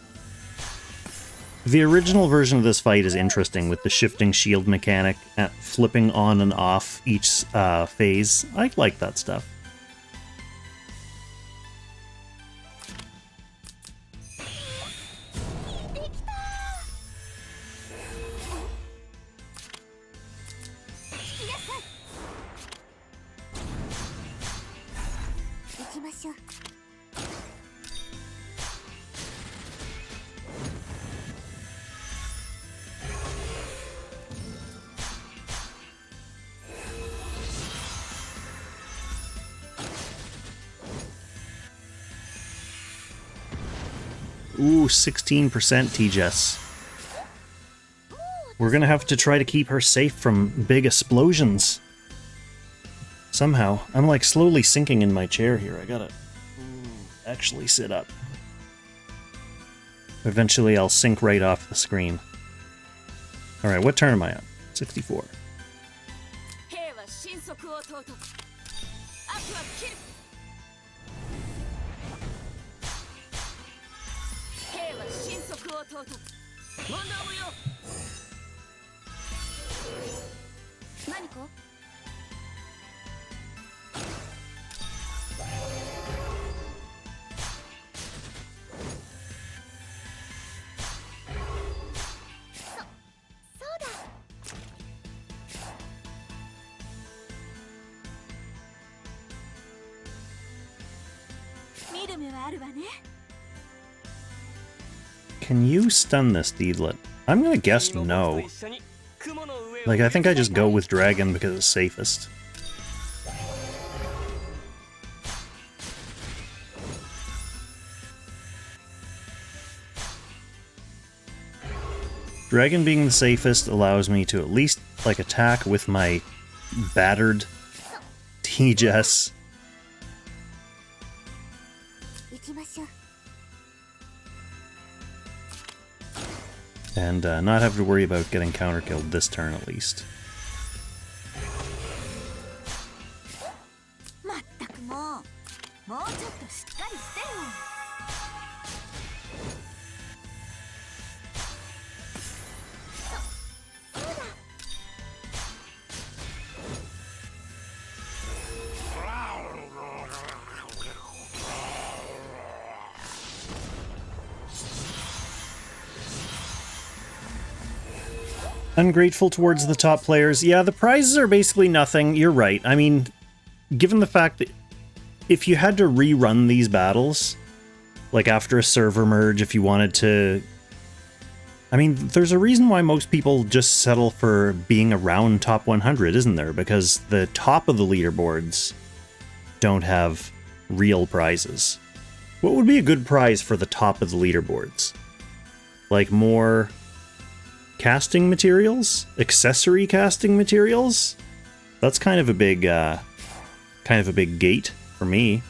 the original version of this fight is interesting with the shifting shield mechanic and flipping on and off each phase. I like that stuff. Ooh, 16% TGS. We're gonna have to try to keep her safe from big explosions. Somehow. I'm like slowly sinking in my chair here. I gotta actually sit up. Eventually I'll sink right off the screen. Alright, what turn am I on? 64. Can you stun this Deedlet? I'm gonna guess no. Like, I think I just go with Dragon because it's safest. Dragon being the safest allows me to at least, like, attack with my battered TGS. And not have to worry about getting counter-killed this turn, at least. Ungrateful towards the top players. Yeah, the prizes are basically nothing. You're right. I mean, given the fact that if you had to rerun these battles, like after a server merge, if you wanted to... I mean, there's a reason why most people just settle for being around top 100, isn't there? Because the top of the leaderboards don't have real prizes. What would be a good prize for the top of the leaderboards? Like more... casting materials? Accessory casting materials? That's kind of a big gate for me.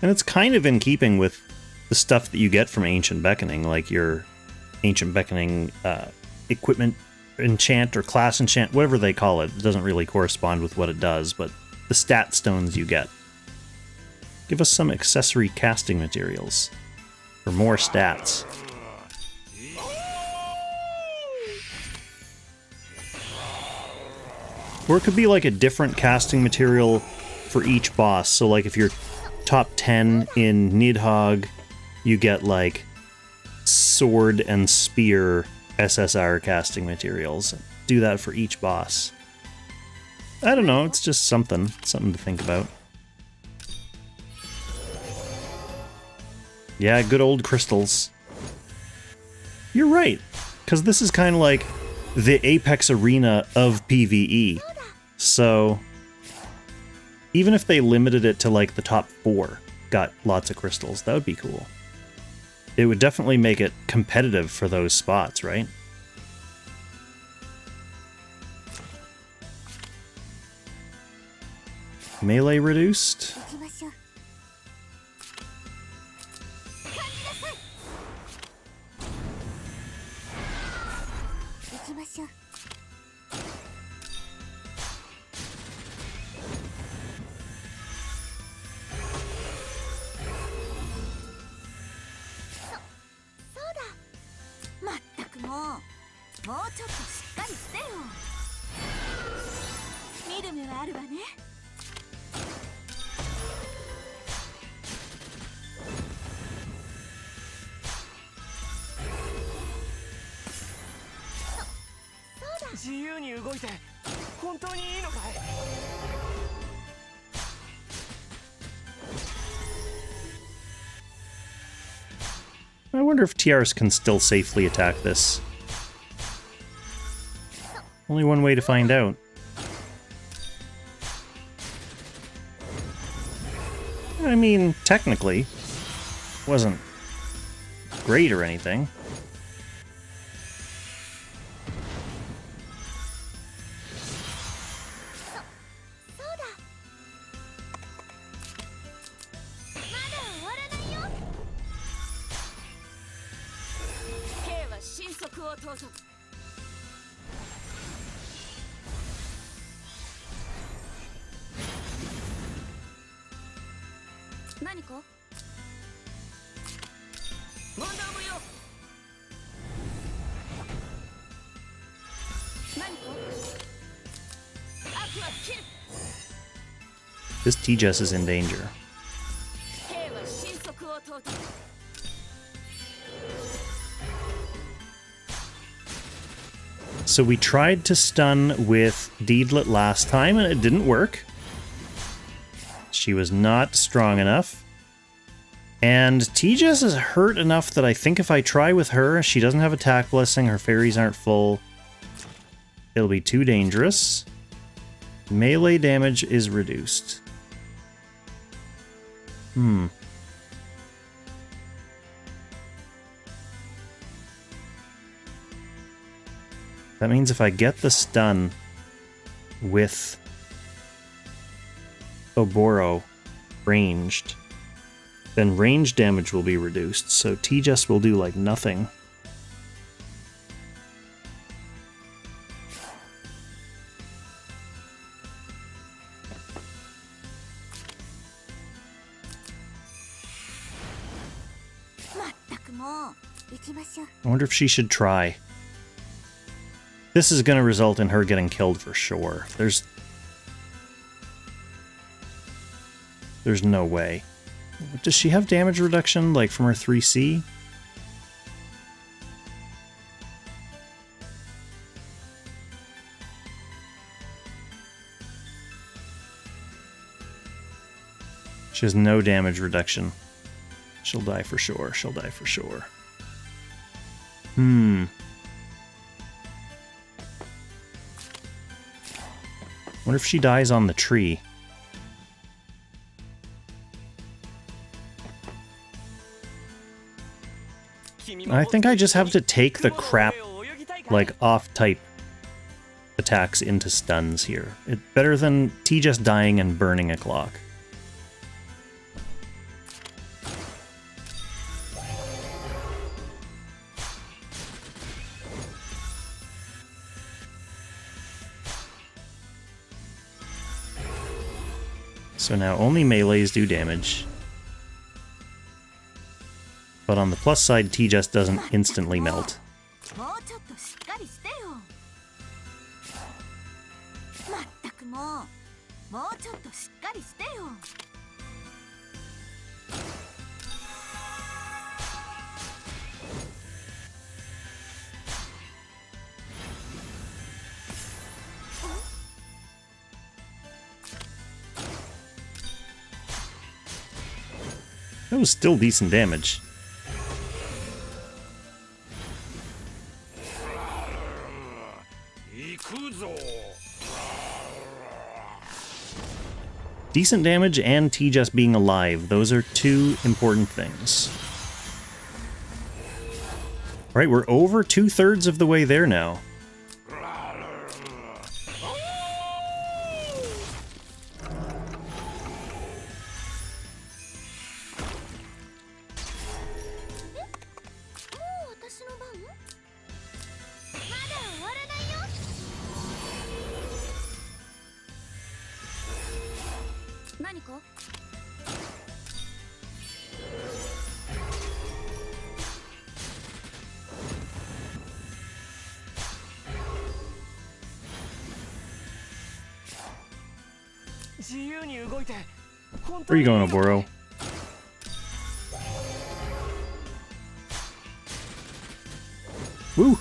And it's kind of in keeping with the stuff that you get from Ancient Beckoning, like your Ancient Beckoning equipment enchant or class enchant, whatever they call it. It doesn't really correspond with what it does, but the stat stones you get. Give us some accessory casting materials. For more stats. Or it could be like a different casting material for each boss. So like if you're top 10 in Nidhogg, you get like sword and spear SSR casting materials. Do that for each boss. I don't know, it's just something to think about. Yeah, good old crystals. You're right, because this is kind of like the Apex arena of PvE. So, even if they limited it to like the top 4, got lots of crystals, that would be cool. It would definitely make it competitive for those spots, right? Melee reduced. I wonder if Tiaris can still safely attack this. Only one way to find out. I mean, technically. Wasn't great or anything. This Tiaris is in danger. So we tried to stun with Deedlit last time and it didn't work. She was not strong enough. And Tiaris is hurt enough that I think if I try with her, she doesn't have attack blessing, her fairies aren't full. It'll be too dangerous. Melee damage is reduced. That means if I get the stun with Oboro ranged, then range damage will be reduced, so Tiaris will do like nothing. I wonder if she should try. This is going to result in her getting killed for sure. There's no way. Does she have damage reduction, like, from her 3C? She has no damage reduction. She'll die for sure. She'll die for sure. Wonder if she dies on the tree. I think I just have to take the crap, like, off-type attacks into stuns here. It's better than Tiaris dying and burning a clock. So now only melees do damage. But on the plus side, Tiaris doesn't instantly melt. That was still decent damage. Decent damage and Tiaris being alive. Those are two important things. Alright, we're over 2/3 of the way there now. Where are you going, Oboro? Woo!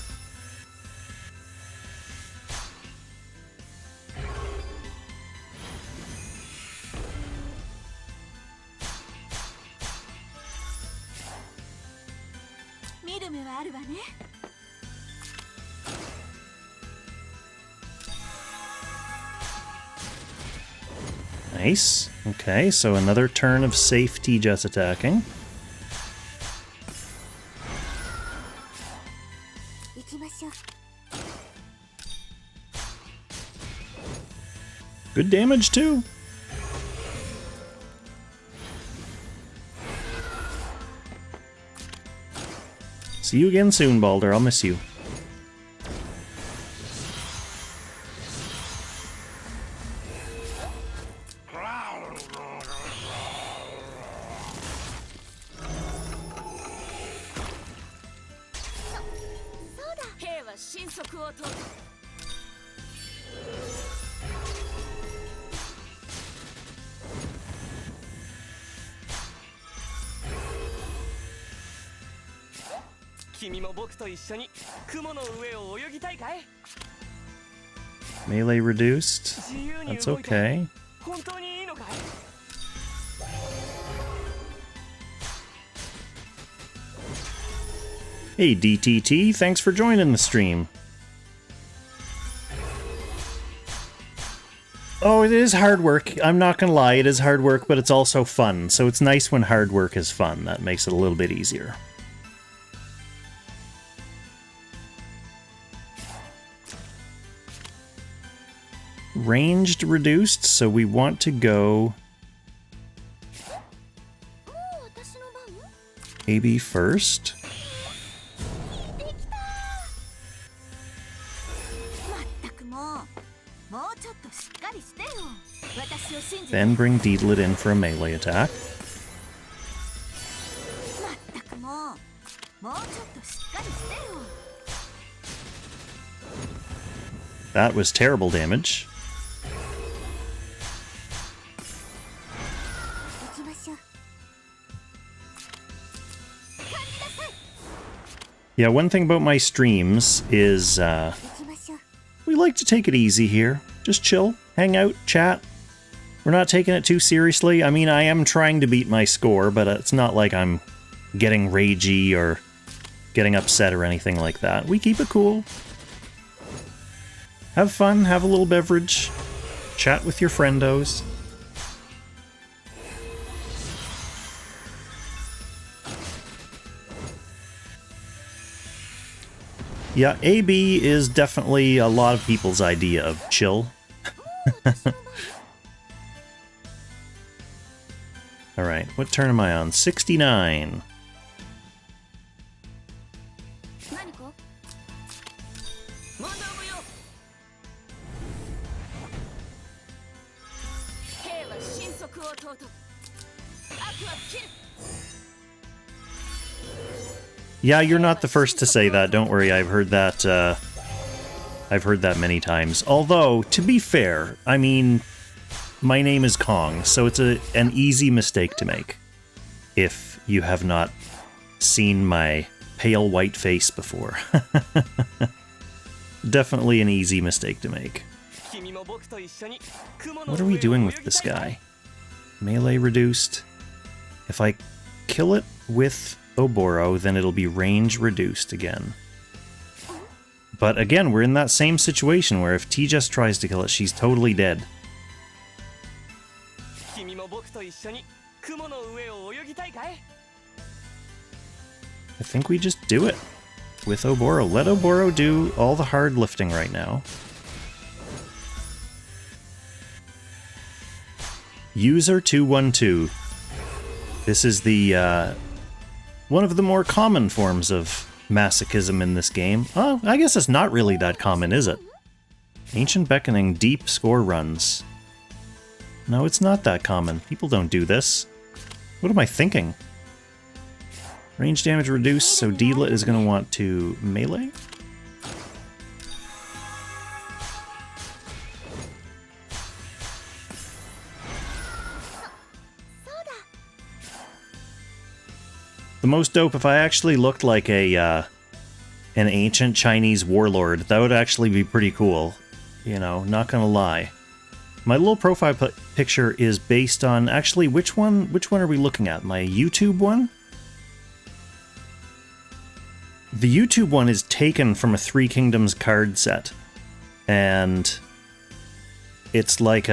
Nice. Okay, so another turn of safe T-Jets attacking. 行きましょう。 Good damage, too. See you again soon, Balder. I'll miss you. Melee reduced. That's okay. Hey DTT, thanks for joining the stream. Oh, it is hard work. I'm not gonna lie, it is hard work, but it's also fun. So it's nice when hard work is fun. That makes it a little bit easier. Ranged reduced, so we want to go AB first. Then bring Deedlit in for a melee attack. That was terrible damage. Yeah, one thing about my streams is we like to take it easy here. Just chill, hang out, chat. We're not taking it too seriously. I mean, I am trying to beat my score, but it's not like I'm getting ragey or getting upset or anything like that. We keep it cool. Have fun, have a little beverage, chat with your friendos. Yeah, AB is definitely a lot of people's idea of chill. Alright, what turn am I on? 69. Yeah, you're not the first to say that. Don't worry, I've heard that. I've heard that many times. Although, to be fair, I mean, my name is Kong, so it's an easy mistake to make. If you have not seen my pale white face before, definitely an easy mistake to make. What are we doing with this guy? Melee reduced. If I kill it with Oboro, then it'll be range reduced again. But again, we're in that same situation where if T just tries to kill it, she's totally dead. I think we just do it with Oboro. Let Oboro do all the hard lifting right now. User 212. This is the one of the more common forms of masochism in this game. Oh, I guess it's not really that common, is it? Ancient Beckoning deep score runs. No, it's not that common. People don't do this. What am I thinking? Range damage reduced, so Deedlit is going to want to melee? The most dope, if I actually looked like a an ancient Chinese warlord, that would actually be pretty cool. You know, not gonna lie. My little profile picture is based on, actually, which one are we looking at? My YouTube one? The YouTube one is taken from a Three Kingdoms card set. And it's like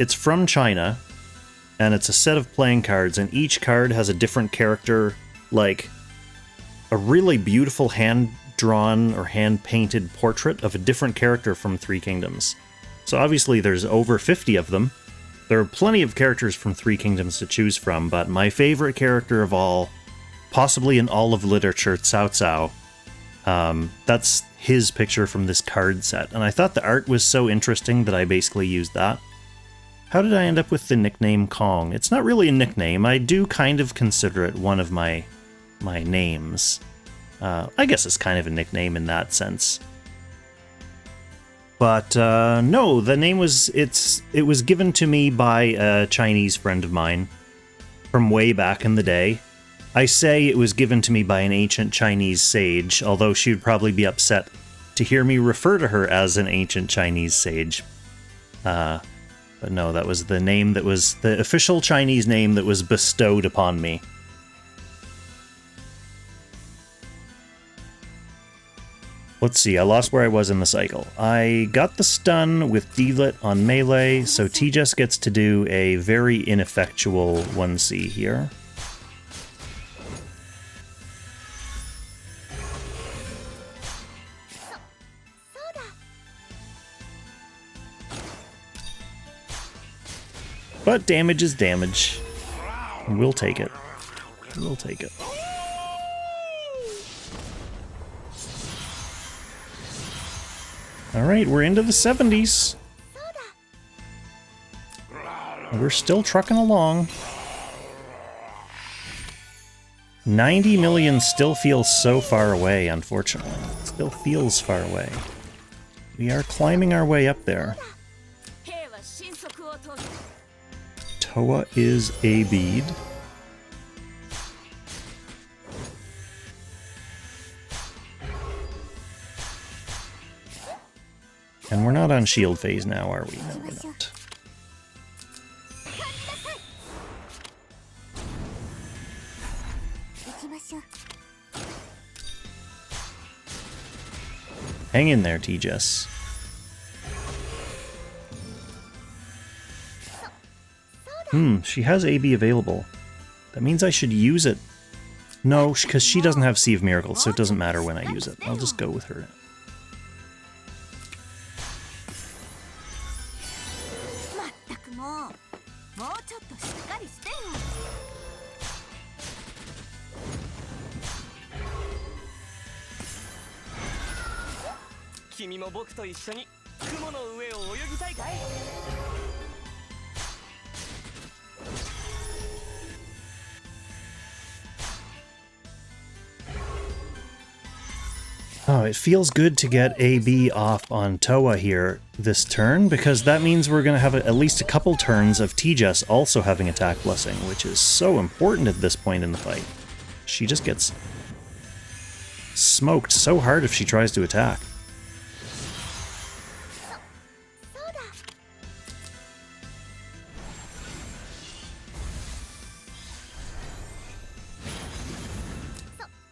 it's from China, and it's a set of playing cards, and each card has a different character, like a really beautiful hand-drawn or hand-painted portrait of a different character from Three Kingdoms. So obviously there's over 50 of them. There are plenty of characters from Three Kingdoms to choose from, but my favorite character of all, possibly in all of literature, Cao Cao, that's his picture from this card set, and I thought the art was so interesting that I basically used that. How did I end up with the nickname Kong? It's not really a nickname. I do kind of consider it one of my names. I guess it's kind of a nickname in that sense. But no, the name was it was given to me by a Chinese friend of mine from way back in the day. I say it was given to me by an ancient Chinese sage, although she would probably be upset to hear me refer to her as an ancient Chinese sage. But no, that was the name that was the official Chinese name that was bestowed upon me. Let's see, I lost where I was in the cycle. I got the stun with D-Lit on melee, so T-Jess gets to do a very ineffectual 1C here. But damage is damage. We'll take it. We'll take it. Alright, we're into the 70s. We're still trucking along. 90 million still feels so far away, unfortunately. It still feels far away. We are climbing our way up there. Toa is a bead. And we're not on shield phase now, are we? No, we're not. Hang in there, T-Jess. She has AB available. That means I should use it. No, because she doesn't have Sea of Miracles, so it doesn't matter when I use it. I'll just go with her. Oh, it feels good to get AB off on Toa here this turn, because that means we're going to have at least a couple turns of T-Jess also having attack blessing, which is so important at this point in the fight. She just gets smoked so hard if she tries to attack.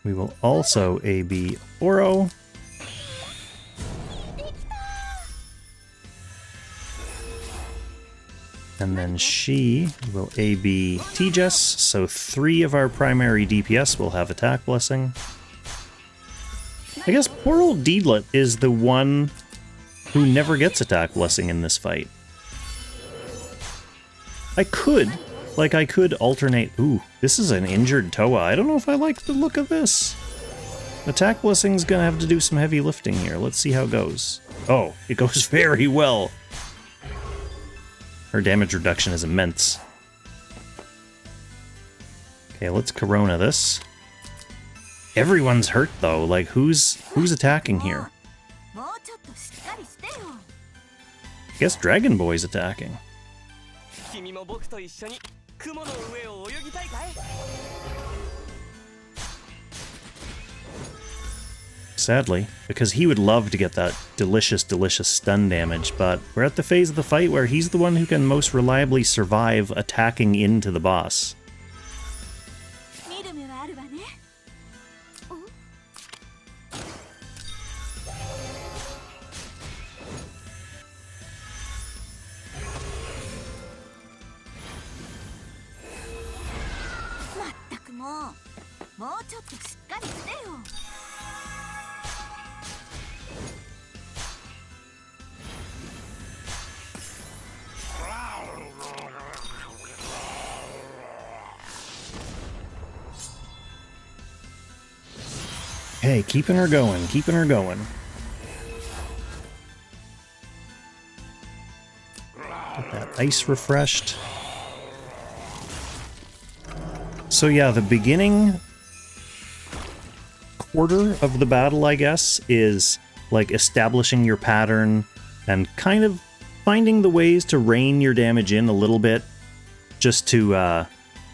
We will also AB Oro. And then she will AB T-Jess, so 3 of our primary DPS will have attack blessing. I guess poor old D-Lit is the one who never gets attack blessing in this fight. I could alternate. Ooh, this is an injured Toa. I don't know if I like the look of this. Attack blessing's gonna have to do some heavy lifting here. Let's see how it goes. Oh, it goes very well. Her damage reduction is immense. Okay, let's Corona this. Everyone's hurt though. Like, who's attacking here? I guess Dragon Boy's attacking. Sadly, because he would love to get that delicious, delicious stun damage, but we're at the phase of the fight where he's the one who can most reliably survive attacking into the boss. っとしっかりしてよ。Hey, keeping her going, keeping her going. Get that ice refreshed. So yeah, the beginning quarter of the battle, I guess, is like establishing your pattern and kind of finding the ways to rein your damage in a little bit, just to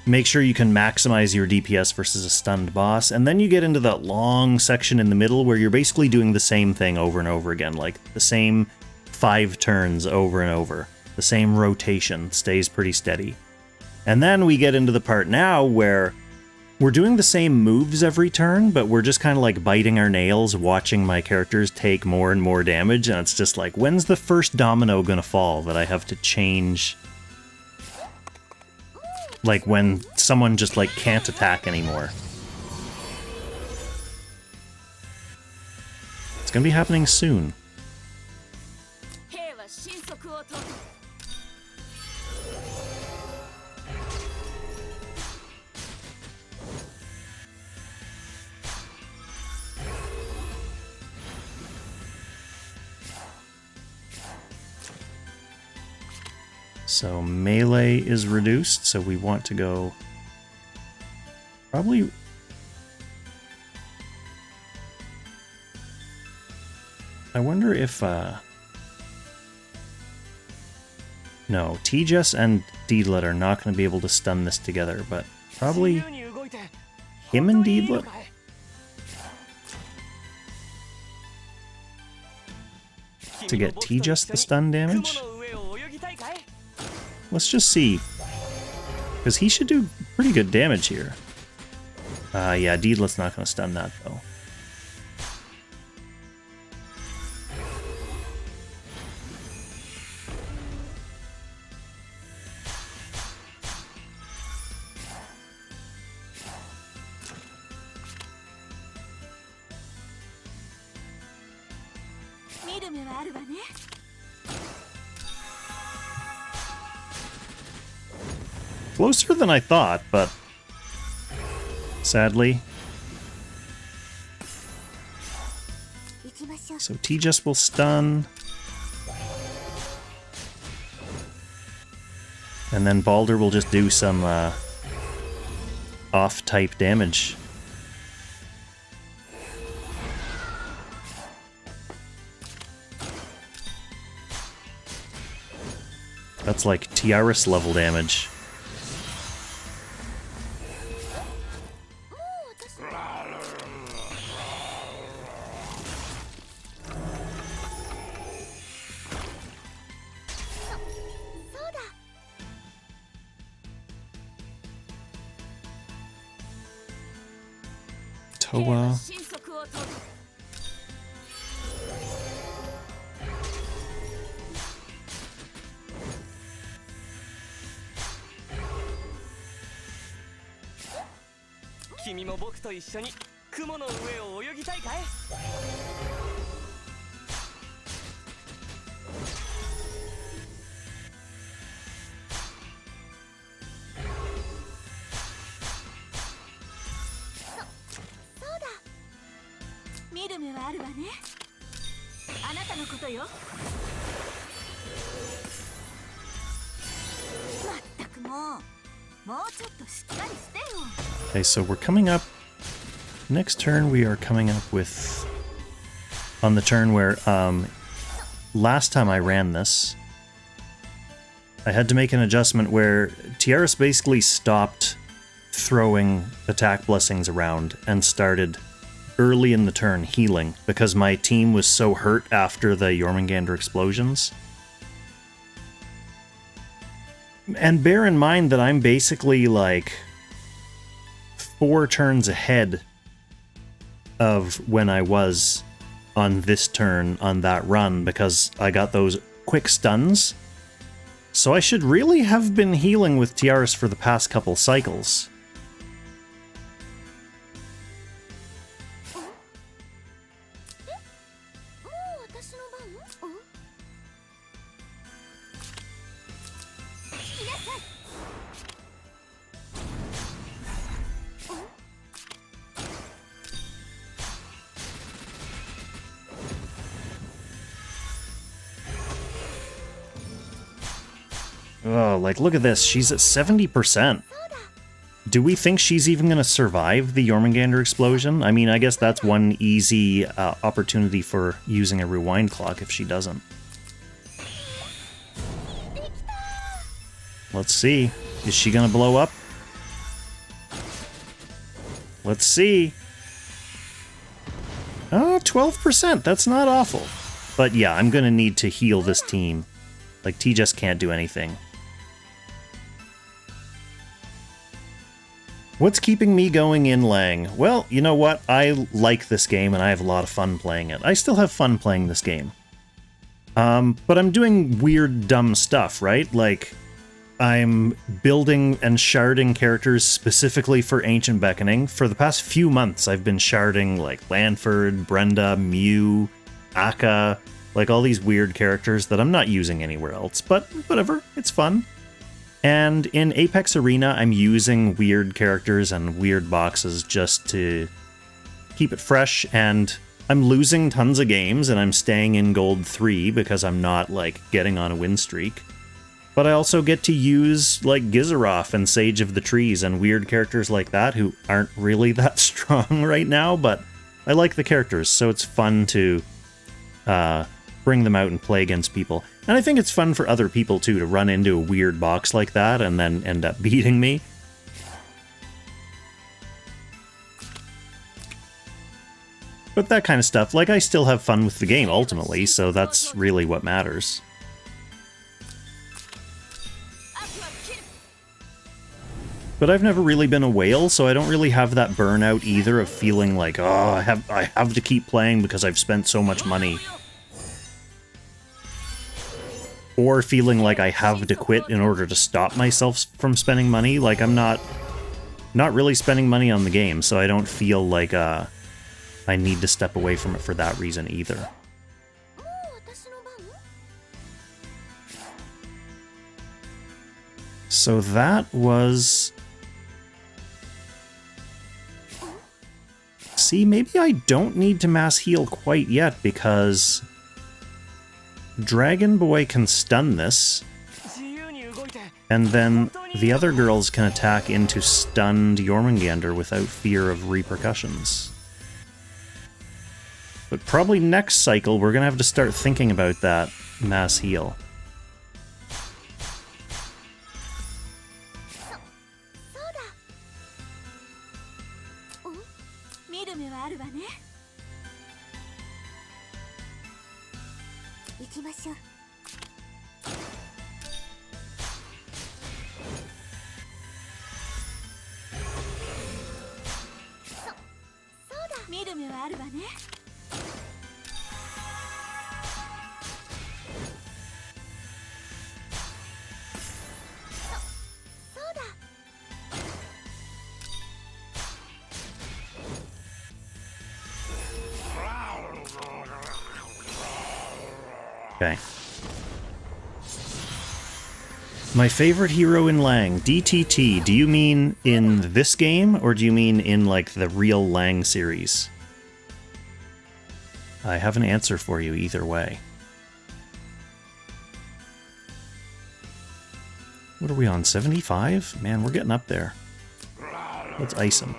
make sure you can maximize your DPS versus a stunned boss. And then you get into that long section in the middle where you're basically doing the same thing over and over again, like the same 5 turns over and over. The same rotation stays pretty steady. And then we get into the part now where we're doing the same moves every turn, but we're just kind of like biting our nails, watching my characters take more and more damage, and it's just like, when's the first domino gonna fall that I have to change? Like when someone just like can't attack anymore. It's gonna be happening soon. So melee is reduced, so we want to go probably I wonder if no, Tiaris and Deedlit are not going to be able to stun this together, but probably him and Deedlit. To get Tiaris the stun damage? Let's just see. Because he should do pretty good damage here. Yeah, Deedlit's not going to stun that, though. Closer than I thought, but sadly. So Tiaris will stun. And then Balder will just do some off-type damage. That's like Tiaris level damage. Toa. Okay, so we're coming up. Next turn, we are coming up with. On the turn where, last time I ran this, I had to make an adjustment where Tiaris basically stopped throwing attack blessings around and started early in the turn healing because my team was so hurt after the Jormungandr explosions. And bear in mind that I'm basically like 4 turns ahead of when I was on this turn on that run because I got those quick stuns. So I should really have been healing with Tiaris for the past couple cycles. Oh, like, look at this. She's at 70%. Do we think she's even going to survive the Jormungandr explosion? I mean, I guess that's one easy opportunity for using a rewind clock if she doesn't. Let's see. Is she going to blow up? Let's see. Oh, 12%. That's not awful. But yeah, I'm going to need to heal this team. Like, T just can't do anything. What's keeping me going in Lang? Well, you know what? I like this game and I have a lot of fun playing it. I still have fun playing this game. But I'm doing weird, dumb stuff, right? Like, I'm building and sharding characters specifically for Ancient Beckoning. For the past few months, I've been sharding, like, Lanford, Brenda, Mew, Akka, like all these weird characters that I'm not using anywhere else. But whatever, it's fun. And in Apex Arena, I'm using weird characters and weird boxes just to keep it fresh, and I'm losing tons of games, and I'm staying in Gold 3 because I'm not, like, getting on a win streak. But I also get to use, like, Gizaroth and Sage of the Trees and weird characters like that who aren't really that strong right now, but I like the characters, so it's fun to bring them out and play against people. And I think it's fun for other people, too, to run into a weird box like that and then end up beating me. But that kind of stuff, like, I still have fun with the game, ultimately, so that's really what matters. But I've never really been a whale, so I don't really have that burnout either of feeling like, oh, I have to keep playing because I've spent so much money. Or feeling like I have to quit in order to stop myself from spending money. Like, I'm not really spending money on the game, so I don't feel like I need to step away from it for that reason either. So that was... See, maybe I don't need to mass heal quite yet, because Dragon Boy can stun this, and then the other girls can attack into stunned Jormungandr without fear of repercussions. But probably next cycle we're gonna have to start thinking about that mass heal. Okay. My favorite hero in Lang, DTT. Do you mean in this game, or do you mean in, like, the real Lang series? I have an answer for you either way. What are we on, 75? Man, we're getting up there. Let's ice him.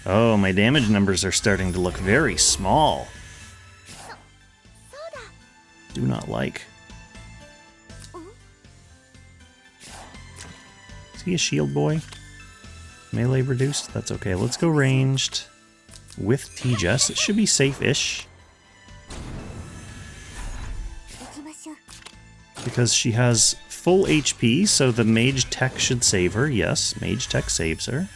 Oh, my damage numbers are starting to look very small. Do not like. Is he a shield boy? Melee reduced? That's okay. Let's go ranged with T-Jess. It should be safe-ish. Because she has full HP, so the Mage Tech should save her. Yes, Mage Tech saves her.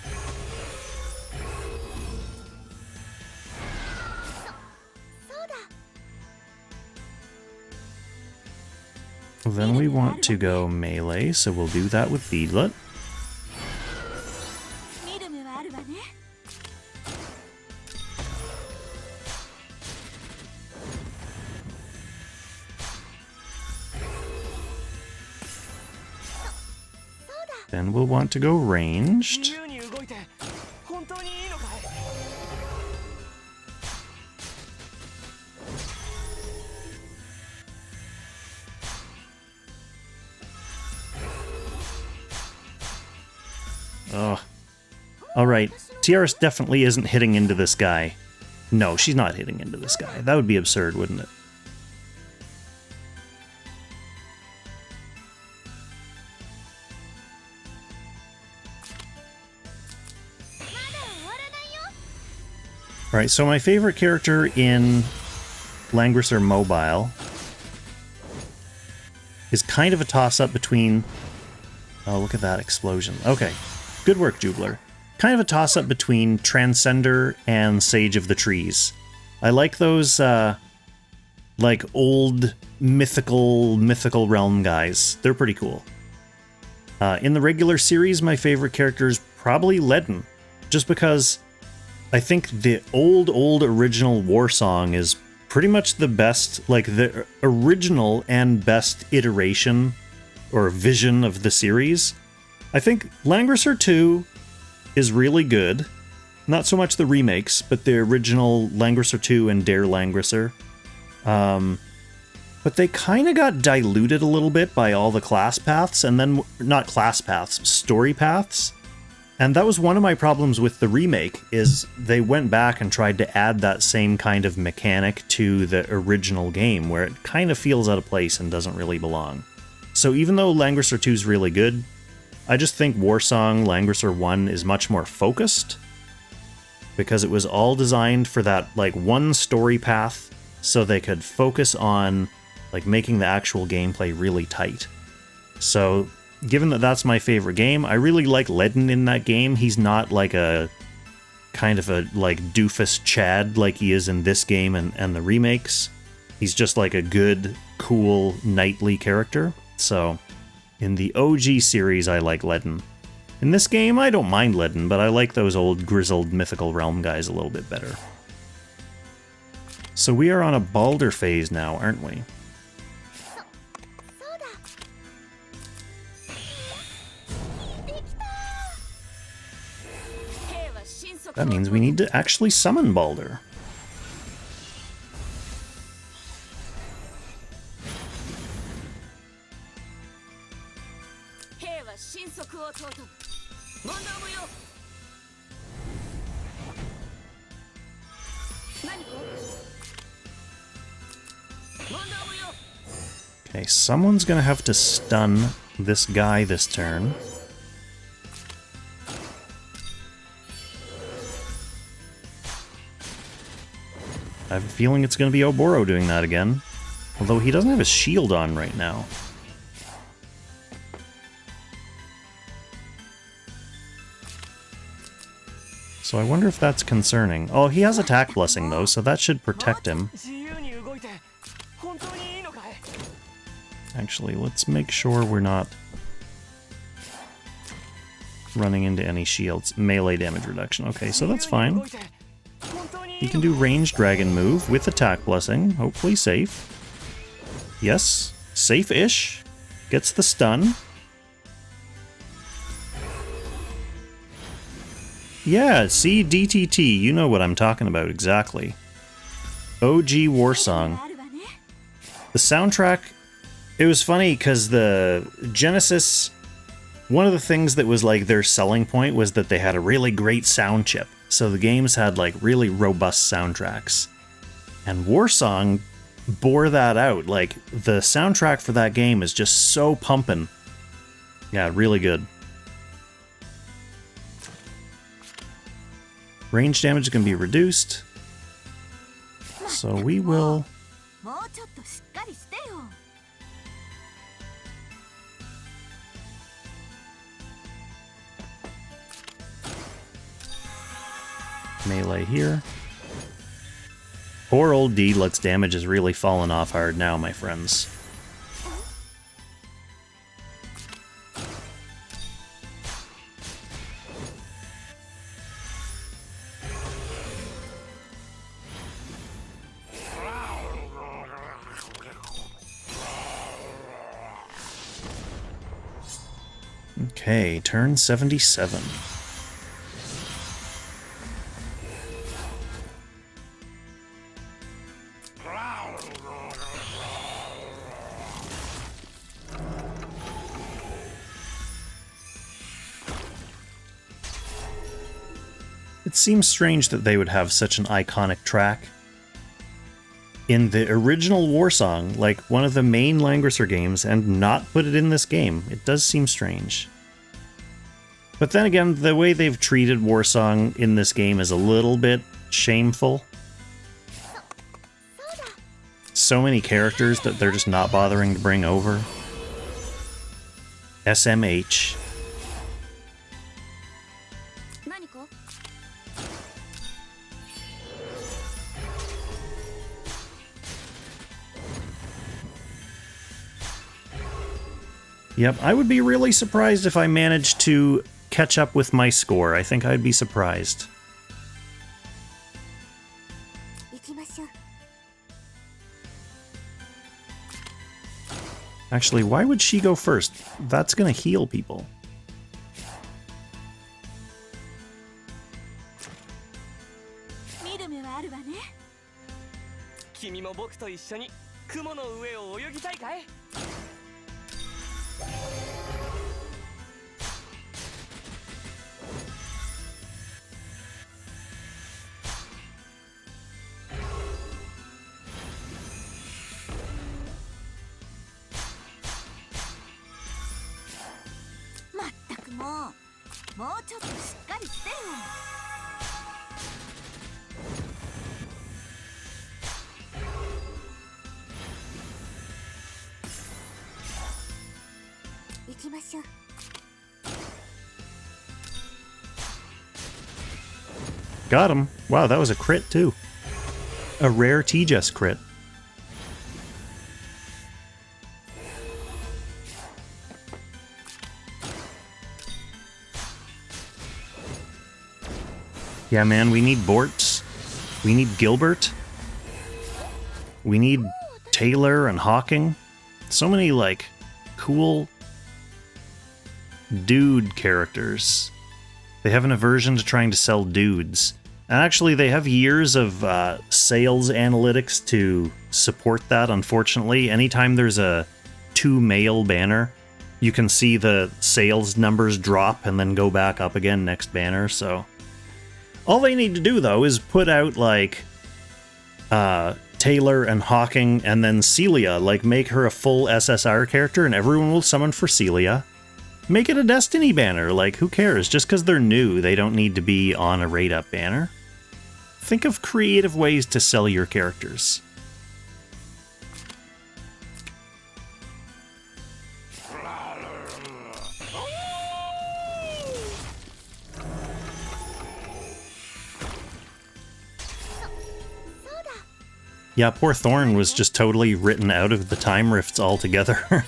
Then we want to go melee, so we'll do that with Beadlet. Then we'll want to go ranged. 自由に動いて本当にいいのかい Ugh. Alright, Tiaris definitely isn't hitting into this guy. No, she's not hitting into this guy. That would be absurd, wouldn't it? Alright, so my favorite character in Langrisser Mobile is kind of a toss-up between... Oh, look at that explosion. Okay, good work, Jubler. Kind of a toss-up between Transcender and Sage of the Trees. I like those, like, old mythical realm guys. They're pretty cool. In the regular series, my favorite character is probably Ledden, just because I think the old original War Song is pretty much the best, like, the original and best iteration or vision of the series. I think Langrisser 2 is really good. Not so much the remakes, but the original Langrisser 2 and Dare Langrisser. But they kind of got diluted a little bit by all the class paths, and then, not class paths, story paths. And that was one of my problems with the remake, is they went back and tried to add that same kind of mechanic to the original game, where it kind of feels out of place and doesn't really belong. So even though Langrisser 2 is really good, I just think Warsong Langrisser 1 is much more focused, because it was all designed for that, like, one story path, so they could focus on, like, making the actual gameplay really tight. So, given that that's my favorite game, I really like Ledden in that game. He's not like a kind of a, like, doofus Chad like he is in this game and the remakes. He's just like a good, cool, knightly character. So, in the OG series, I like Ledden. In this game, I don't mind Ledden, but I like those old grizzled mythical realm guys a little bit better. So we are on a Balder phase now, aren't we? That means we need to actually summon Balder. Okay, someone's gonna have to stun this guy this turn. I have a feeling it's going to be Oboro doing that again. Although he doesn't have his shield on right now. So I wonder if that's concerning. Oh, he has attack blessing though, so that should protect him. Actually, let's make sure we're not running into any shields. Melee damage reduction. Okay, so that's fine. He can do ranged dragon move with attack blessing, hopefully safe. Yes, safe-ish. Gets the stun. Yeah, see, DTT, you know what I'm talking about exactly. OG Warsong. The soundtrack, it was funny because the Genesis, one of the things that was like their selling point was that they had a really great sound chip. So the games had like really robust soundtracks. And Warsong bore that out. Like the soundtrack for that game is just so pumping. Yeah, really good. Range damage can be reduced. So we will... melee here. Poor old Deedlet's damage has really fallen off hard now, my friends. Okay, turn 77. It seems strange that they would have such an iconic track in the original Warsong, like one of the main Langrisser games, and not put it in this game. It does seem strange. But then again, the way they've treated Warsong in this game is a little bit shameful. So many characters that they're just not bothering to bring over. SMH. Yep, I would be really surprised if I managed to catch up with my score. I think I'd be surprised. Actually, why would she go first? That's gonna heal people. Got him. Wow, that was a crit too. A rare T-Jess crit. Yeah, man, we need Bortz. We need Gilbert. We need Taylor and Hawking. So many, like, cool dude characters. They have an aversion to trying to sell dudes. And actually, they have years of sales analytics to support that, unfortunately. Anytime there's a 2-male banner, you can see the sales numbers drop and then go back up again next banner, so... All they need to do, though, is put out, like, Taylor and Hawking and then Celia. Like, make her a full SSR character and everyone will summon for Celia. Make it a Destiny banner. Like, who cares? Just because they're new, they don't need to be on a raid-up banner. Think of creative ways to sell your characters. Yeah, poor Thorn was just totally written out of the time rifts altogether.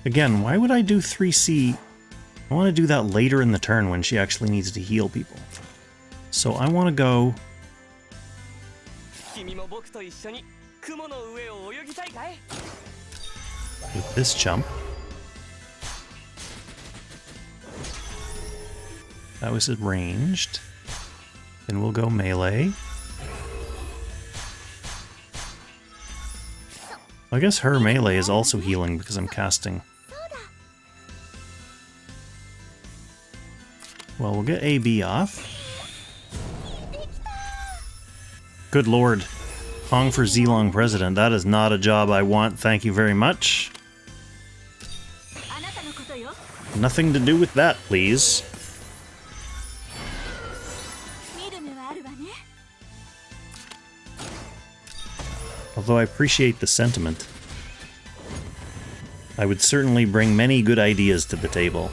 Again, why would I do 3C? I want to do that later in the turn when she actually needs to heal people. So I want to go... with this jump. That was ranged. Then we'll go melee. I guess her melee is also healing because I'm casting. Well, we'll get AB off. Good lord. Hong for Zilong president. That is not a job I want, thank you very much. Nothing to do with that, please. Although I appreciate the sentiment. I would certainly bring many good ideas to the table.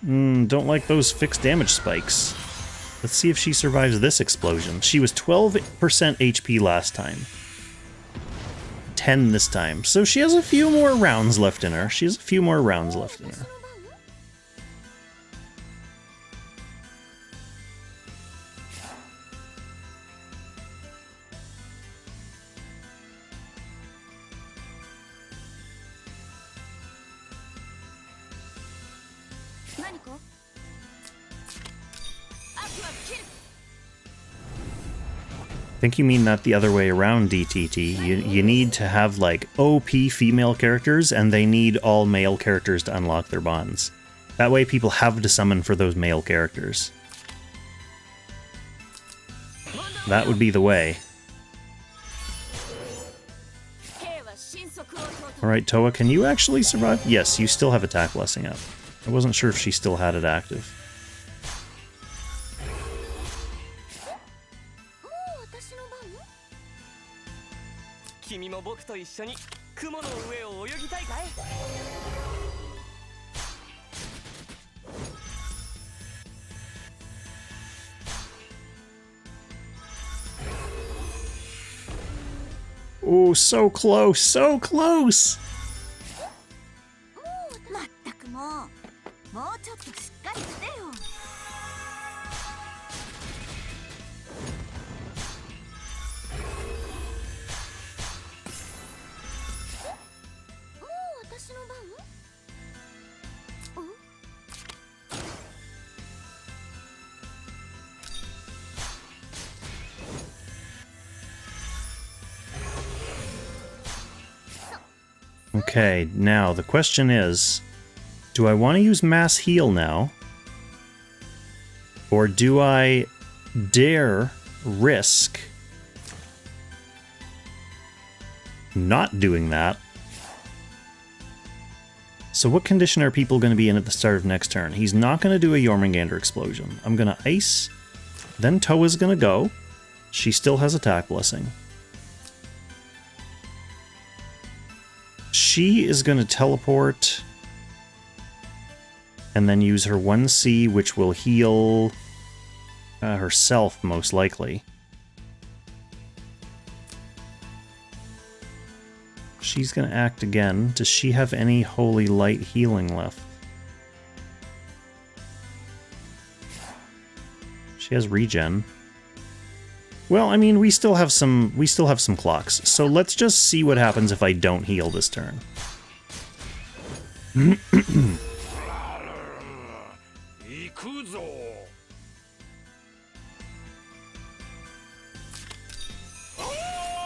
Don't like those fixed damage spikes. Let's see if she survives this explosion. She was 12% HP last time. 10 this time. So she has a few more rounds left in her. She has a few more rounds left in her. I think you mean that the other way around, DTT. You need to have, like, OP female characters, and they need all male characters to unlock their bonds. That way people have to summon for those male characters. That would be the way. Alright, Toa, can you actually survive? Yes, you still have Attack Blessing up. I wasn't sure if she still had it active. Oh, so close, so close! Okay, now the question is, do I want to use Mass Heal now? Or do I dare risk not doing that? So what condition are people going to be in at the start of next turn? He's not going to do a Jormungandr explosion. I'm going to Ice, then Toa's going to go. She still has Attack Blessing. She is going to teleport and then use her 1C, which will heal herself, most likely. She's going to act again. Does she have any Holy Light healing left? She has regen. Well, I mean, we still have some clocks. So let's just see what happens if I don't heal this turn.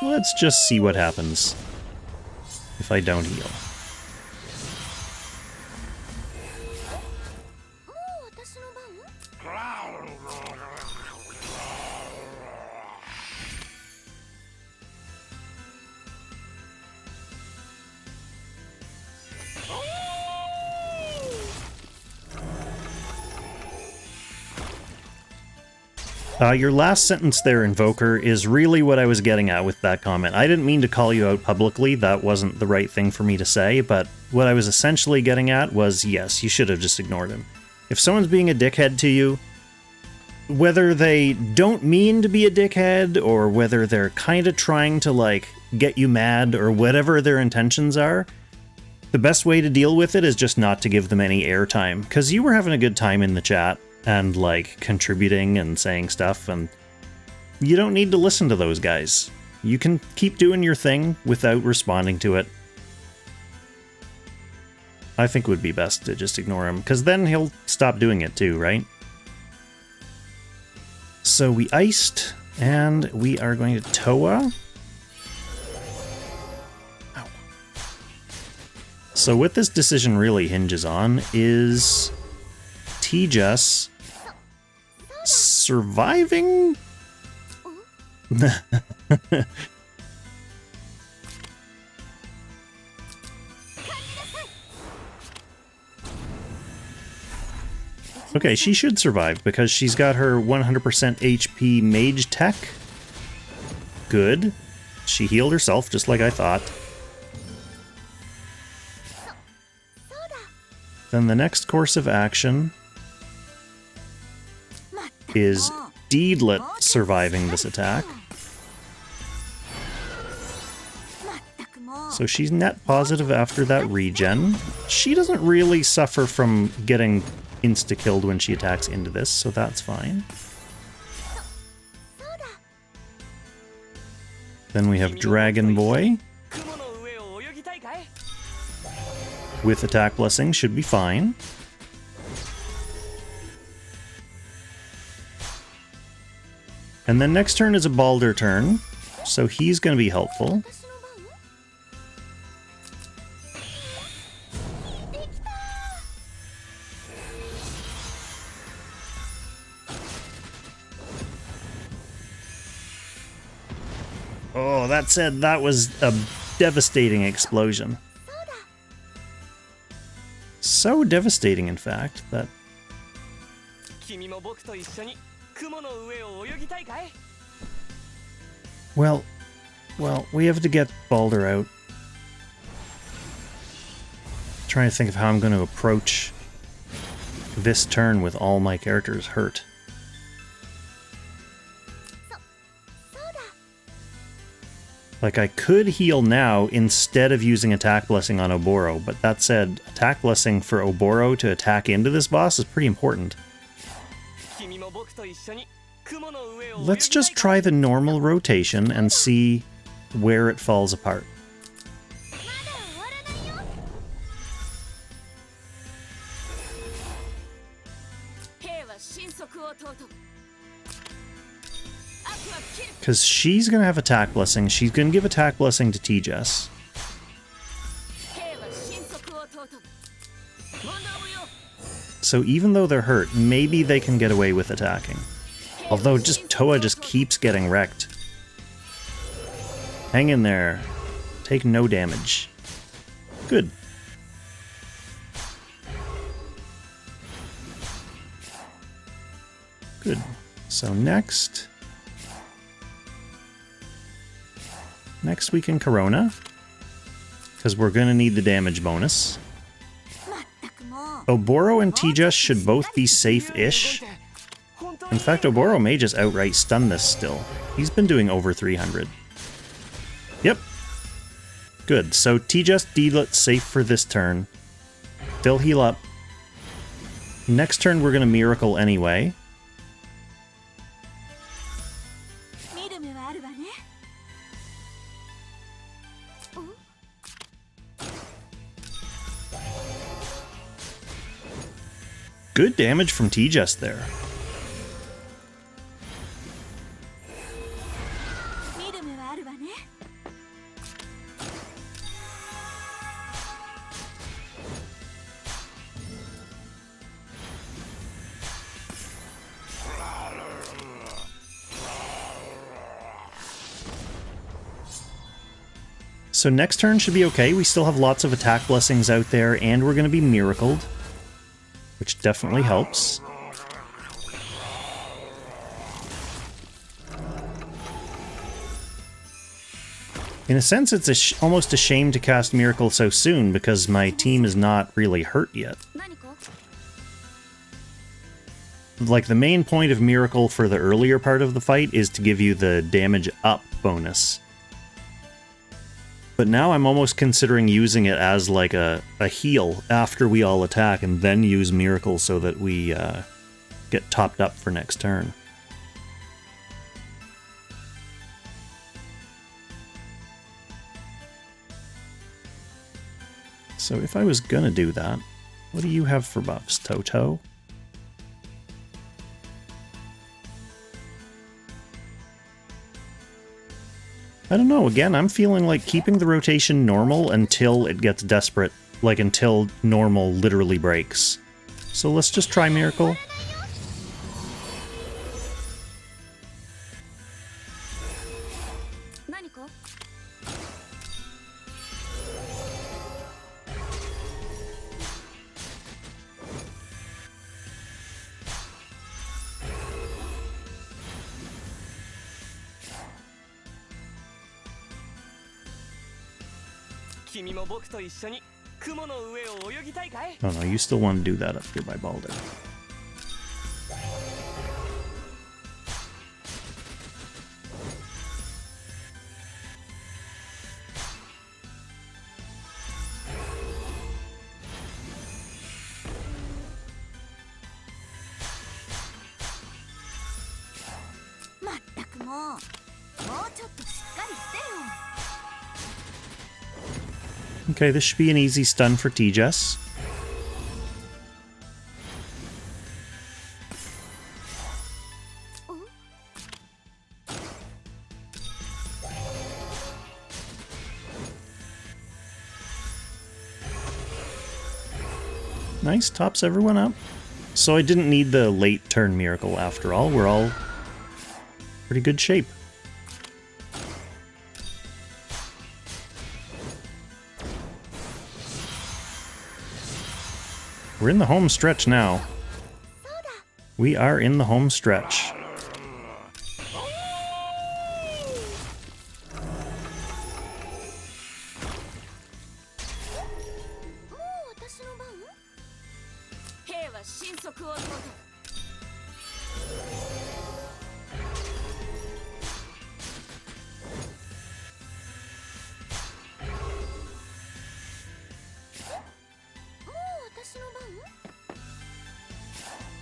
Let's just see what happens if I don't heal. Your last sentence there, Invoker, is really what I was getting at with that comment. I didn't mean to call you out publicly, that wasn't the right thing for me to say, but what I was essentially getting at was, yes, you should have just ignored him. If someone's being a dickhead to you, whether they don't mean to be a dickhead, or whether they're kind of trying to, like, get you mad, or whatever their intentions are, the best way to deal with it is just not to give them any airtime, because you were having a good time in the chat, and, like, contributing and saying stuff, and you don't need to listen to those guys. You can keep doing your thing without responding to it. I think it would be best to just ignore him, because then he'll stop doing it too, right? So we iced, and we are going to Toa. Ow. So what this decision really hinges on is Tejas surviving? Okay, she should survive because she's got her 100% HP mage tech. Good. She healed herself just like I thought. Then the next course of action is Deedlit surviving this attack. So she's net positive after that regen. She doesn't really suffer from getting insta-killed when she attacks into this, so that's fine. Then we have Dragon Boy. With attack blessing should be fine. And then next turn is a Balder turn, so he's going to be helpful. Oh, that said, that was a devastating explosion. So devastating, in fact, that... Well, we have to get Balder out. Trying to think of how I'm going to approach this turn with all my characters hurt. Like, I could heal now instead of using Attack Blessing on Oboro, but that said, Attack Blessing for Oboro to attack into this boss is pretty important. Let's just try the normal rotation and see where it falls apart. Because she's going to have Attack Blessing. She's going to give Attack Blessing to Tiaris. So even though they're hurt, maybe they can get away with attacking. Although Toa just keeps getting wrecked. Hang in there. Take no damage. Good. Good. So next we can Corona, because we're going to need the damage bonus. Oboro and Tiaris should both be safe-ish. In fact, Oboro may just outright stun this still. He's been doing over 300. Yep. Good, so Tiaris, Deedlit safe for this turn. They'll heal up. Next turn we're going to Miracle anyway. Good damage from Tiaris there. So next turn should be okay. We still have lots of attack blessings out there, and we're going to be miracled, which definitely helps. In a sense, it's almost a shame to cast Miracle so soon, because my team is not really hurt yet. Like, the main point of Miracle for the earlier part of the fight is to give you the damage up bonus. But now I'm almost considering using it as like a heal after we all attack, and then use Miracle so that we get topped up for next turn. So if I was gonna do that, what do you have for buffs, Toto? I don't know, again, I'm feeling like keeping the rotation normal until it gets desperate, like until normal literally breaks. So let's just try Miracle. Oh no, you still want to do that up here by Balder. もうちょっとしっかりしてよ。 Okay, this should be an easy stun for Tiaris. Nice, tops everyone up. So I didn't need the late turn miracle after all. We're all pretty good shape. We're in the home stretch now. We are in the home stretch. 神速を解く。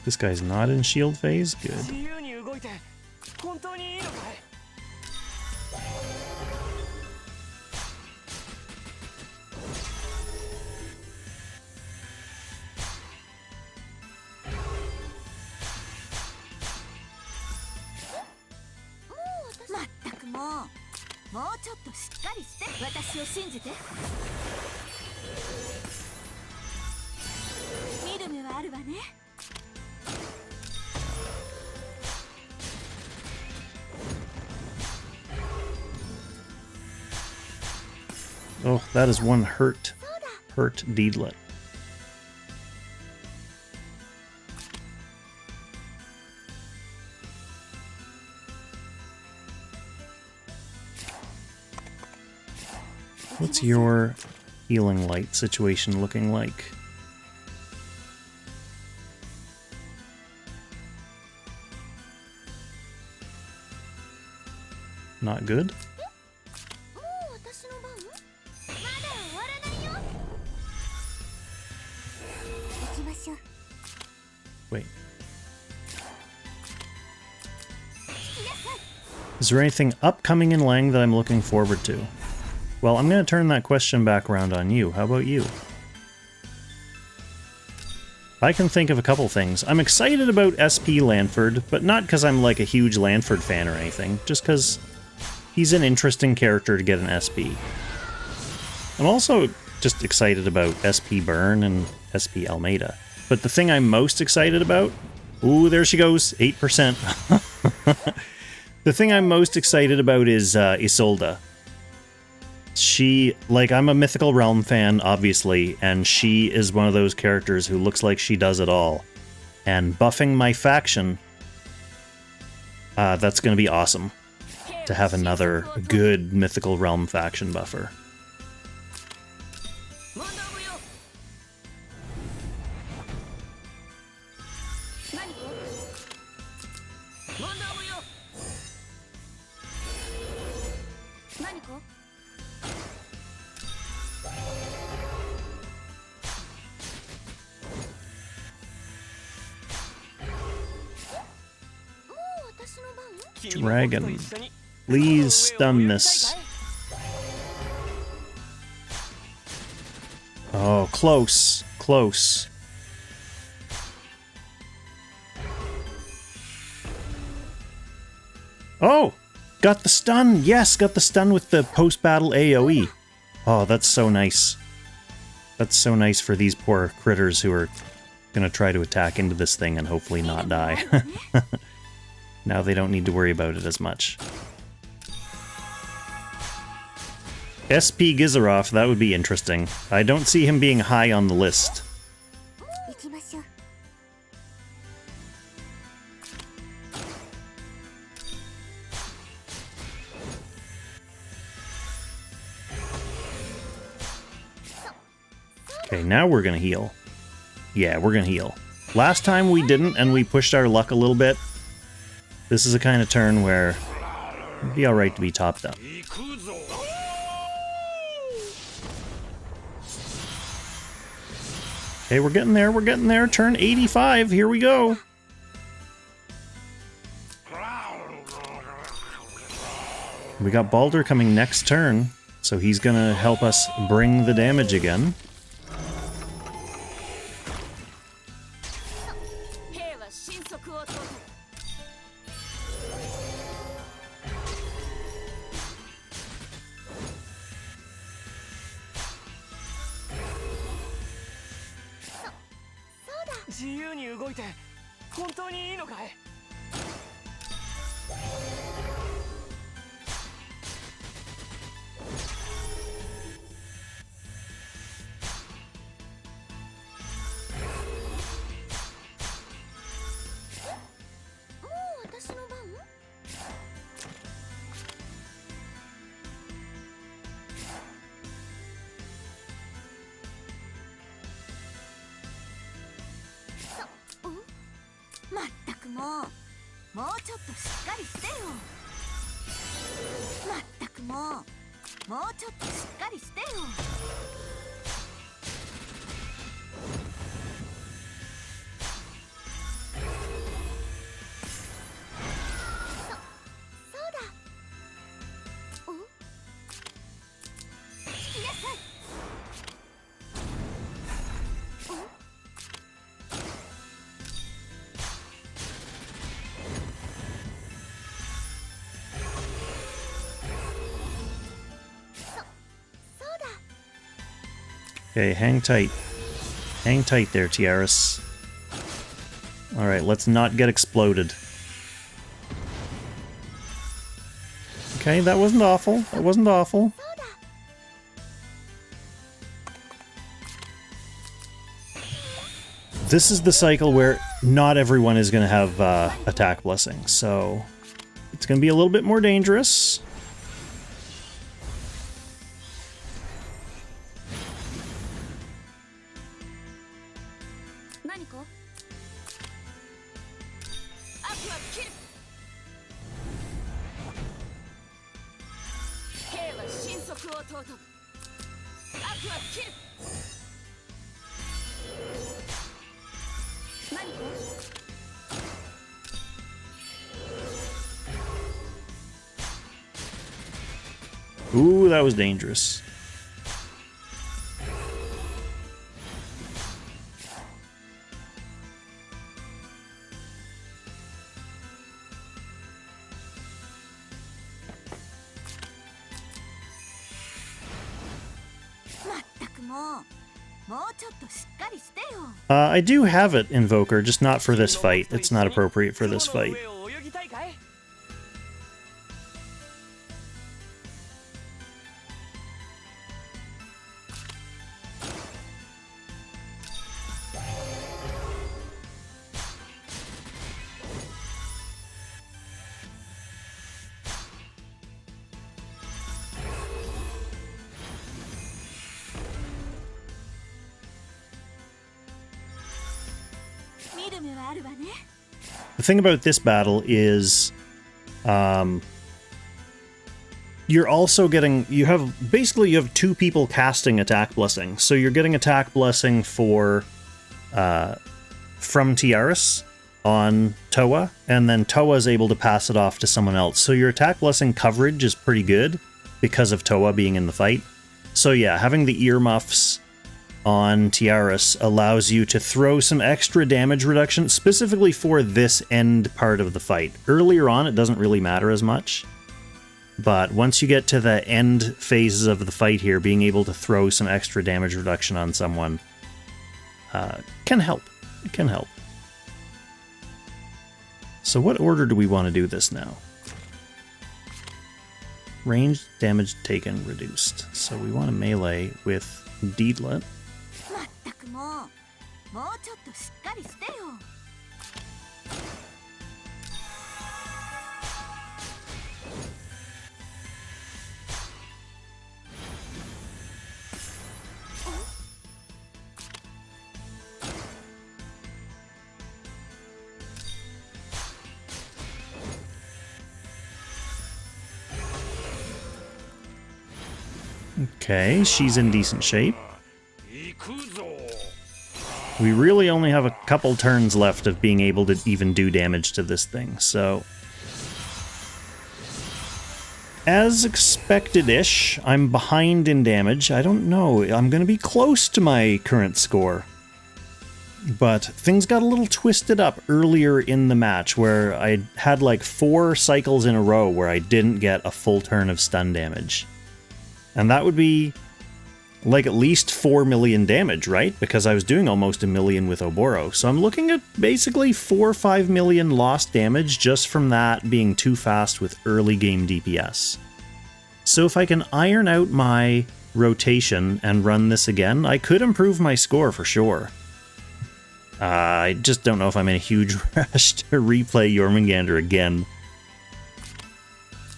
This guy's not in shield phase? Good. 自由に動いて本当にいいのかい? Oh, that is one hurt deedlet. What's your healing light situation looking like? Not good? Wait. Is there anything upcoming in Lang that I'm looking forward to? Well, I'm going to turn that question back around on you. How about you? I can think of a couple things. I'm excited about SP Lanford, but not because I'm like a huge Lanford fan or anything, just because he's an interesting character to get an SP. I'm also just excited about SP Burn and SP Almeida. But the thing I'm most excited about... Ooh, there she goes, 8%. The thing I'm most excited about is Isolde. She, like, I'm a Mythical Realm fan, obviously, and she is one of those characters who looks like she does it all. And buffing my faction, that's going to be awesome. To have another good Mythical Realm faction buffer. Dragon, please stun this. Oh, close, close. Oh, got the stun. Yes, got the stun with the post-battle AoE. Oh, that's so nice. That's so nice for these poor critters who are gonna try to attack into this thing and hopefully not die. Now they don't need to worry about it as much. SP Gizaroff, that would be interesting. I don't see him being high on the list. Okay, now we're gonna heal. Yeah, we're gonna heal. Last time we didn't, and we pushed our luck a little bit. This is a kind of turn where it'd be alright to be topped up. Okay, we're getting there, we're getting there. Turn 85, here we go. We got Balder coming next turn, so he's gonna help us bring the damage again. Okay, hang tight. Hang tight there, Tiaris. Alright, let's not get exploded. Okay, that wasn't awful. That wasn't awful. This is the cycle where not everyone is going to have attack blessing, so it's going to be a little bit more dangerous. Ooh, that was dangerous. I do have it, Invoker, just not for this fight. It's not appropriate for this fight. The thing about this battle is, you're also getting, you have two people casting attack blessing. So you're getting attack blessing for, from Tiaris on Toa, and then Toa is able to pass it off to someone else. So your attack blessing coverage is pretty good because of Toa being in the fight. So yeah, having the earmuffs on Tiaris allows you to throw some extra damage reduction specifically for this end part of the fight. Earlier on, it doesn't really matter as much, but once you get to the end phases of the fight here, being able to throw some extra damage reduction on someone can help. It can help. So what order do we want to do this now? Range damage taken reduced. So we want to melee with Deedlet. Okay, she's in decent shape. We really only have a couple turns left of being able to even do damage to this thing, so... As expected-ish, I'm behind in damage. I don't know. I'm going to be close to my current score. But things got a little twisted up earlier in the match where I had like 4 cycles in a row where I didn't get a full turn of stun damage. And that would be like at least 4 million damage, right? Because I was doing almost 1 million with Oboro. So I'm looking at basically 4 or 5 million lost damage just from that being too fast with early game DPS. So if I can iron out my rotation and run this again, I could improve my score for sure. I just don't know if I'm in a huge rush to replay Jormungandr again.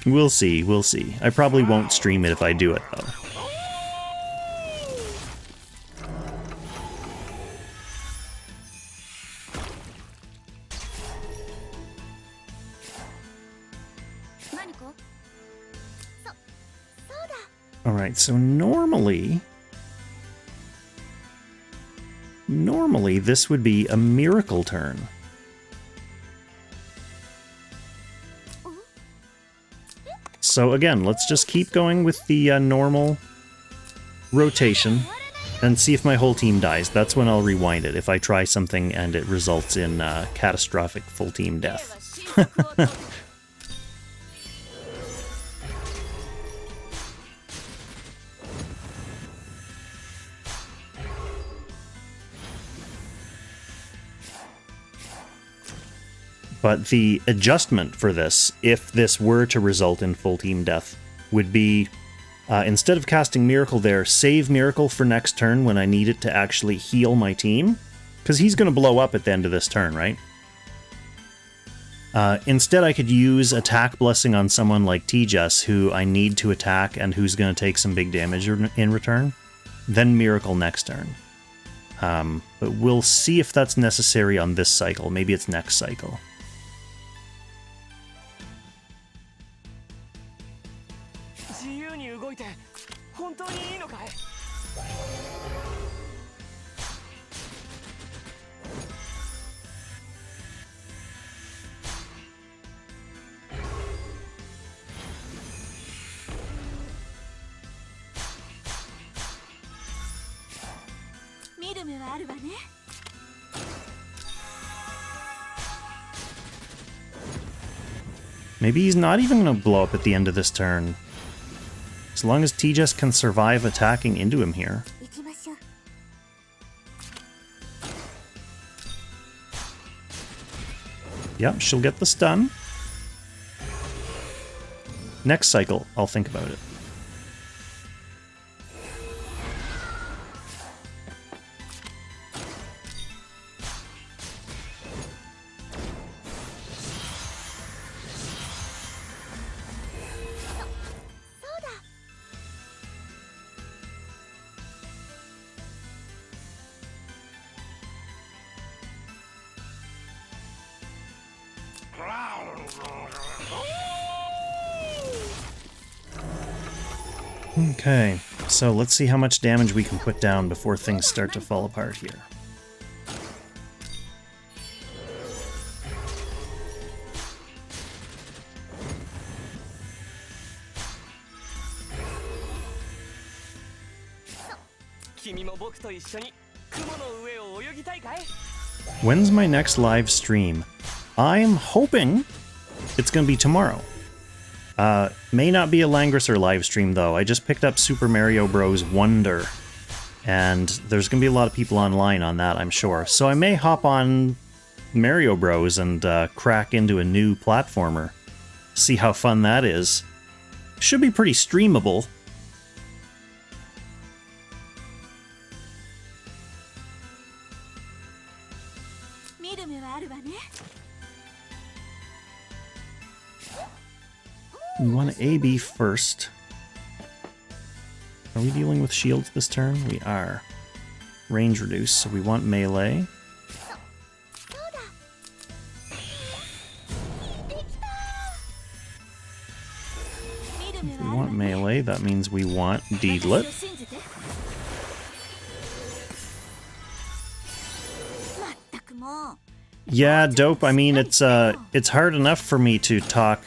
We'll see, we'll see. I probably won't stream it if I do it, though. Alright, so normally this would be a miracle turn. So again, let's just keep going with the normal rotation and see if my whole team dies. That's when I'll rewind it, if I try something and it results in catastrophic full team death. But the adjustment for this, if this were to result in full team death, would be, instead of casting Miracle there, save Miracle for next turn when I need it to actually heal my team. Because he's going to blow up at the end of this turn, right? Instead, I could use Attack Blessing on someone like Tiaris, who I need to attack and who's going to take some big damage in return. Then Miracle next turn. But we'll see if that's necessary on this cycle. Maybe it's next cycle. Maybe he's not even going to blow up at the end of this turn. As long as Tiaris can survive attacking into him here. Yep, she'll get the stun. Next cycle, I'll think about it. Okay, so let's see how much damage we can put down before things start to fall apart here. When's my next live stream? I'm hoping it's going to be tomorrow. May not be a Langrisser live stream, though. I just picked up Super Mario Bros. Wonder, and there's going to be a lot of people online on that, I'm sure. So I may hop on Mario Bros. And crack into a new platformer. See how fun that is. Should be pretty streamable. We want to AB first. Are we dealing with shields this turn? We are. Range reduce, so we want melee. If we want melee, that means we want Deedlit. Yeah, dope. I mean, it's hard enough for me to talk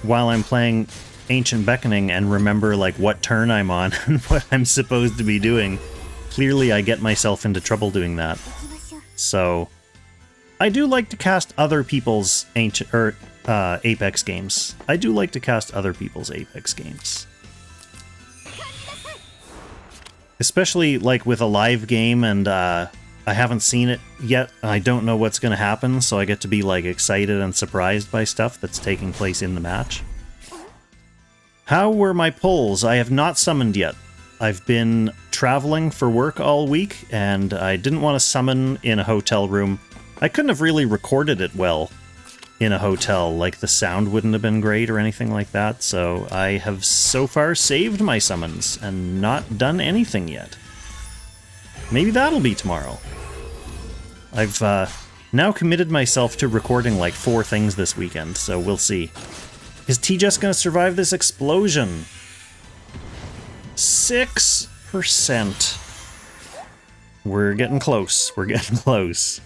while I'm playing Ancient Beckoning and remember like what turn I'm on and what I'm supposed to be doing. Clearly I get myself into trouble doing that. So I do like to cast other people's Apex games. I do like to cast other people's Apex games. Especially like with a live game and I haven't seen it yet. I don't know what's going to happen, so I get to be like excited and surprised by stuff that's taking place in the match. How were my pulls? I have not summoned yet. I've been traveling for work all week, and I didn't want to summon in a hotel room. I couldn't have really recorded it well in a hotel, like the sound wouldn't have been great or anything like that, so I have so far saved my summons and not done anything yet. Maybe that'll be tomorrow. I've now committed myself to recording like 4 things this weekend, so we'll see. Is T-Just gonna survive this explosion? 6%. We're getting close. We're getting close.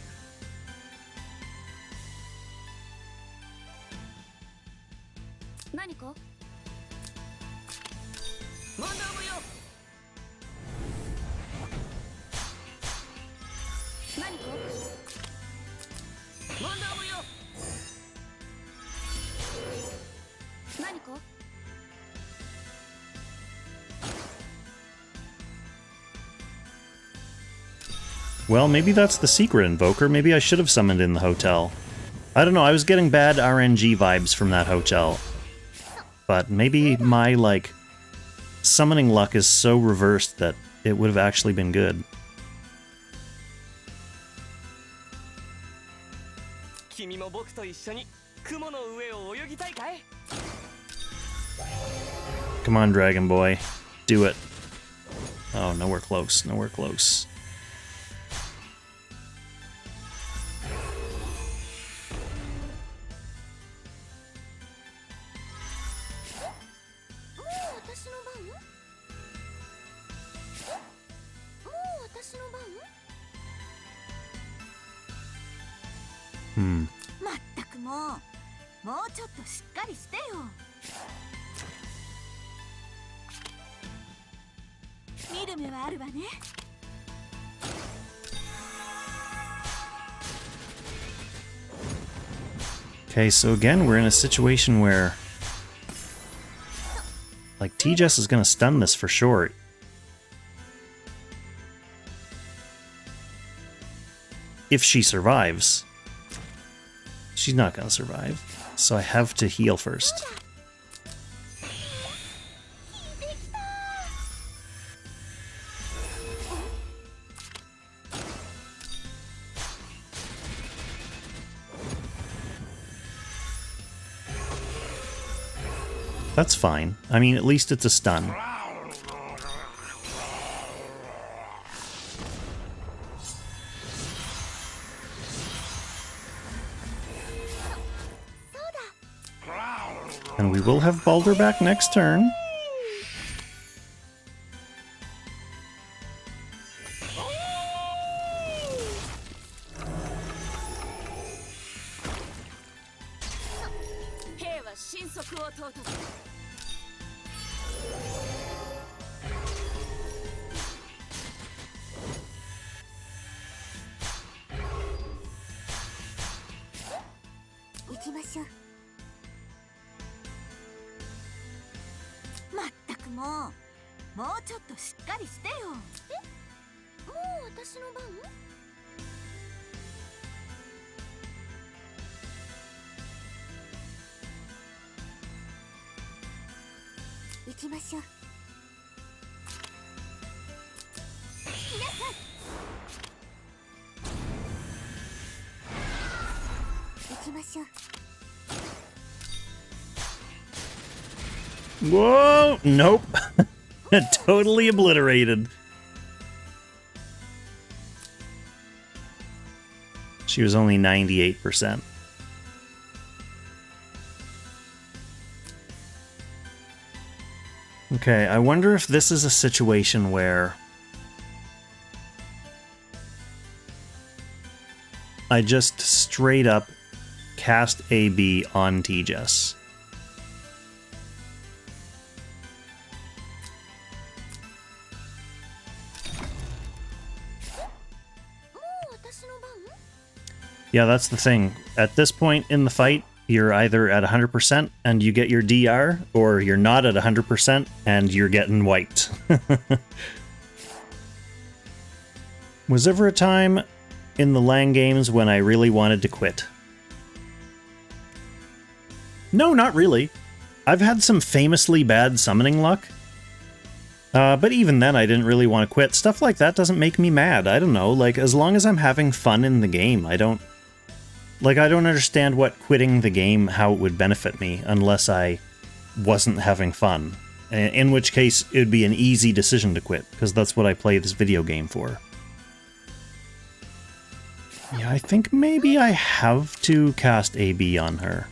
Well, maybe that's the secret invoker. Maybe I should have summoned in the hotel. I don't know, I was getting bad RNG vibes from that hotel. But maybe my, like, summoning luck is so reversed that it would have actually been good. Come on, Dragon Boy. Do it. Oh, nowhere close. Nowhere close. Okay, so again, we're in a situation where, like, T-Jess is going to stun this for sure. If she survives. She's not going to survive, so I have to heal first. That's fine. I mean, at least it's a stun. And we will have Baldur back next turn. Whoa! Nope. Totally obliterated. She was only 98%. Okay, I wonder if this is a situation where I just straight up cast AB on T-Jess. Yeah, that's the thing. At this point in the fight, you're either at 100% and you get your DR, or you're not at 100% and you're getting wiped. Was ever a time in the Lang games when I really wanted to quit? No, not really. I've had some famously bad summoning luck. But even then, I didn't really want to quit. Stuff like that doesn't make me mad. I don't know. Like, as long as I'm having fun in the game, I don't understand what quitting the game, how it would benefit me, unless I wasn't having fun. In which case, it would be an easy decision to quit, because that's what I play this video game for. Yeah, I think maybe I have to cast AB on her.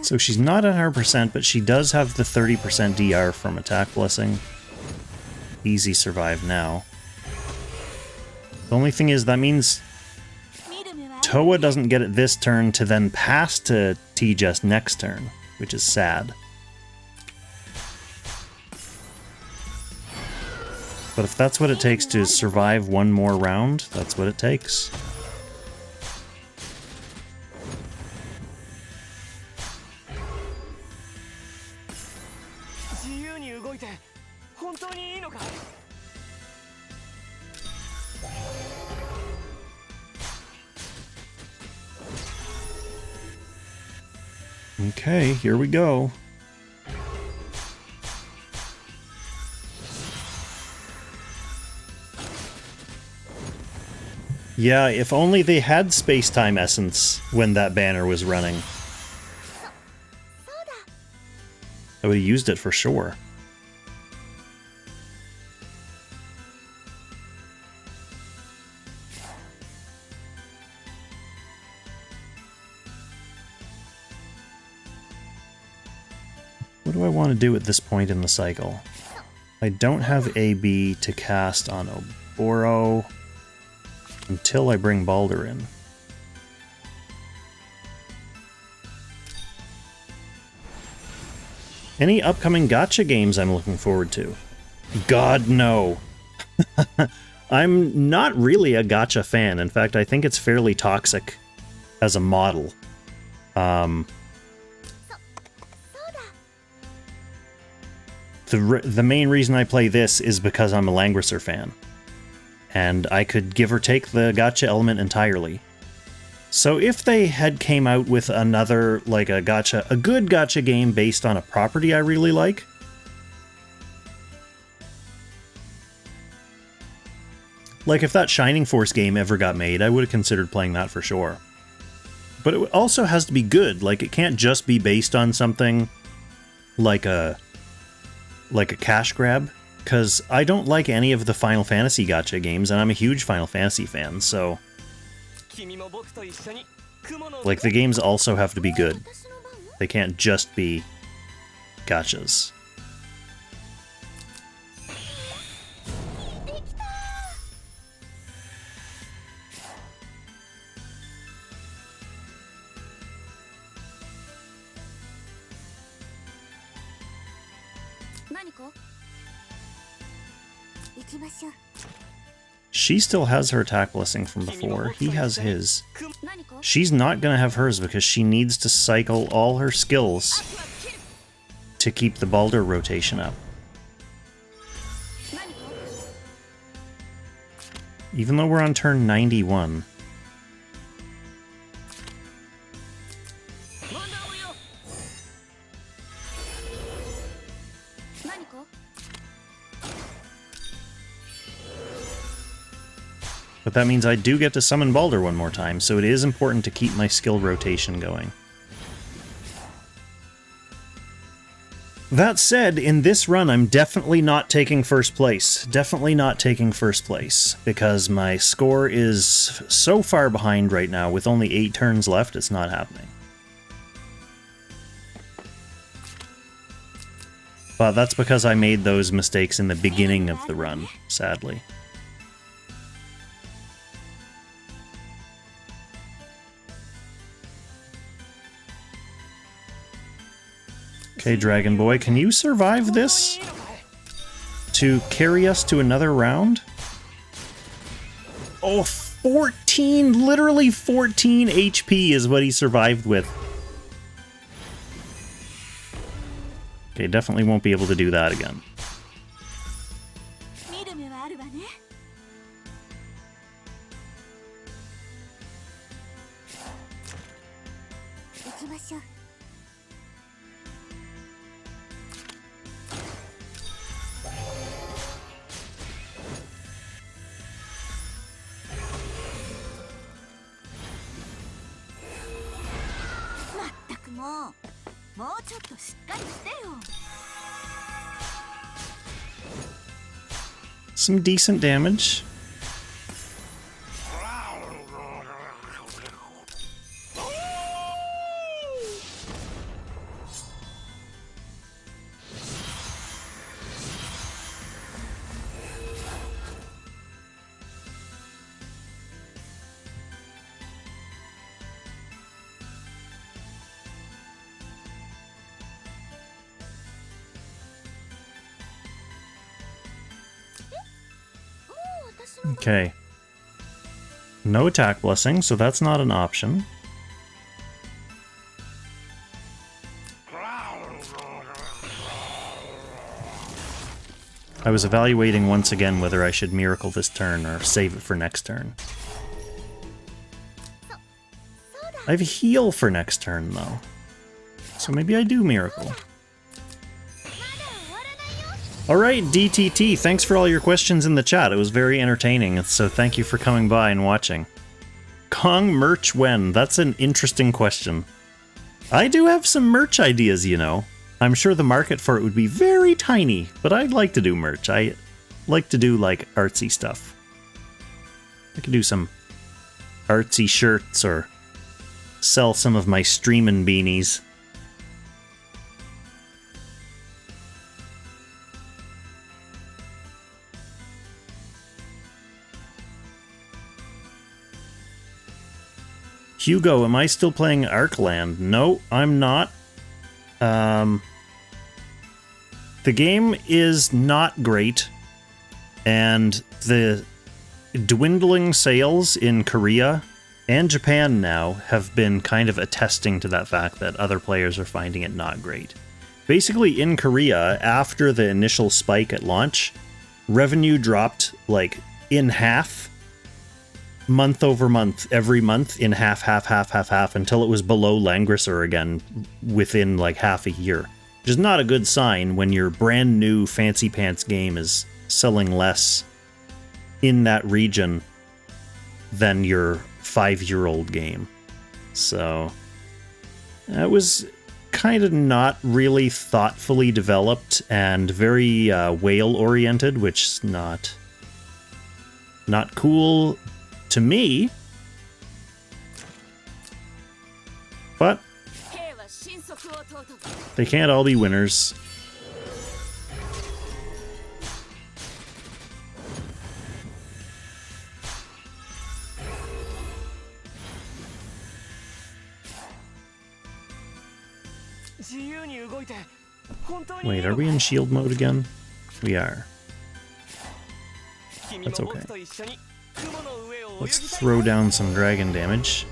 So she's not at 100%, but she does have the 30% DR from Attack Blessing. Easy survive now. The only thing is, that means Toa doesn't get it this turn to then pass to T-Just next turn, which is sad. But if that's what it takes to survive one more round, that's what it takes. Okay, here we go. Yeah, if only they had space-time essence when that banner was running. I would have used it for sure. What do I want to do at this point in the cycle? I don't have AB to cast on Oboro until I bring Balder in. Any upcoming gacha games I'm looking forward to? God, no. I'm not really a gacha fan. In fact, I think it's fairly toxic as a model. The main reason I play this is because I'm a Langrisser fan. And I could give or take the gacha element entirely. So if they had came out with another, like a good gacha game based on a property I really like, like if that Shining Force game ever got made, I would have considered playing that for sure. But it also has to be good. Like, it can't just be based on something like a cash grab, because I don't like any of the Final Fantasy gacha games, and I'm a huge Final Fantasy fan, so like, the games also have to be good. They can't just be gachas. She still has her attack blessing from before. He has his. She's not going to have hers because she needs to cycle all her skills to keep the Balder rotation up. Even though we're on turn 91. But that means I do get to summon Balder one more time, so it is important to keep my skill rotation going. That said, in this run, I'm definitely not taking first place. Definitely not taking first place, because my score is so far behind right now. With only 8 turns left, it's not happening. But that's because I made those mistakes in the beginning of the run, sadly. Okay, Dragon Boy, can you survive this to carry us to another round? Oh, 14, literally 14 HP is what he survived with. Okay, definitely won't be able to do that again. Some decent damage. Okay. No attack blessing, so that's not an option. I was evaluating once again whether I should miracle this turn or save it for next turn. I have a heal for next turn, though. So maybe I do miracle. Alright, DTT, thanks for all your questions in the chat. It was very entertaining, so thank you for coming by and watching. Kong merch when? That's an interesting question. I do have some merch ideas, you know. I'm sure the market for it would be very tiny, but I'd like to do merch. I like to do, like, artsy stuff. I could do some artsy shirts or sell some of my streamin' beanies. Hugo, am I still playing Arkland? No, I'm not. The game is not great, and the dwindling sales in Korea and Japan now have been kind of attesting to that fact that other players are finding it not great. Basically, in Korea, after the initial spike at launch, revenue dropped, like, in half, month over month, every month in half, until it was below Langrisser again within like half a year. Which is not a good sign when your brand new fancy pants game is selling less in that region than your 5-year-old game. So that was kind of not really thoughtfully developed and very whale oriented, which is not cool to me, but they can't all be winners. Wait, are we in shield mode again? We are. That's okay. Let's throw down some dragon damage.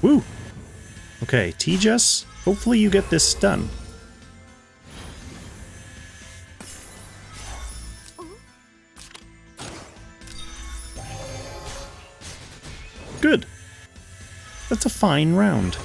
Woo! Okay, T-Jess, hopefully you get this done. Good. That's a fine round.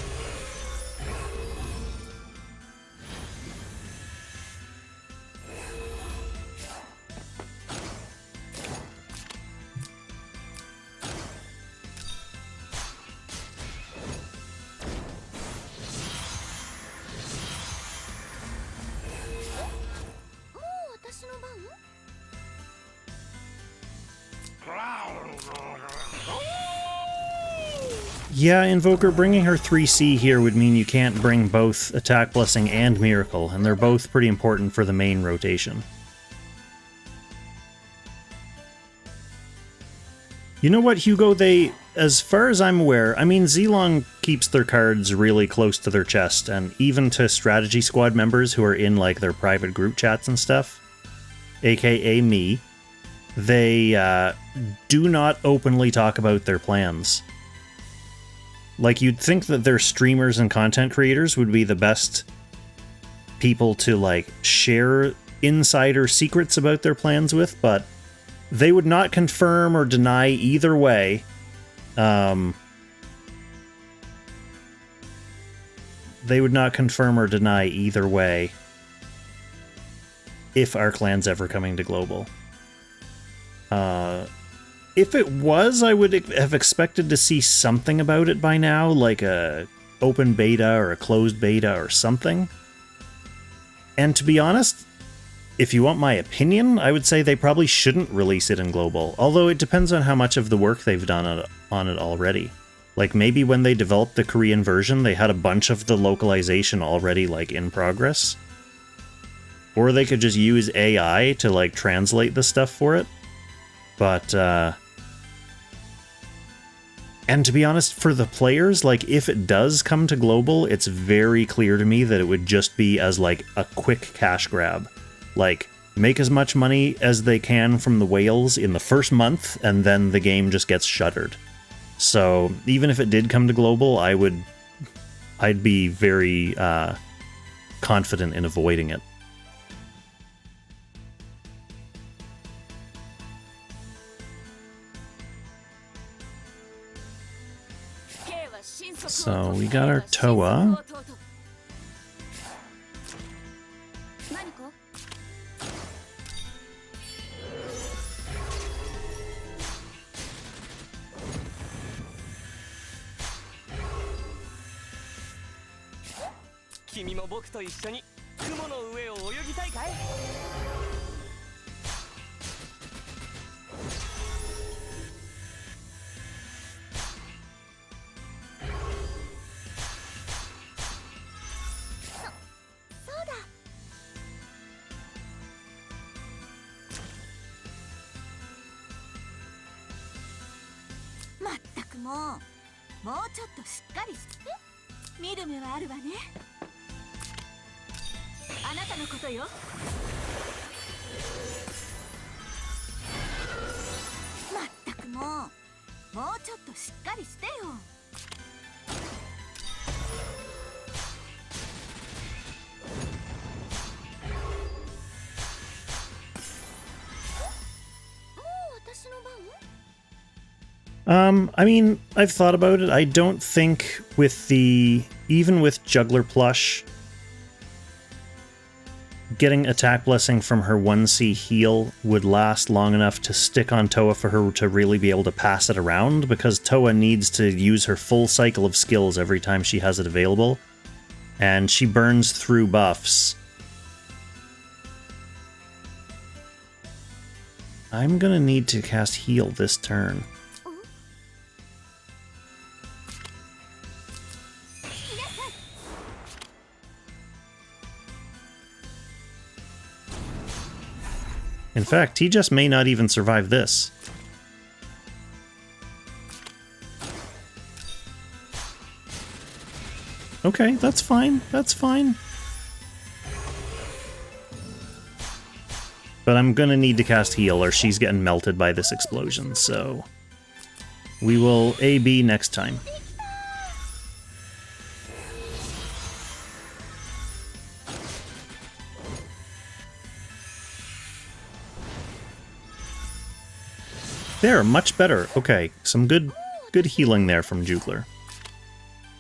Yeah, Invoker, bringing her 3C here would mean you can't bring both Attack Blessing and Miracle, and they're both pretty important for the main rotation. You know what, Hugo, as far as I'm aware, I mean, Zilong keeps their cards really close to their chest, and even to strategy squad members who are in, like, their private group chats and stuff, aka me, they do not openly talk about their plans. Like, you'd think that their streamers and content creators would be the best people to, like, share insider secrets about their plans with, but they would not confirm or deny either way. They would not confirm or deny either way if our clan's ever coming to global. If it was, I would have expected to see something about it by now, like a open beta or a closed beta or something. And to be honest, if you want my opinion, I would say they probably shouldn't release it in global, although it depends on how much of the work they've done on it already. Like, maybe when they developed the Korean version, they had a bunch of the localization already, like, in progress. Or they could just use AI to, like, translate the stuff for it. But, and to be honest, for the players, like, if it does come to global, it's very clear to me that it would just be as, like, a quick cash grab. Like, make as much money as they can from the whales in the first month, and then the game just gets shuttered. So, even if it did come to global, I'd be very confident in avoiding it. So, we got our Toa. I mean, I've thought about it. I don't think even with Juggler Plush, getting Attack Blessing from her 1C heal would last long enough to stick on Toa for her to really be able to pass it around, because Toa needs to use her full cycle of skills every time she has it available, and she burns through buffs. I'm gonna need to cast heal this turn. In fact, he just may not even survive this. Okay, that's fine. That's fine. But I'm gonna need to cast heal or she's getting melted by this explosion, so we will AB next time. There, much better. Okay, some good healing there from Jugler.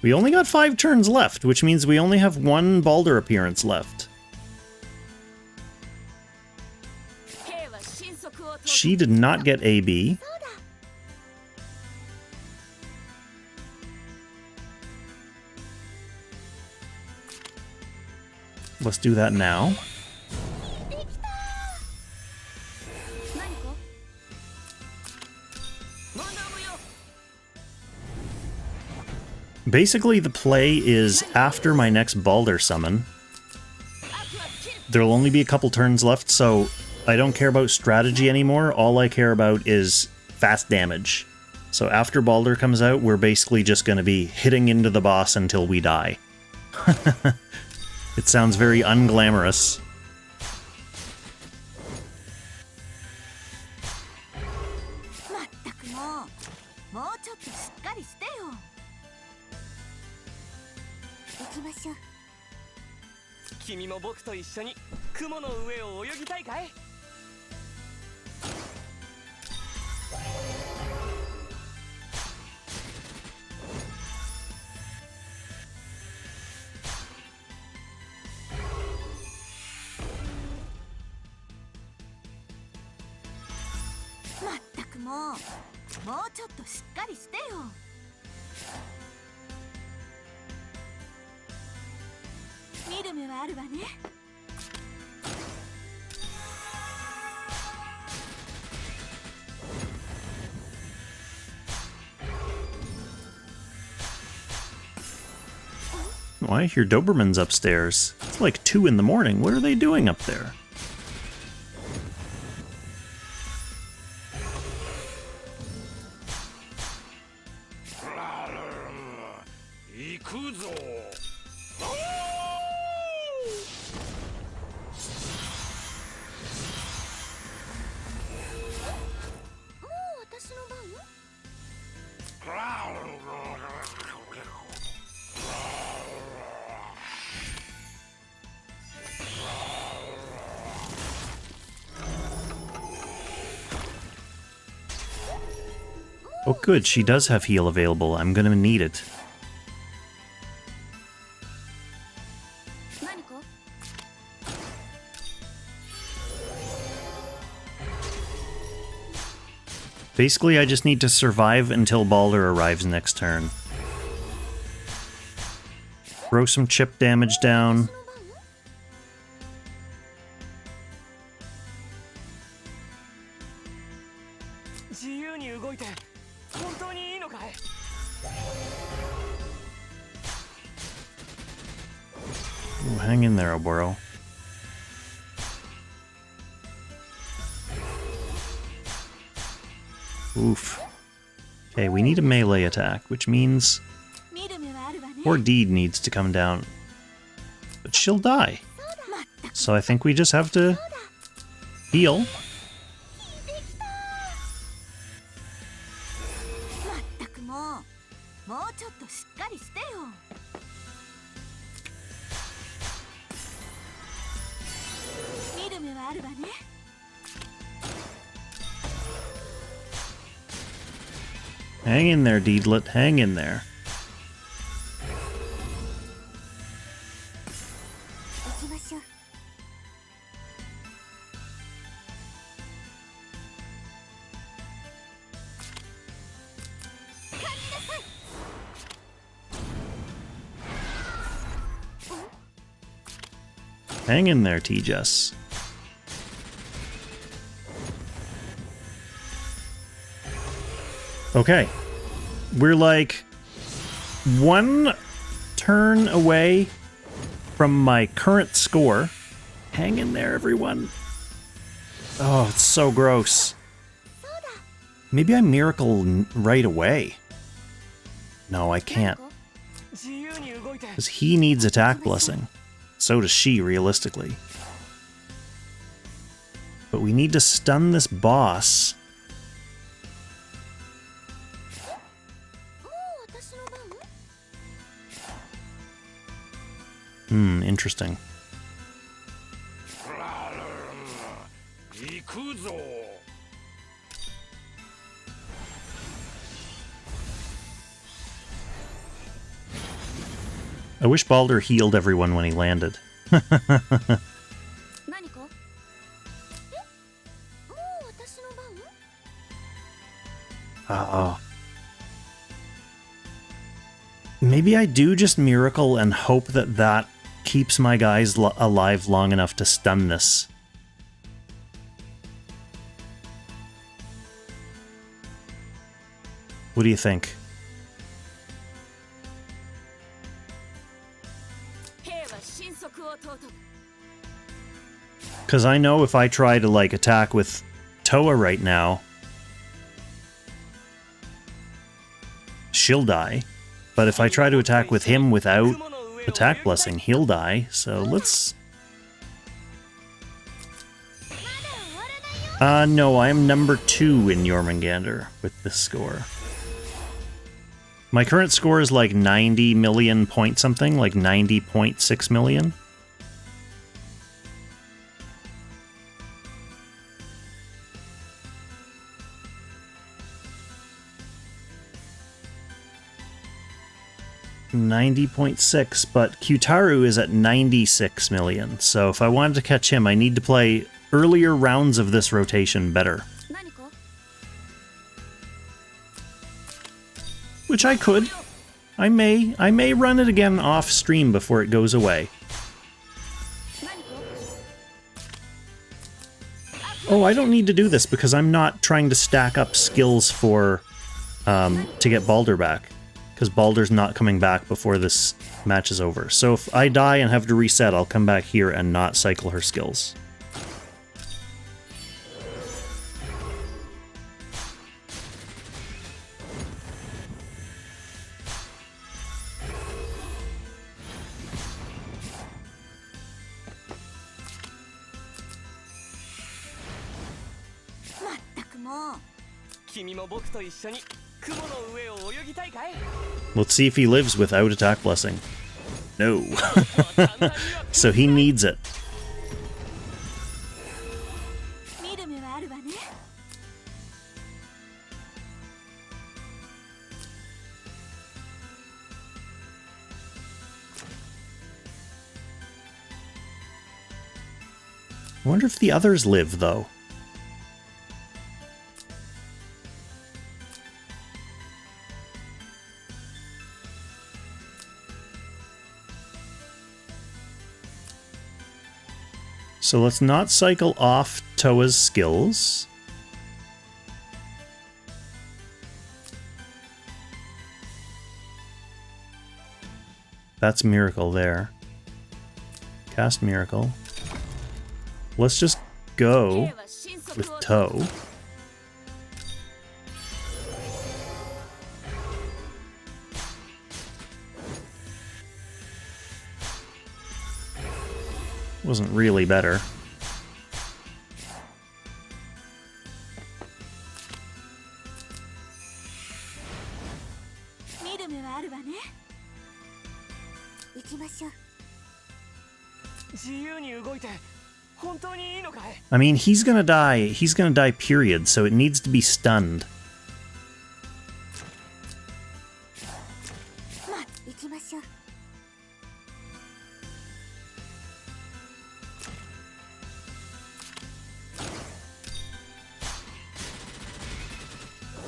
We only got 5 turns left, which means we only have 1 Baldur appearance left. She did not get AB. Let's do that now. Basically, the play is after my next Balder summon. There'll only be a couple turns left, so I don't care about strategy anymore. All I care about is fast damage. So after Balder comes out, we're basically just going to be hitting into the boss until we die. It sounds very unglamorous. Oh, I hear Doberman's upstairs. It's like 2 in the morning. What are they doing up there? Oh good, she does have heal available. I'm gonna need it. Basically, I just need to survive until Balder arrives next turn. Throw some chip damage down. Ooh, hang in there, Oboro. Oof. Okay, we need a melee attack, which means poor Deed needs to come down. But she'll die. So I think we just have to heal. Hang in there, Deedlet. Hang in there. Hang in there, T-Jess. Okay. We're like 1 turn away from my current score. Hang in there, everyone. Oh, it's so gross. Maybe I miracle right away. No, I can't. Because he needs attack blessing. So does she, realistically. But we need to stun this boss. Interesting. I wish Balder healed everyone when he landed. Uh-oh. Maybe I do just miracle and hope that that keeps my guys alive long enough to stun this. What do you think? Because I know if I try to, like, attack with Toa right now, she'll die. But if I try to attack with him without attack blessing, he'll die. So let's... no, I am number 2 in Jormungandr with this score. My current score is like 90 million point something, like 90.6 million. .6, but Qtaru is at 96 million, so if I wanted to catch him, I need to play earlier rounds of this rotation better. Which I could. I may run it again off stream before it goes away. Oh, I don't need to do this because I'm not trying to stack up skills for to get Baldur back. Because Baldur's not coming back before this match is over. So if I die and have to reset, I'll come back here and not cycle her skills. Let's see if he lives without attack blessing. No. So he needs it. I wonder if the others live, though. So let's not cycle off Toa's skills. That's Miracle there. Cast Miracle. Let's just go with Toe. Wasn't really better. I mean, he's gonna die. He's gonna die, period, so it needs to be stunned.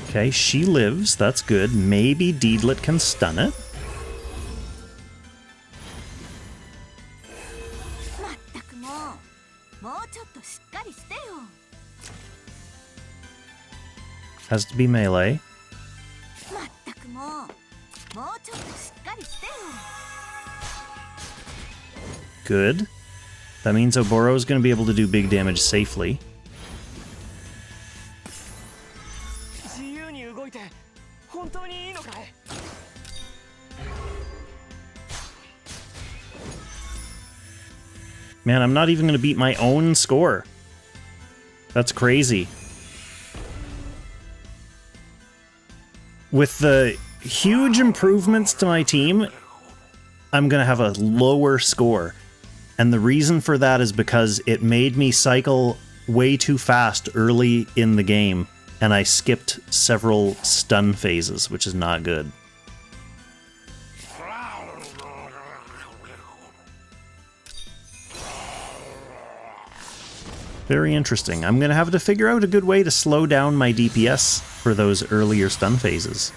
Okay, she lives. That's good. Maybe Deedlit can stun it. Has to be melee. Good. That means Oboro is going to be able to do big damage safely. Man, I'm not even going to beat my own score. That's crazy. With the huge improvements to my team, I'm going to have a lower score. And the reason for that is because it made me cycle way too fast early in the game, and I skipped several stun phases, which is not good. Very interesting. I'm going to have to figure out a good way to slow down my DPS for those earlier stun phases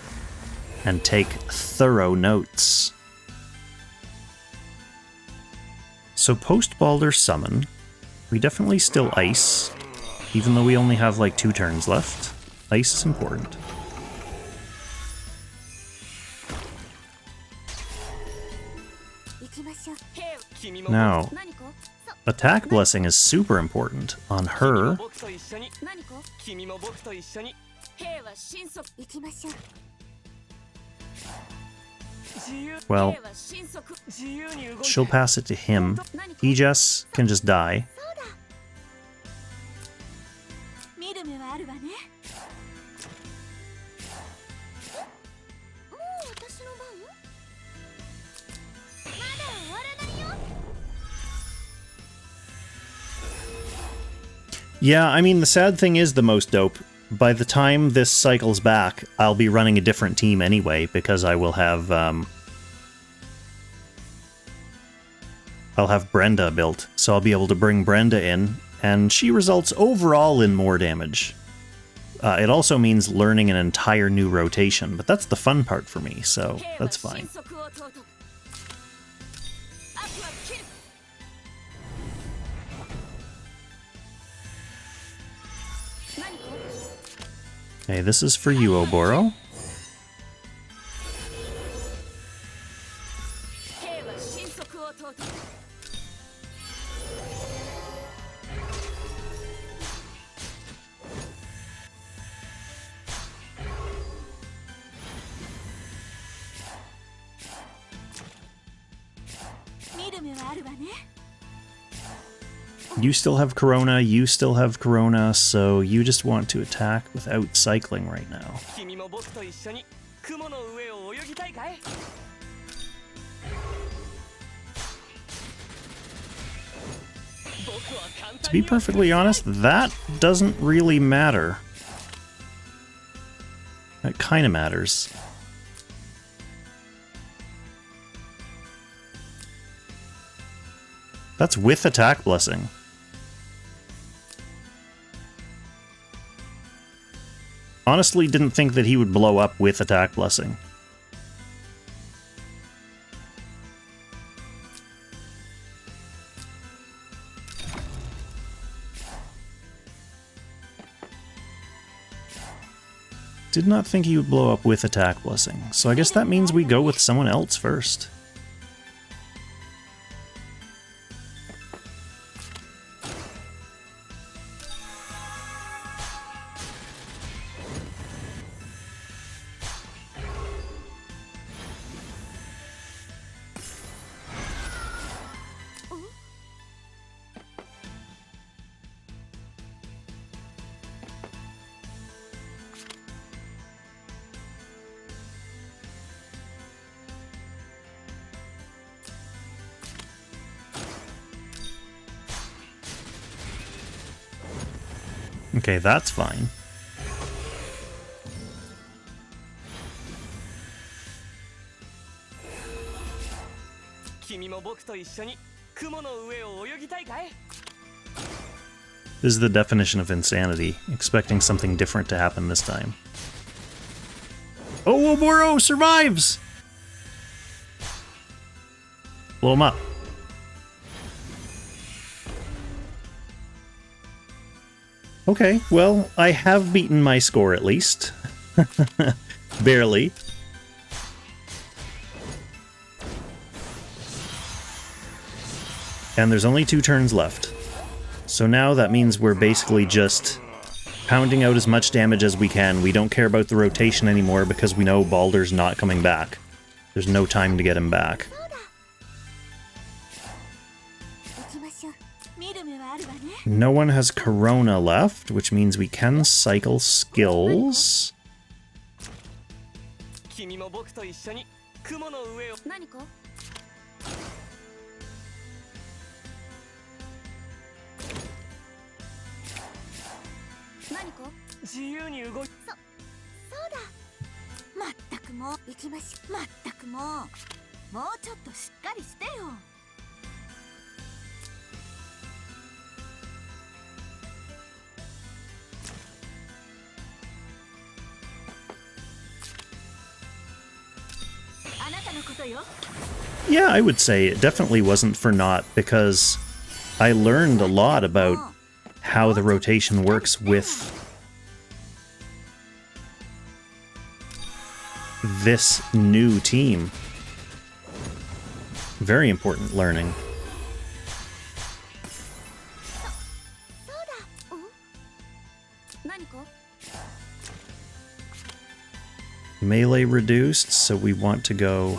and take thorough notes. So post Baldur summon, we definitely still ice, even though we only have like 2 turns left. Ice is important. Now, attack blessing is super important on her. Well, she'll pass it to him. He just can just die. Yeah, I mean, the sad thing is the most dope. By the time this cycles back, I'll be running a different team anyway, because I will have, I'll have Brenda built, so I'll be able to bring Brenda in, and she results overall in more damage. It also means learning an entire new rotation, but that's the fun part for me, so that's fine. Okay, this is for you, Oboro. You still have Corona, you still have Corona, so you just want to attack without cycling right now. To be perfectly honest, that doesn't really matter. That kind of matters. That's with attack blessing. Honestly, didn't think that he would blow up with attack blessing. Did not think he would blow up with attack blessing, so I guess that means we go with someone else first. Okay, that's fine. This is the definition of insanity, expecting something different to happen this time. Oh, Oboro survives! Blow him up. Okay, well, I have beaten my score at least. Barely. And there's only 2 turns left. So now that means we're basically just pounding out as much damage as we can. We don't care about the rotation anymore because we know Baldur's not coming back. There's no time to get him back. No one has Corona left, which means we can cycle skills. Yeah, I would say it definitely wasn't for naught, because I learned a lot about how the rotation works with this new team. Very important learning. そうだ。何か Melee reduced, so we want to go...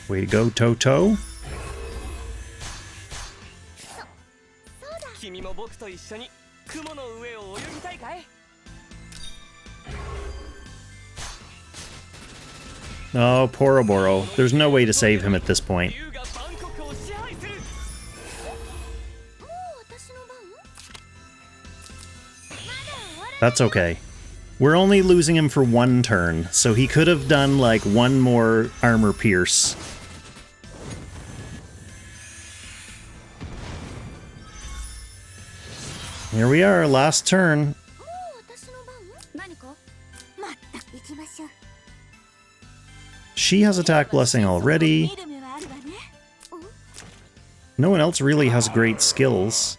Way to go, Toto. 君も僕と一緒に雲の上を泳ぎたいかい Oh, poor Oboro. There's no way to save him at this point. 竜がバンコクを支配する もう私の番 That's okay. We're only losing him for one turn, so he could have done like one more armor pierce. Here we are, last turn. もう私の番何かまったく行きましょう She has attack blessing already. 見る目はあるわね No one else really has great skills.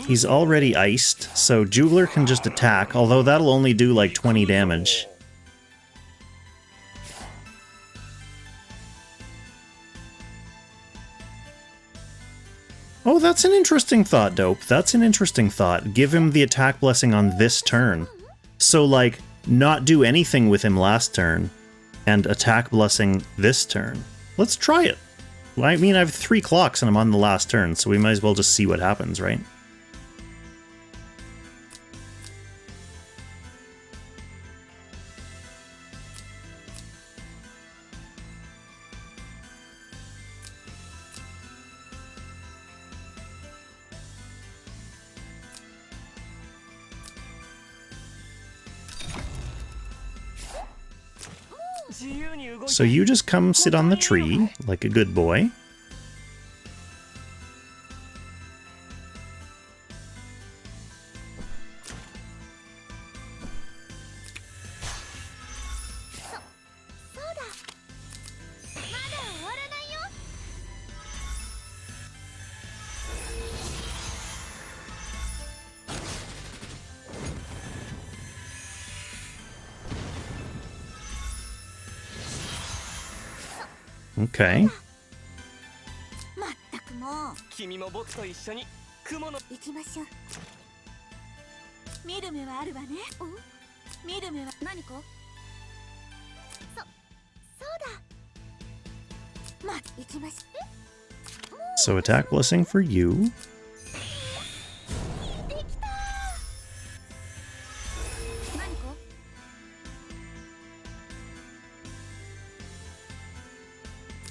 He's already iced, so Jugler can just attack, although that'll only do like 20 damage. Oh, that's an interesting thought, Dope. That's an interesting thought. Give him the attack blessing on this turn. So, like, not do anything with him last turn, and attack blessing this turn. Let's try it. I mean, I have 3 clocks and I'm on the last turn, so we might as well just see what happens, right? So you just come sit on the tree, like a good boy. Okay. まったくもう君も僕と一緒に雲の行きましょう見る目はあるわね見る目は何かそうだ行きましょ So attack blessing for you. できた何か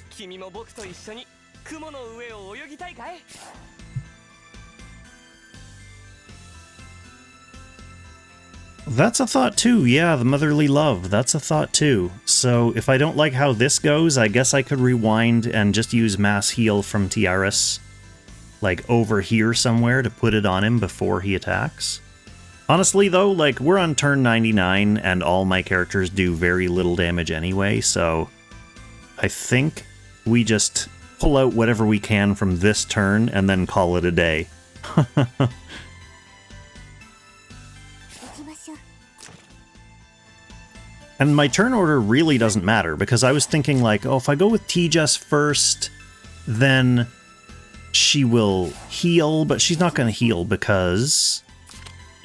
君も僕と一緒に雲の上を泳ぎたいかい That's a thought too, yeah, the motherly love, that's a thought too. So if I don't like how this goes, I guess I could rewind and just use mass heal from Tiaris, like over here somewhere to put it on him before he attacks. Honestly though, like, we're on turn 99 and all my characters do very little damage anyway, so I think we just pull out whatever we can from this turn and then call it a day. And my turn order really doesn't matter, because I was thinking like, oh, if I go with Tijas first, then she will heal, but she's not going to heal because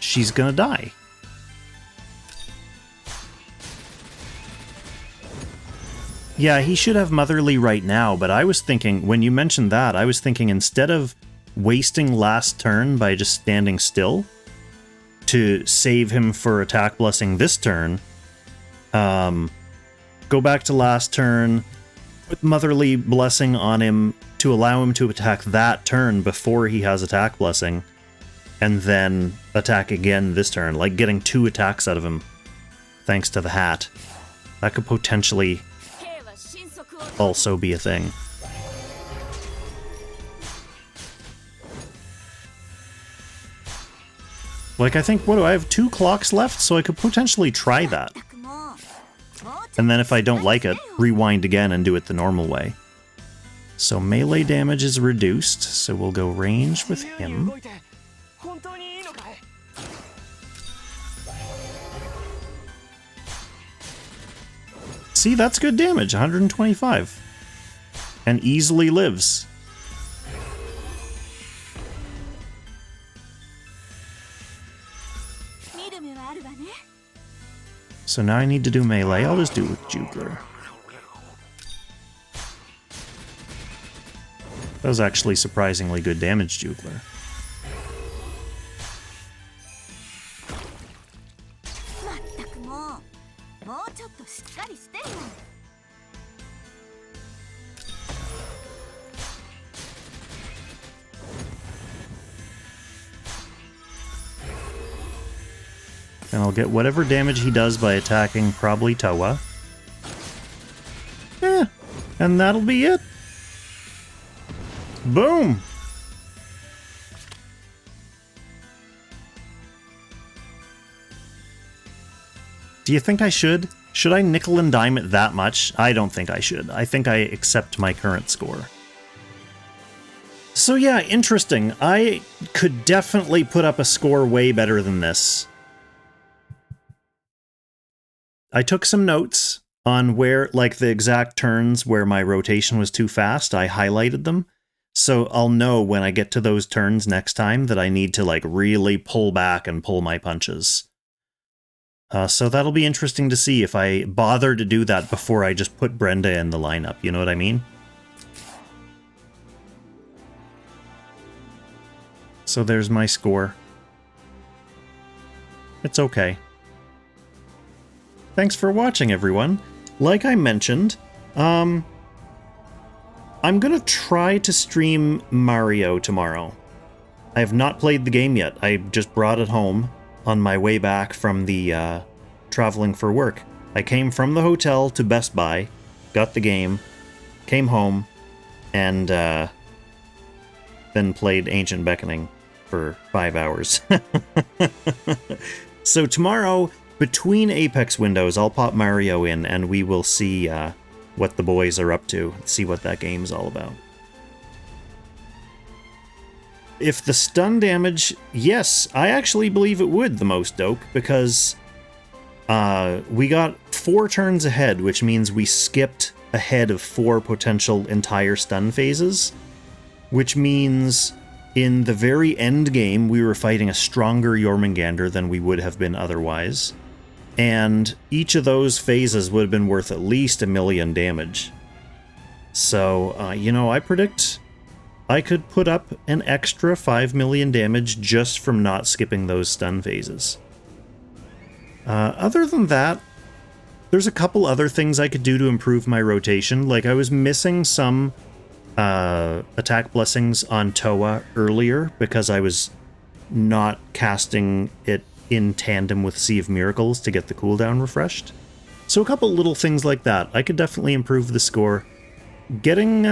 she's going to die. Yeah, he should have Motherly right now, but I was thinking, when you mentioned that, I was thinking instead of wasting last turn by just standing still to save him for attack blessing this turn, go back to last turn, put Motherly Blessing on him to allow him to attack that turn before he has attack blessing, and then attack again this turn, like getting 2 attacks out of him, thanks to the hat. That could potentially also be a thing. Like, I think, what do I have? 2 clocks left, so I could potentially try that. And then if I don't like it, rewind again and do it the normal way. So melee damage is reduced, so we'll go range with him. See, that's good damage, 125. And easily lives. So now I need to do melee. I'll just do it with Jugler. That was actually surprisingly good damage, Jugler. And I'll get whatever damage he does by attacking probably Towa. And that'll be it. Boom! Do you think I should? Should I nickel and dime it that much? I don't think I should. I think I accept my current score. So yeah, interesting. I could definitely put up a score way better than this. I took some notes on where, like, the exact turns where my rotation was too fast. I highlighted them. So I'll know when I get to those turns next time that I need to, like, really pull back and pull my punches. So that'll be interesting to see if I bother to do that before I just put Brenda in the lineup, you know what I mean? So there's my score. It's okay. Thanks for watching, everyone. Like I mentioned, I'm gonna try to stream Mario tomorrow. I have not played the game yet. I just brought it home on my way back from the traveling for work. I came from the hotel to Best Buy, got the game, came home, and then played Ancient Beckoning for 5 hours. So tomorrow, between Apex windows, I'll pop Mario in and we will see what the boys are up to, see what that game's all about. If the stun damage, yes, I actually believe it would the most dope, because we got 4 turns ahead, which means we skipped ahead of 4 potential entire stun phases, which means in the very end game we were fighting a stronger Jormungandr than we would have been otherwise. And each of those phases would have been worth at least 1 million damage. So, you know, I predict I could put up an extra 5 million damage just from not skipping those stun phases. Other than that, there's a couple other things I could do to improve my rotation. Like, I was missing some attack blessings on Towa earlier because I was not casting it in tandem with Sea of Miracles to get the cooldown refreshed. So a couple little things like that. I could definitely improve the score. Getting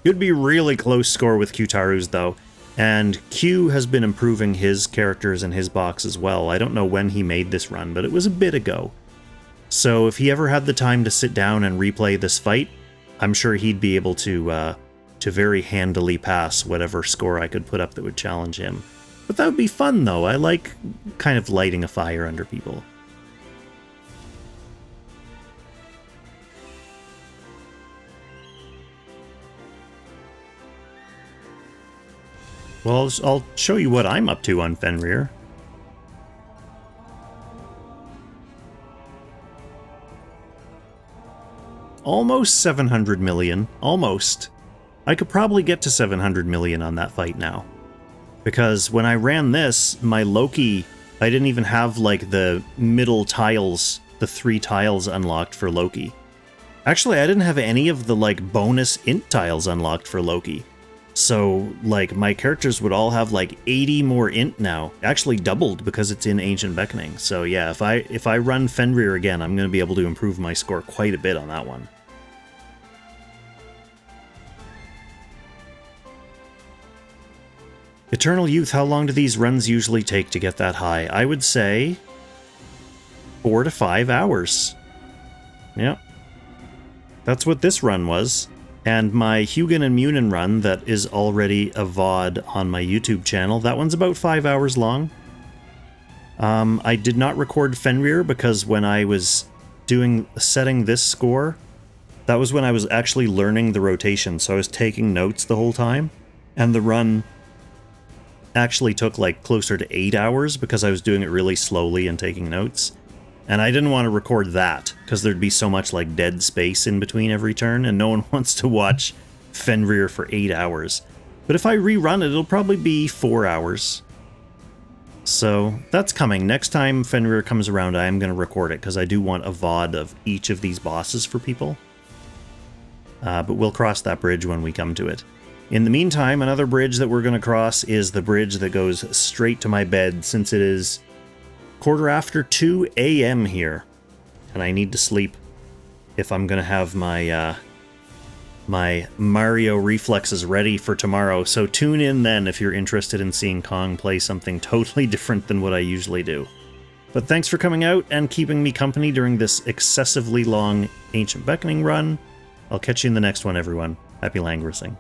could be really close score with Q-Taru's though, and Q has been improving his characters in his box as well. I don't know when he made this run, but it was a bit ago. So if he ever had the time to sit down and replay this fight, I'm sure he'd be able to very handily pass whatever score I could put up that would challenge him. But that would be fun, though. I like kind of lighting a fire under people. Well, I'll show you what I'm up to on Fenrir. Almost 700 million. Almost. I could probably get to 700 million on that fight now. Because when I ran this, my Loki, I didn't even have, like, the middle tiles, the 3 tiles unlocked for Loki. Actually, I didn't have any of the, like, bonus int tiles unlocked for Loki. So, like, my characters would all have, like, 80 more int now. Actually doubled because it's in Ancient Beckoning. So, yeah, if I run Fenrir again, I'm going to be able to improve my score quite a bit on that one. Eternal Youth, how long do these runs usually take to get that high? I would say 4 to 5 hours. Yep. That's what this run was. And my Hugin and Munin run that is already a VOD on my YouTube channel, that one's about 5 hours long. I did not record Fenrir because when I was setting this score, that was when I was actually learning the rotation, so I was taking notes the whole time. And the run actually took like closer to 8 hours because I was doing it really slowly and taking notes. And I didn't want to record that because there'd be so much like dead space in between every turn, and no one wants to watch Fenrir for 8 hours. But if I rerun it, it'll probably be 4 hours. So that's coming. Next time Fenrir comes around, I am going to record it because I do want a VOD of each of these bosses for people. But we'll cross that bridge when we come to it. In the meantime, another bridge that we're going to cross is the bridge that goes straight to my bed, since it is 2:15 a.m. here. And I need to sleep if I'm going to have my my Mario reflexes ready for tomorrow. So tune in then if you're interested in seeing Kong play something totally different than what I usually do. But thanks for coming out and keeping me company during this excessively long Ancient Beckoning run. I'll catch you in the next one, everyone. Happy Langrissing.